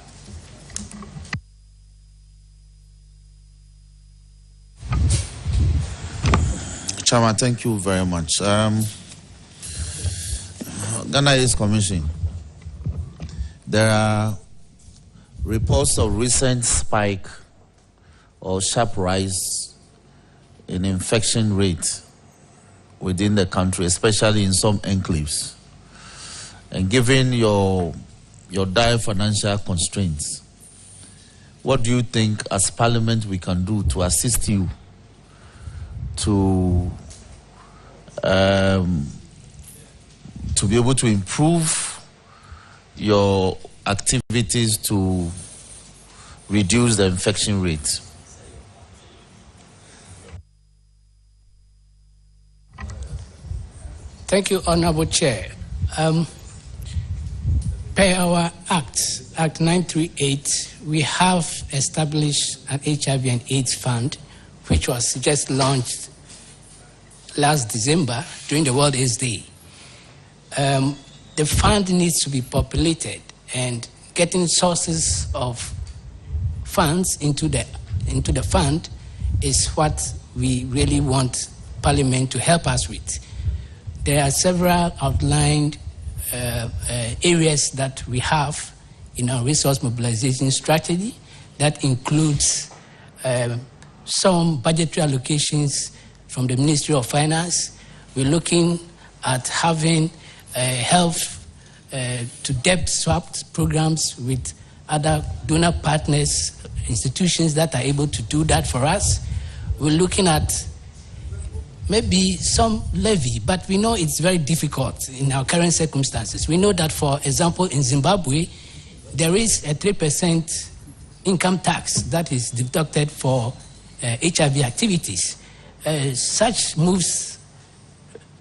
Chairman, thank you very much. Ghana AIDS Commission. There are reports of recent spike or sharp rise in infection rate within the country, especially in some enclaves. And given your dire financial constraints, what do you think as Parliament we can do to assist you to be able to improve your activities to reduce the infection rate? Thank you, Honorable Chair. Per our Act 938, we have established an HIV and AIDS fund, which was just launched last December during the World AIDS Day. The fund needs to be populated, and getting sources of funds into the fund is what we really want Parliament to help us with. There are several outlined areas that we have in our resource mobilization strategy that includes some budgetary allocations from the Ministry of Finance. We're looking at having health to debt swapped programs with other donor partners, institutions that are able to do that for us. We're looking at maybe some levy, but we know it's very difficult in our current circumstances. We know that, for example, in Zimbabwe, there is a 3% income tax that is deducted for HIV activities. Such moves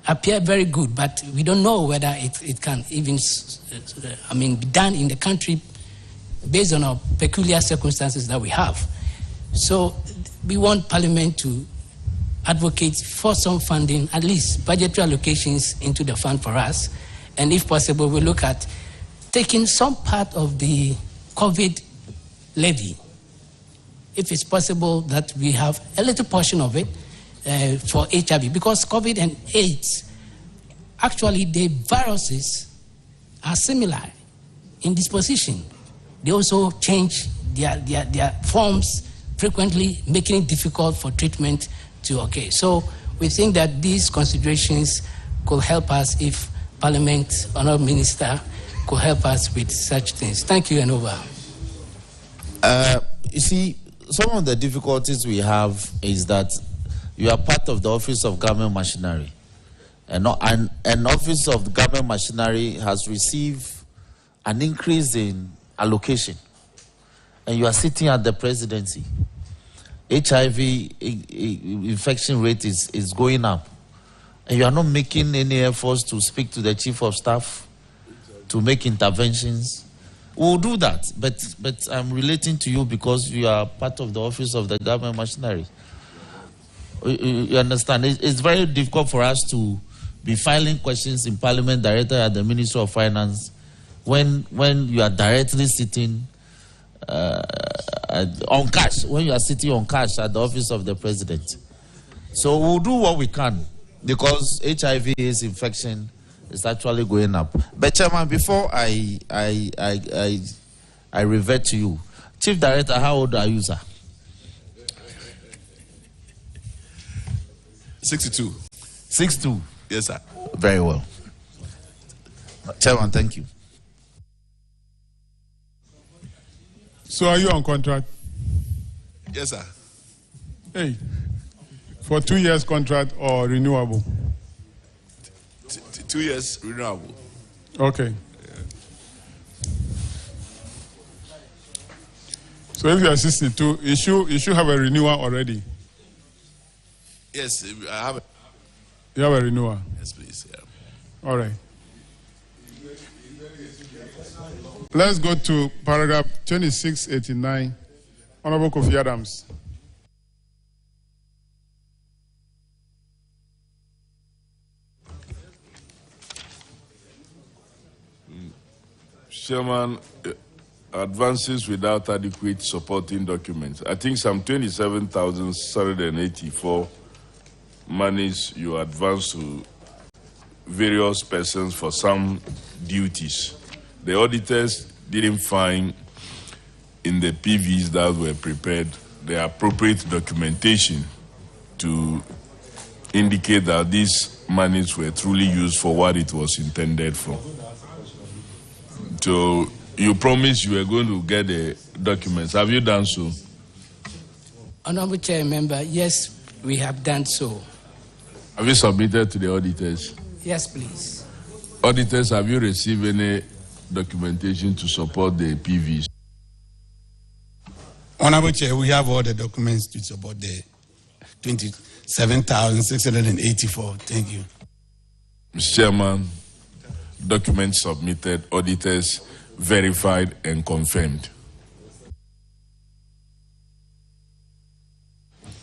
appear very good, but we don't know whether it can even be done in the country based on our peculiar circumstances that we have. So we want Parliament to advocate for some funding, at least budgetary allocations into the fund for us. And if possible, we look at taking some part of the COVID levy. If it's possible that we have a little portion of it for HIV, because COVID and AIDS, actually the viruses are similar in disposition. They also change their forms frequently, making it difficult for treatment to occur. So we think that these considerations could help us if Parliament, Honourable Minister, could help us with such things. Thank you and over. You see, some of the difficulties we have is that you are part of the Office of Government Machinery. And an Office of Government Machinery has received an increase in allocation. And you are sitting at the presidency. HIV infection rate is going up. And you are not making any efforts to speak to the Chief of Staff to make interventions. We'll do that, but I'm relating to you because you are part of the Office of the Government Machinery. You understand? It's very difficult for us to be filing questions in Parliament directly at the Ministry of Finance when you are directly sitting on cash, when you are sitting on cash at the Office of the President. So we'll do what we can because HIV/AIDS infection is actually going up. But Chairman, before I revert to you, Chief Director, how old are you, sir? 62. 62? Yes, sir. Very well. Chairman, thank you. So are you on contract? Yes, sir. Hey, for 2 years contract or renewable? 2 years renewable. Okay. So if you are 62, you should have a renewal already. Yes, I have. You have a renewal? Yes, please. Yeah. All right. Let's go to paragraph 2689. Honorable Kofi Adams. Chairman, advances without adequate supporting documents. I think some 27,784 monies you advance to various persons for some duties. The auditors didn't find in the PVs that were prepared the appropriate documentation to indicate that these monies were truly used for what it was intended for. So you promised you were going to get the documents. Have you done so? Honorable Chair Member, yes, we have done so. Have you submitted to the auditors? Yes, please. Auditors, have you received any documentation to support the PVs? Honorable Chair, we have all the documents to support the 27,684. Thank you. Mr. Chairman, documents submitted, auditors verified and confirmed.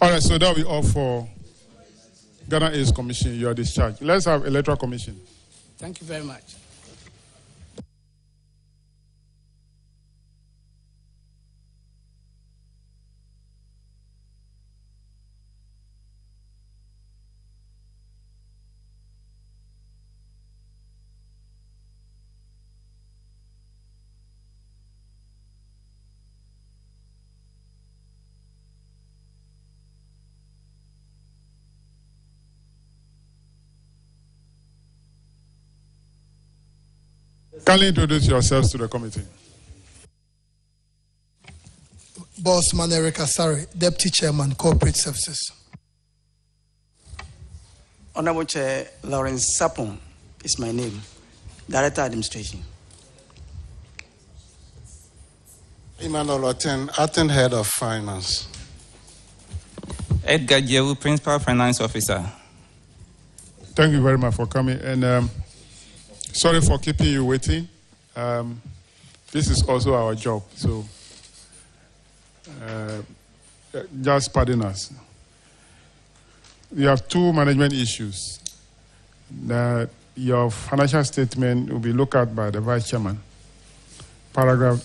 All right, so that will be all for Ghana AIDS Commission. You are discharged. Let's have Electoral Commission. Thank you very much. Kindly introduce yourselves to the committee. Bossman Eric Asari, Deputy Chairman, Corporate Services. Honorable Chair Lawrence Sapon is my name, Director Administration. Emmanuel Oten, Acting Head of Finance. Edgar Jewu, Principal Finance Officer. Thank you very much for coming. And sorry for keeping you waiting. This is also our job, so just pardon us. We have two management issues. The your financial statement will be looked at by the Vice Chairman. Paragraph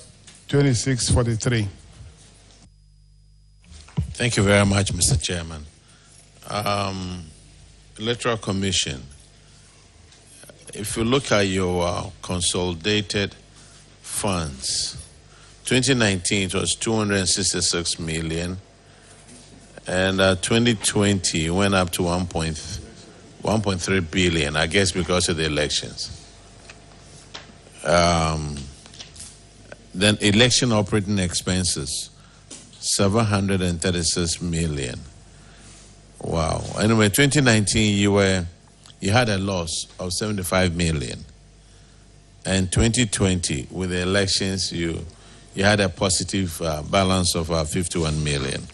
2643. Thank you very much, Mr. Chairman. Electoral Commission, if you look at your consolidated funds, 2019 it was 266 million, and 2020 went up to 1.3 billion, I guess because of the elections. Then election operating expenses, 736 million. Wow. Anyway, 2019 you had a loss of 75 million. And 2020 with the elections you had a positive balance of 51 million.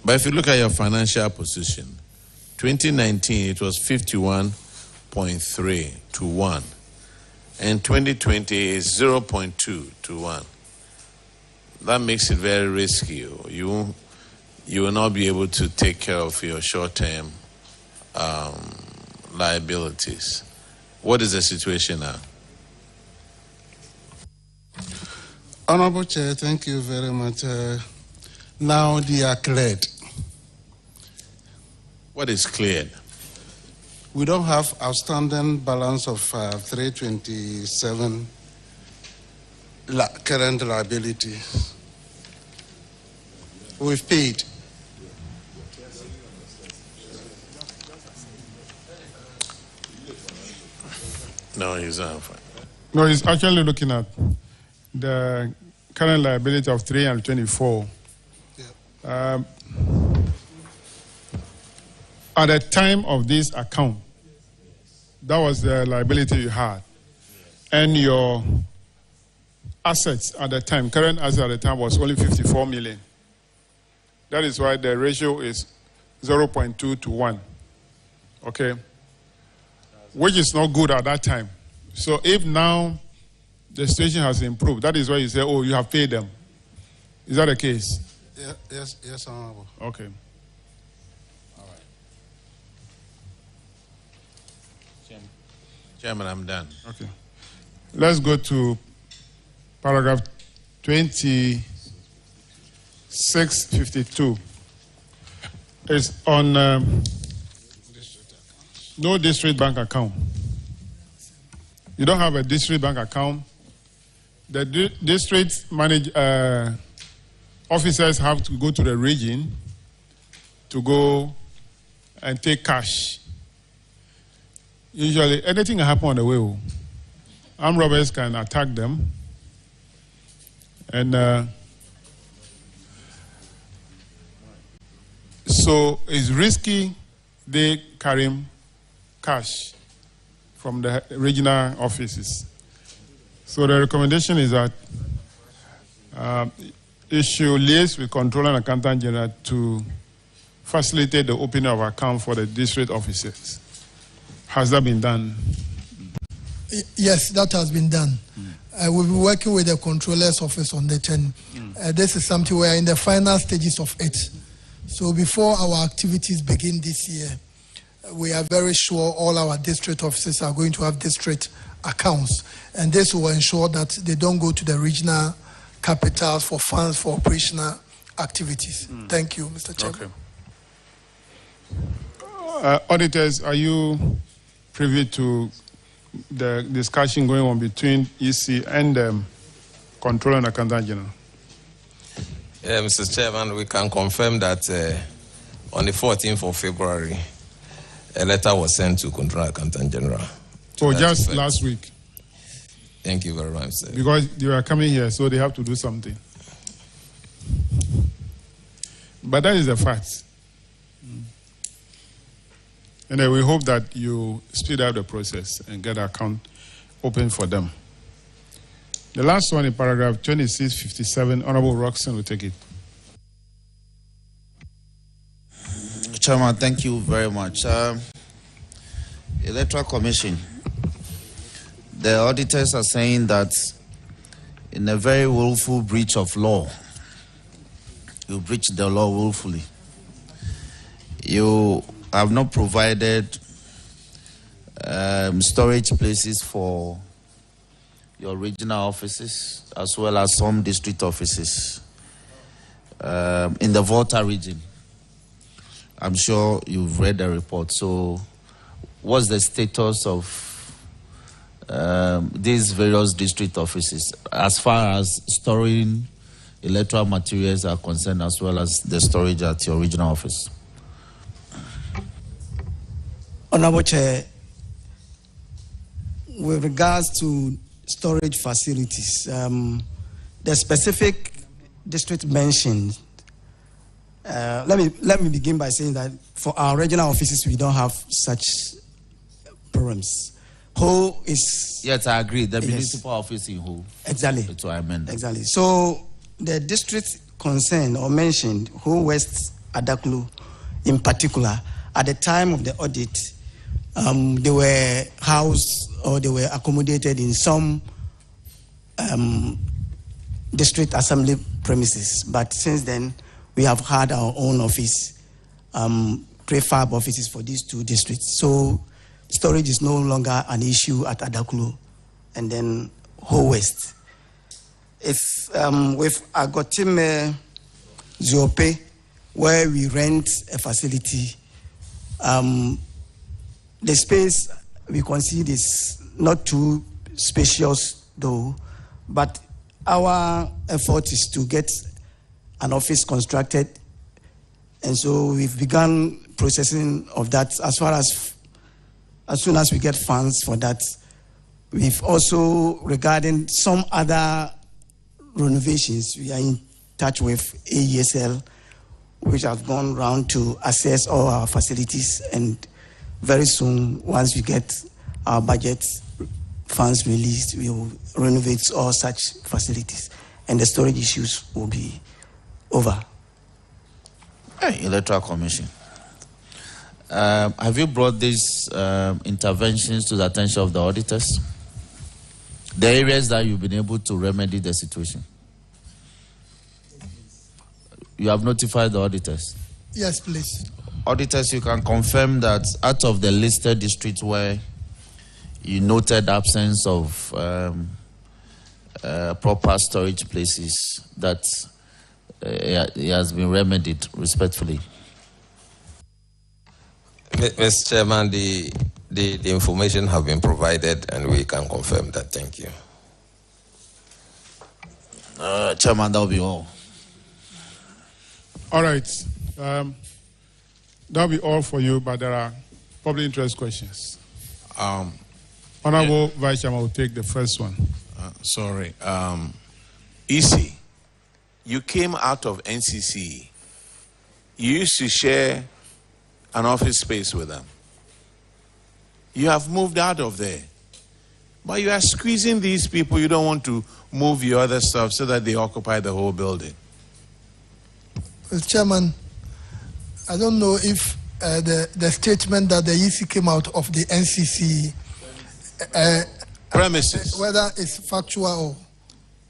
But if you look at your financial position, 2019 it was 51.3 to 1. And 2020 is 0.2 to 1. That makes it very risky. You will not be able to take care of your short-term liabilities. What is the situation now? Honorable Chair, thank you very much. Now they are cleared. What is cleared? We don't have outstanding balance of 327 current liability. We've paid. No, he's not. No, he's actually looking at the current liability of 324. At the time of this account, that was the liability you had. And your assets at the time, current assets at the time was only 54 million. That is why the ratio is 0.2 to 1. Okay? Which is not good at that time. So if now the situation has improved, that is why you say, oh, you have paid them. Is that the case? Yeah, yes, Honorable. Okay. Chairman, I'm done. Okay. Let's go to paragraph 2652. It's on no district bank account. You don't have a district bank account. The district officers have to go to the region to go and take cash. Usually, anything can happen on the way. Armed robbers can attack them. And so it's risky they carry cash from the regional offices. So the recommendation is that it should liaise with Controller and Accountant General to facilitate the opening of account for the district offices. Has that been done? Yes, that has been done. We'll be working with the Controller's Office on that, and this is something we are in the final stages of it. So before our activities begin this year, we are very sure all our district offices are going to have district accounts, and this will ensure that they don't go to the regional capitals for funds for operational activities. Thank you, Mr. Chairman. Okay. Auditors, are you privy to the discussion going on between EC and Controller and Accountant General? Yeah, Mr. Chairman, we can confirm that on the 14th of February, a letter was sent to Controller and Accountant General. So just last week? Thank you very much, sir. Because they are coming here, so they have to do something. But that is a fact. And we hope that you speed up the process and get an account open for them. The last one in paragraph 2657, Honorable Roxon will take it. Chairman, thank you very much. Electoral Commission, the auditors are saying that in a very willful breach of law, you breached the law willfully. You have not provided storage places for your regional offices as well as some district offices in the Volta region. I'm sure you've read the report. So what's the status of these various district offices as far as storing electoral materials are concerned, as well as the storage at your regional office? Honorable Chair, with regards to storage facilities, the specific district mentioned, let me begin by saying that for our regional offices, we don't have such problems. Ho is... Yes, I agree. The municipal office in Ho. Exactly. So I amend that. Exactly. So the district concerned or mentioned, Ho West Adaklu in particular, at the time of the audit, they were housed or they were accommodated in some district assembly premises. But since then, we have had our own office, prefab offices for these two districts. So storage is no longer an issue at Adaklu and then Ho West. It's with Agotime Ziope, where we rent a facility. The space we concede is not too spacious though, but our effort is to get an office constructed, and so we've begun processing of that. As soon as we get funds for that, we've also, regarding some other renovations, we are in touch with AESL, which have gone round to assess all our facilities, and very soon, once we get our budget funds released, we will renovate all such facilities, and the storage issues will be over. Hey, Electoral Commission. Have you brought these interventions to the attention of the auditors? The areas that you've been able to remedy the situation? You have notified the auditors? Yes, please. Auditors, you can confirm that out of the listed districts where you noted absence of proper storage places, that it has been remedied respectfully. Mr. Chairman, the information have been provided and we can confirm that. Thank you. Chairman, that will be all. All right. That'll be all for you, but there are public interest questions. Honorable Vice Chairman will take the first one. Sorry. EC, you came out of NCC. You used to share an office space with them. You have moved out of there. But you are squeezing these people. You don't want to move your other stuff so that they occupy the whole building. Mr. Chairman, I don't know if the statement that the EC came out of the NCC premises, whether it's factual or...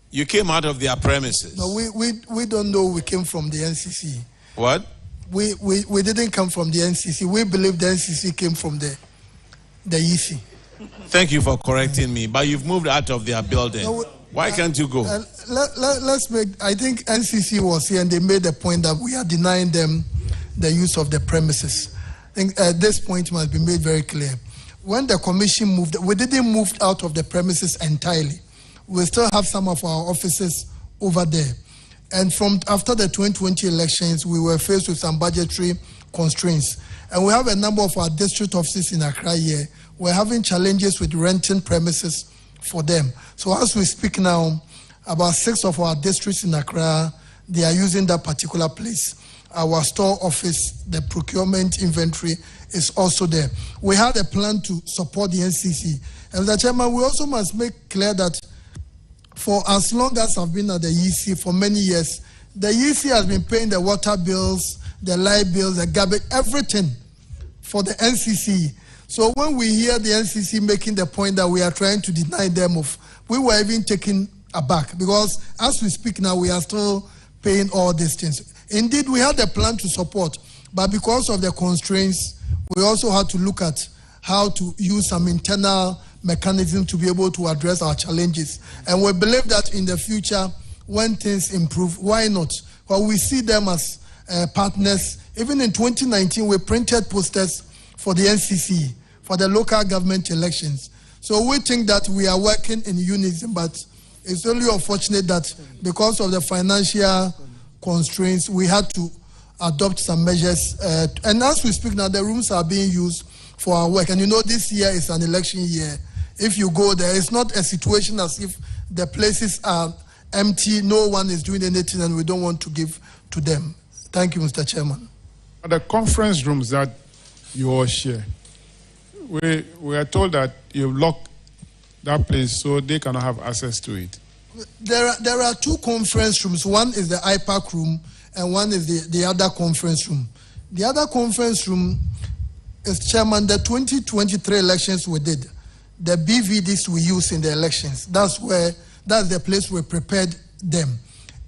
You came out of their premises. No, we don't know we came from the NCC. What? We didn't come from the NCC. We believe the NCC came from the EC. Thank you for correcting me, but you've moved out of their building. No, why can't you go? Let's make, I think NCC was here and they made the point that we are denying them the use of the premises. I think this point must be made very clear. When the commission moved, we didn't move out of the premises entirely. We still have some of our offices over there. And from after the 2020 elections, we were faced with some budgetary constraints. And we have a number of our district offices in Accra here. We're having challenges with renting premises for them. So as we speak now, about 6 of our districts in Accra, they are using that particular place. Our store office, the procurement inventory is also there. We had a plan to support the NCC. And Mr. Chairman, we also must make clear that for as long as I've been at the EC, for many years, the EC has been paying the water bills, the light bills, the garbage, everything for the NCC. So when we hear the NCC making the point that we are trying to deny them of, we were even taken aback because as we speak now, we are still paying all these things. Indeed, we had a plan to support, but because of the constraints, we also had to look at how to use some internal mechanism to be able to address our challenges. And we believe that in the future, when things improve, why not? Well, we see them as partners. Even in 2019, we printed posters for the NCC, for the local government elections. So we think that we are working in unison, but it's only unfortunate that because of the financial constraints, we had to adopt some measures. And as we speak now, the rooms are being used for our work. And you know, this year is an election year. If you go there, it's not a situation as if the places are empty, no one is doing anything, and we don't want to give to them. Thank you, Mr. Chairman. The conference rooms that you all share, we are told that you lock that place so they cannot have access to it. There are two conference rooms. One is the IPAC room, and one is the other conference room. The other conference room is, Chairman, the 2023 elections we did. The BVDs we use in the elections. That's the place we prepared them.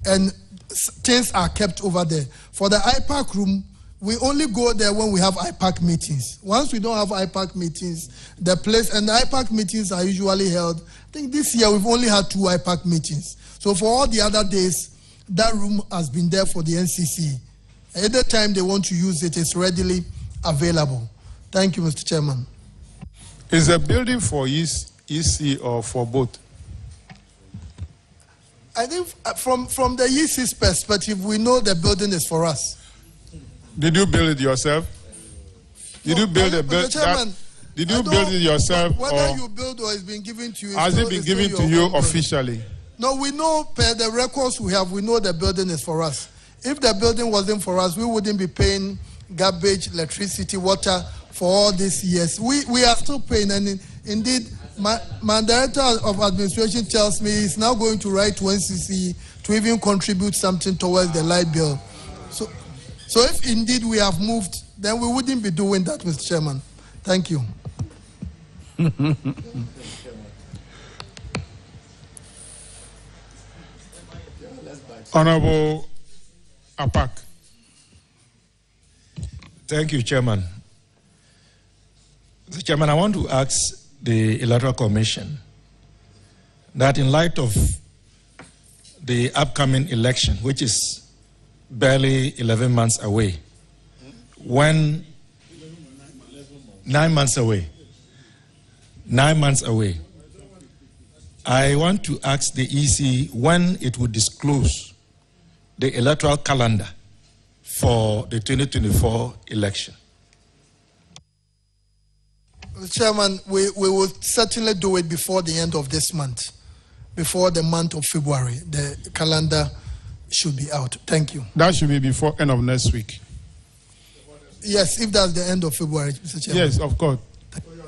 And things are kept over there. For the IPAC room, we only go there when we have IPAC meetings. Once we don't have IPAC meetings, the place, and the IPAC meetings are usually held. I think this year we've only had 2 IPAC meetings. So for all the other days, that room has been there for the NCC. Any time they want to use it, it's readily available. Thank you, Mr. Chairman. Is the building for EC or for both? I think from the EC's perspective, we know the building is for us. Did you build it yourself? Did you build it? Did you build it yourself? Whether you build or it's been given to you. Has it been given to you officially? No, we know per the records we have, we know the building is for us. If the building wasn't for us, we wouldn't be paying garbage, electricity, water for all these years. We are still paying, and indeed, my director of administration tells me he's now going to write to NCC to even contribute something towards the light bill. So if indeed we have moved, then we wouldn't be doing that, Mr. Chairman. Thank you. Honorable Apak. Thank you, Chairman. Mr. Chairman, I want to ask the Electoral Commission that in light of the upcoming election, which is barely 11 months away, 9 months away, I want to ask the EC when it would disclose the electoral calendar for the 2024 election. Chairman, we will certainly do it before the end of this month, before the month of February. The calendar should be out. Thank you. That should be before end of next week. Yes, if that's the end of February, Mr. Chairman. Yes, of course.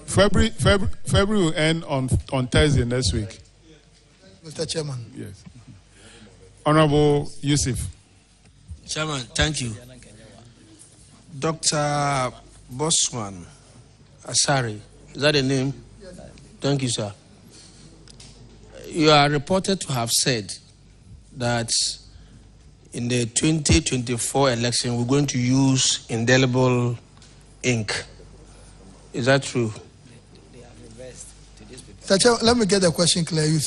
February will end on Thursday next week. Mr. Chairman. Yes. Honorable Yusuf. Chairman, thank you. Dr. Bosman Asari, is that the name? Yes. Thank you, sir. You are reported to have said that in the 2024 election, we're going to use indelible ink. Is that true? Sir, let me get the question clear. You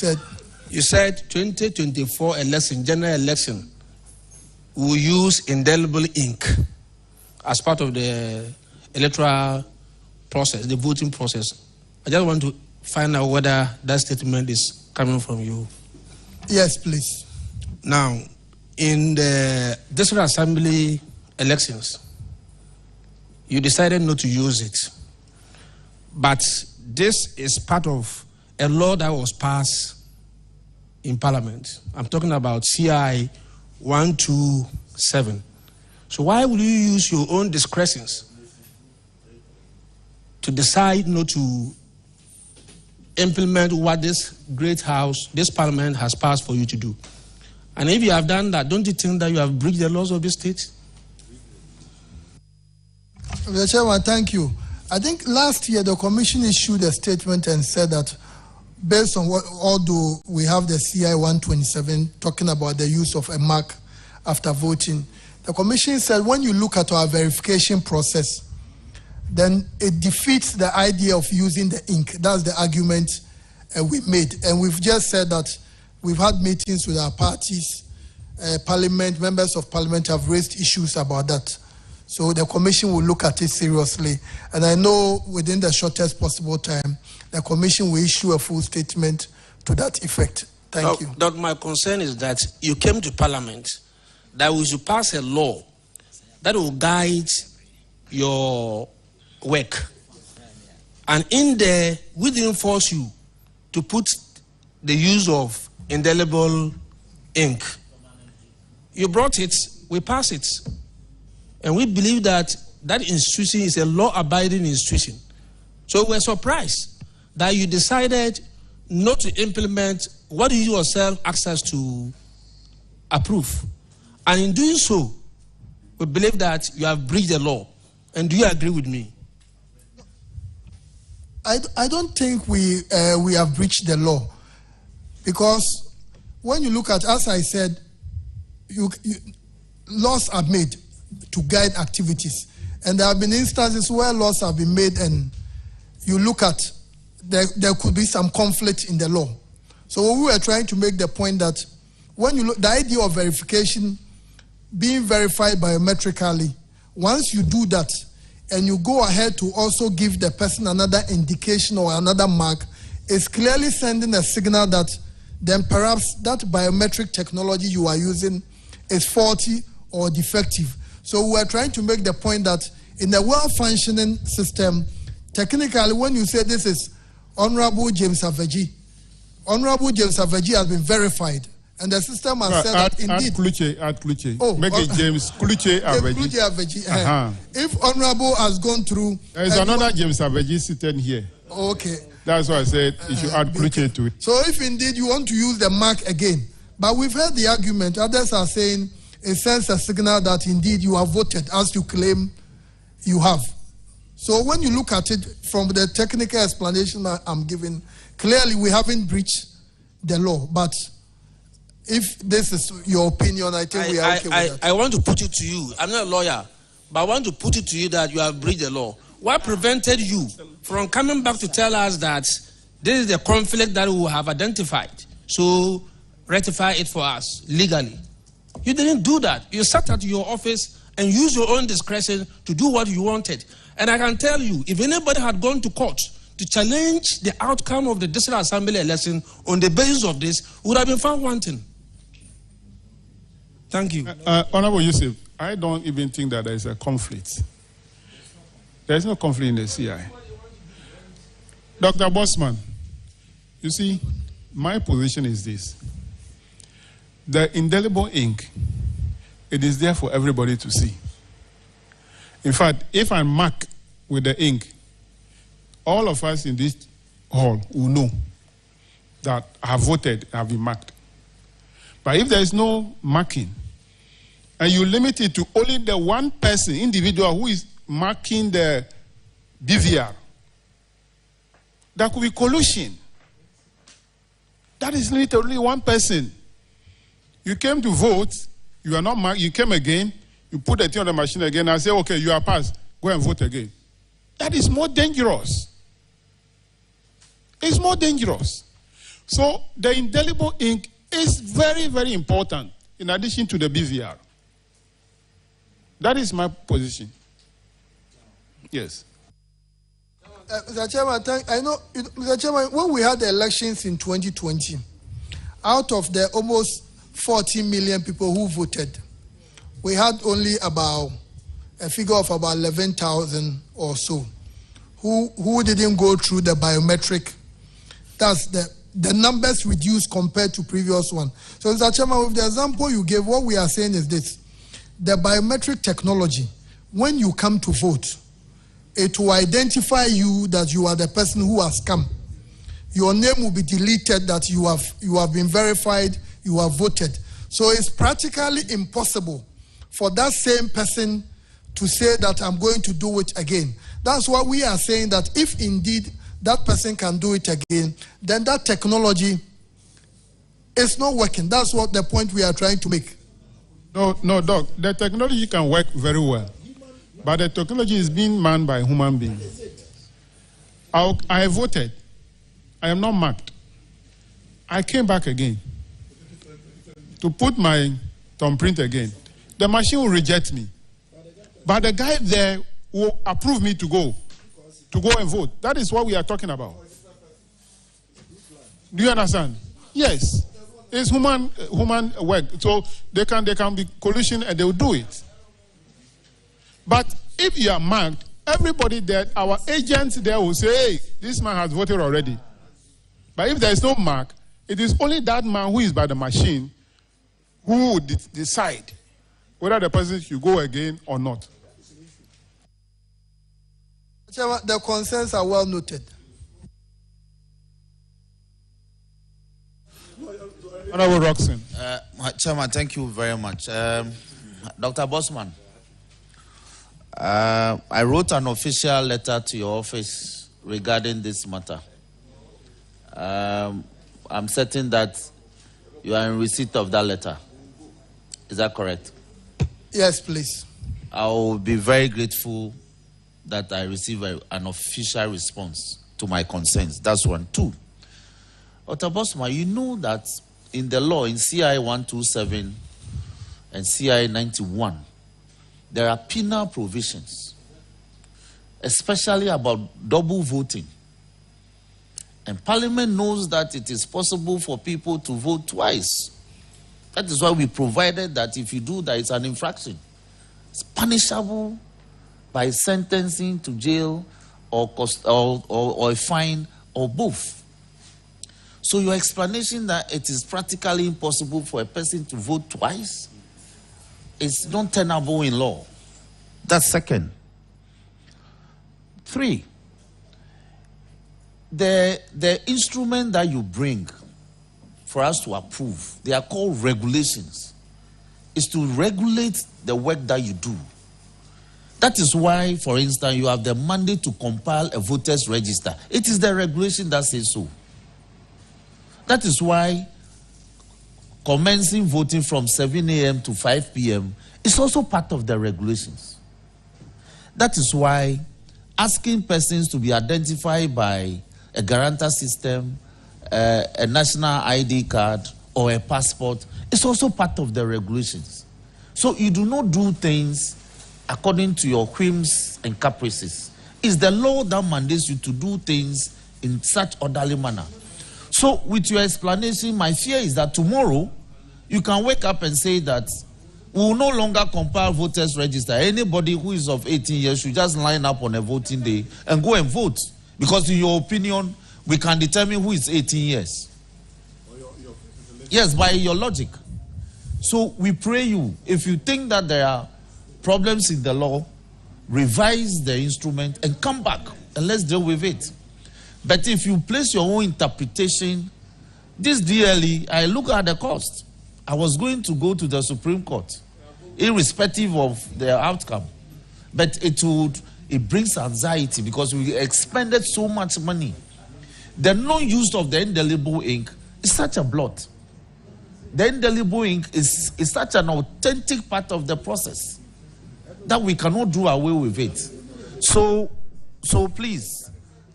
said 2024 election, general election, will use indelible ink as part of the electoral process, the voting process. I just want to find out whether that statement is coming from you. Yes, please. Now, in the District Assembly elections, you decided not to use it. But this is part of a law that was passed in Parliament. I'm talking about CI 127. So why would you use your own discretions to decide not to implement what this great house, this Parliament has passed for you to do? And if you have done that, don't you think that you have breached the laws of the state? Mr. Chairman, thank you. I think last year the Commission issued a statement and said that based on what, although we have the CI 127 talking about the use of a mark after voting, the Commission said when you look at our verification process, then it defeats the idea of using the ink. That's the argument we made. And we've just said that we've had meetings with our parties, parliament, members of parliament have raised issues about that. So the commission will look at it seriously. And I know within the shortest possible time, the commission will issue a full statement to that effect. Thank you. Doc, my concern is that you came to parliament that we should pass a law that will guide your work. And in there, we didn't force you to put the use of indelible ink. You brought it, we passed it. And we believe that that institution is a law-abiding institution. So we're surprised that you decided not to implement what you yourself asked us to approve. And in doing so, we believe that you have breached the law. And do you agree with me? I don't think we have breached the law, because when you look at, as I said, laws are made to guide activities, and there have been instances where laws have been made and you look at there could be some conflict in the law. So we were trying to make the point that when you look, the idea of verification being verified biometrically, once you do that and you go ahead to also give the person another indication or another mark, is clearly sending a signal that then perhaps that biometric technology you are using is faulty or defective. So we are trying to make the point that in a well-functioning system, technically when you say this is Honorable James Aveji, Honorable James Aveji has been verified. And the system has said that indeed. Add Kluche. Oh, make it James Kluche Aveji. If Honorable has gone through. There is another James Aveji sitting here. Okay. That's why I said you should add Kluche to it. So if indeed you want to use the mark again, but we've heard the argument, others are saying it sends a signal that indeed you have voted as you claim you have. So when you look at it from the technical explanation I'm giving, clearly we haven't breached the law. But if this is your opinion, I think we are okay with that. I want to put it to you. I'm not a lawyer, but I want to put it to you that you have breached the law. What prevented you from coming back to tell us that this is the conflict that we have identified? So rectify it for us legally. You didn't do that. You sat at your office and used your own discretion to do what you wanted. And I can tell you, if anybody had gone to court to challenge the outcome of the District Assembly election on the basis of this, would have been found wanting. Thank you. Honorable Yusuf, I don't even think that there is a conflict. There is no conflict in the CI. Dr. Bosman, you see, my position is this. The indelible ink, it is there for everybody to see. In fact, if I mark with the ink, all of us in this hall will know that I have voted, I have been marked. But if there is no marking, and you limit it to only the one person, individual, who is marking the BVR, there could be collusion. That is limited to only one person. You came to vote, you are not marked, you came again, you put the thing on the machine again and say, okay, you are passed, go and vote again. That is more dangerous. It's more dangerous. So the indelible ink is very, very important in addition to the BVR. That is my position. Yes. Mr. Chairman, I know, Mr. Chairman, when we had the elections in 2020, out of the almost 40 million people who voted, we had only about a figure of about 11,000 or so who didn't go through the biometric. That's the numbers reduced compared to previous one. So, Mr. Chairman, with the example you gave, what we are saying is this. The biometric technology, when you come to vote, it will identify you that you are the person who has come. Your name will be deleted that you have been verified, you have voted. So it's practically impossible for that same person to say that I'm going to do it again. That's why we are saying that if indeed that person can do it again, then that technology is not working. That's what the point we are trying to make. No, Doc, the technology can work very well. but the technology is being manned by human beings. I voted. I am not marked. I came back again to put my thumbprint again. The machine will reject me. But the guy there will approve me to go and vote. That is what we are talking about. Do you understand? Yes. It's human work. So they can be collusion and they will do it. But if you are marked, everybody there, our agents there will say, hey, this man has voted already. But if there is no mark, it is only that man who is by the machine who would decide whether the person should go again or not. Chairman, the concerns are well noted. Honorable Roxon. Chairman, thank you very much. Dr. Bosman, I wrote an official letter to your office regarding this matter. I'm certain that you are in receipt of that letter. Is that correct? Yes, please. I will be very grateful that I receive an official response to my concerns. That's one. Two, Dr. Bosman, you know that in the law, in CI 127 and CI 91, there are penal provisions, especially about double voting. And Parliament knows that it is possible for people to vote twice. That is why we provided that if you do that, it's an infraction. It's punishable by sentencing to jail or a fine or both. So your explanation that it is practically impossible for a person to vote twice is not tenable in law. That's second. Three, the instrument that you bring for us to approve, they are called regulations, is to regulate the work that you do. That is why, for instance, you have the mandate to compile a voters register. It is the regulation that says so. That is why commencing voting from 7 a.m. to 5 p.m. is also part of the regulations. That is why asking persons to be identified by a guarantor system, a national ID card, or a passport is also part of the regulations. So you do not do things according to your whims and caprices. It's the law that mandates you to do things in such orderly manner. So with your explanation, my fear is that tomorrow you can wake up and say that we will no longer compile voters register. Anybody who is of 18 years should just line up on a voting day and go and vote. Because in your opinion, we can determine who is 18 years. Yes, by your logic. So we pray you, if you think that there are problems in the law, revise the instrument and come back and let's deal with it. But if you place your own interpretation, this DLE, I look at the cost. I was going to go to the Supreme Court, irrespective of the outcome. But it brings anxiety because we expended so much money. The non-use of the indelible ink is such a blot. The indelible ink is such an authentic part of the process that we cannot do away with it. So please,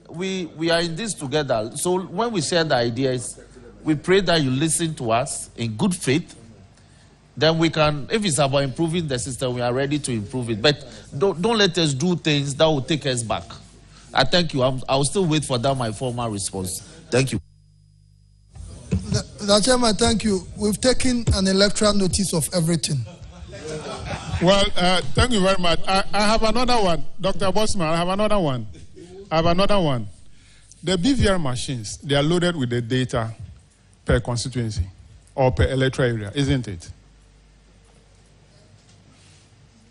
we are in this together. So when we share the ideas, we pray that you listen to us in good faith. Then we can, if it's about improving the system, we are ready to improve it. But don't let us do things that will take us back. I thank you. I'll still wait for that, my formal response. Thank you. The Chairman, thank you. We've taken an electoral notice of everything. Well, thank you very much. I have another one. Dr. Bosman, I have another one. The BVR machines, they are loaded with the data per constituency or per electoral area, isn't it?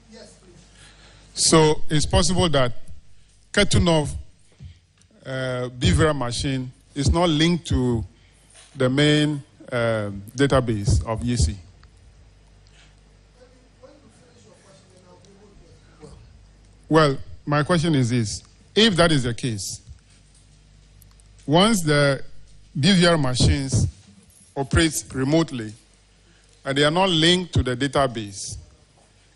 Yes, please. So it's possible that Ketunov BVR machine is not linked to the main database of YESI. Well, my question is this. If that is the case, once the BVR machines operate remotely and they are not linked to the database,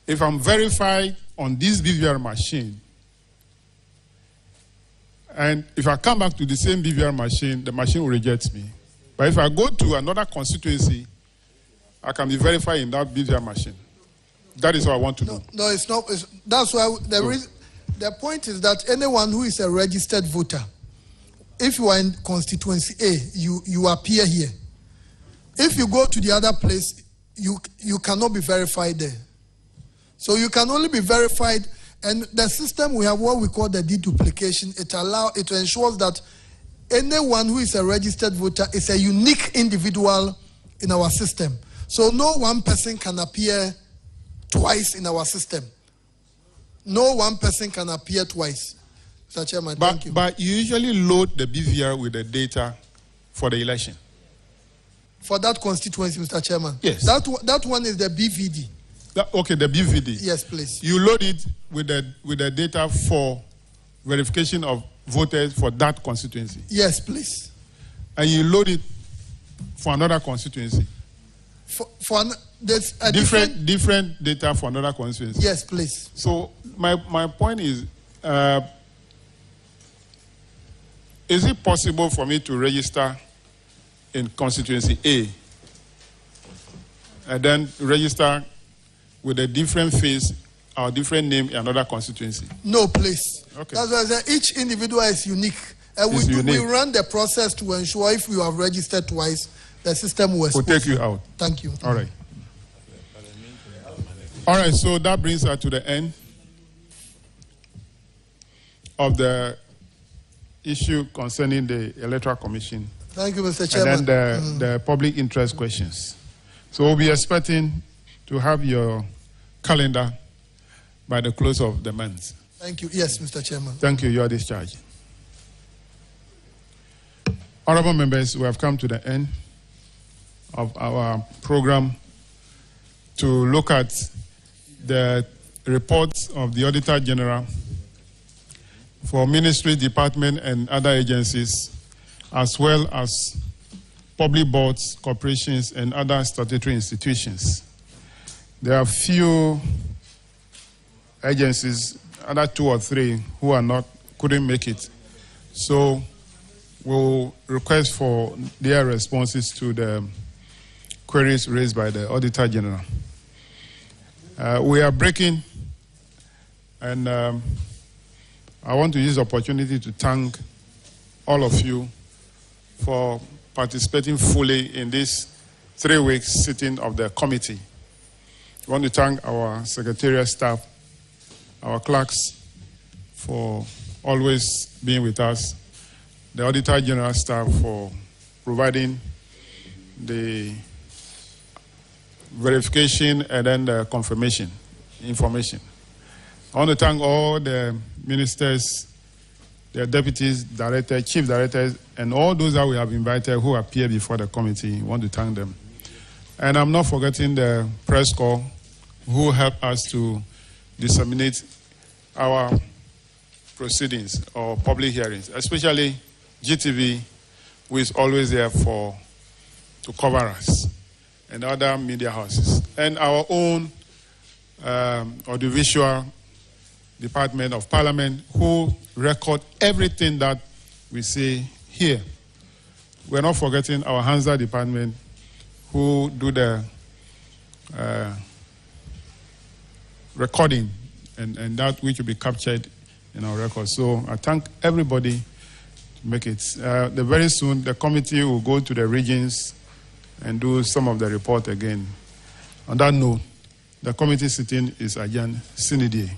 if I'm verified on this BVR machine, and if I come back to the same BVR machine, the machine will reject me. But if I go to another constituency, I can be verified in that BVR machine. That is what I want to do. No, it's not. That's why the point is that anyone who is a registered voter, if you are in constituency A, you appear here. If you go to the other place, you cannot be verified there. So you can only be verified, and the system we have what we call the deduplication. It ensures that anyone who is a registered voter is a unique individual in our system. So no one person can appear twice in our system. No one person can appear twice. Mr. Chairman, thank you. But you usually load the BVR with the data for the election. For that constituency, Mr. Chairman? Yes. That one is the BVD. Okay, the BVD. Yes, please. You load it with the data for verification of voters for that constituency. Yes, please. And you load it for another constituency. There's a different data for another constituency. Yes, please. So my point is it possible for me to register in constituency A and then register with a different face or different name in another constituency? No, please. Okay. That's why I say each individual is unique. And we run the process to ensure if you have registered twice, the system will take you out. Thank you. All right. All right, so that brings us to the end of the issue concerning the Electoral Commission. Thank you, Mr. Chairman. And then the public interest questions. So we'll be expecting to have your calendar by the close of the month. Thank you. Yes, Mr. Chairman. Thank you. You are discharged. Honorable members, we have come to the end of our program to look at the reports of the Auditor General for ministry, department, and other agencies, as well as public boards, corporations, and other statutory institutions. There are few agencies, other 2 or 3, who couldn't make it. So we'll request for their responses to the queries raised by the Auditor General. We are breaking, and I want to use the opportunity to thank all of you for participating fully in this 3-week sitting of the committee. I want to thank our secretariat staff, our clerks, for always being with us, the Auditor General staff for providing the verification and then the confirmation information. I want to thank all the ministers, their deputies, directors, chief directors, and all those that we have invited who appear before the committee. I want to thank them. And I'm not forgetting the press corps who helped us to disseminate our proceedings or public hearings, especially GTV, who is always there to cover us, and other media houses, and our own audiovisual department of Parliament, who record everything that we say here. We're not forgetting our Hansa department, who do the recording and that which will be captured in our records. So I thank everybody to make it. Very soon, the committee will go to the regions and do some of the report again. On that note, the committee sitting is adjourned sine die.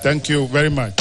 Thank you very much.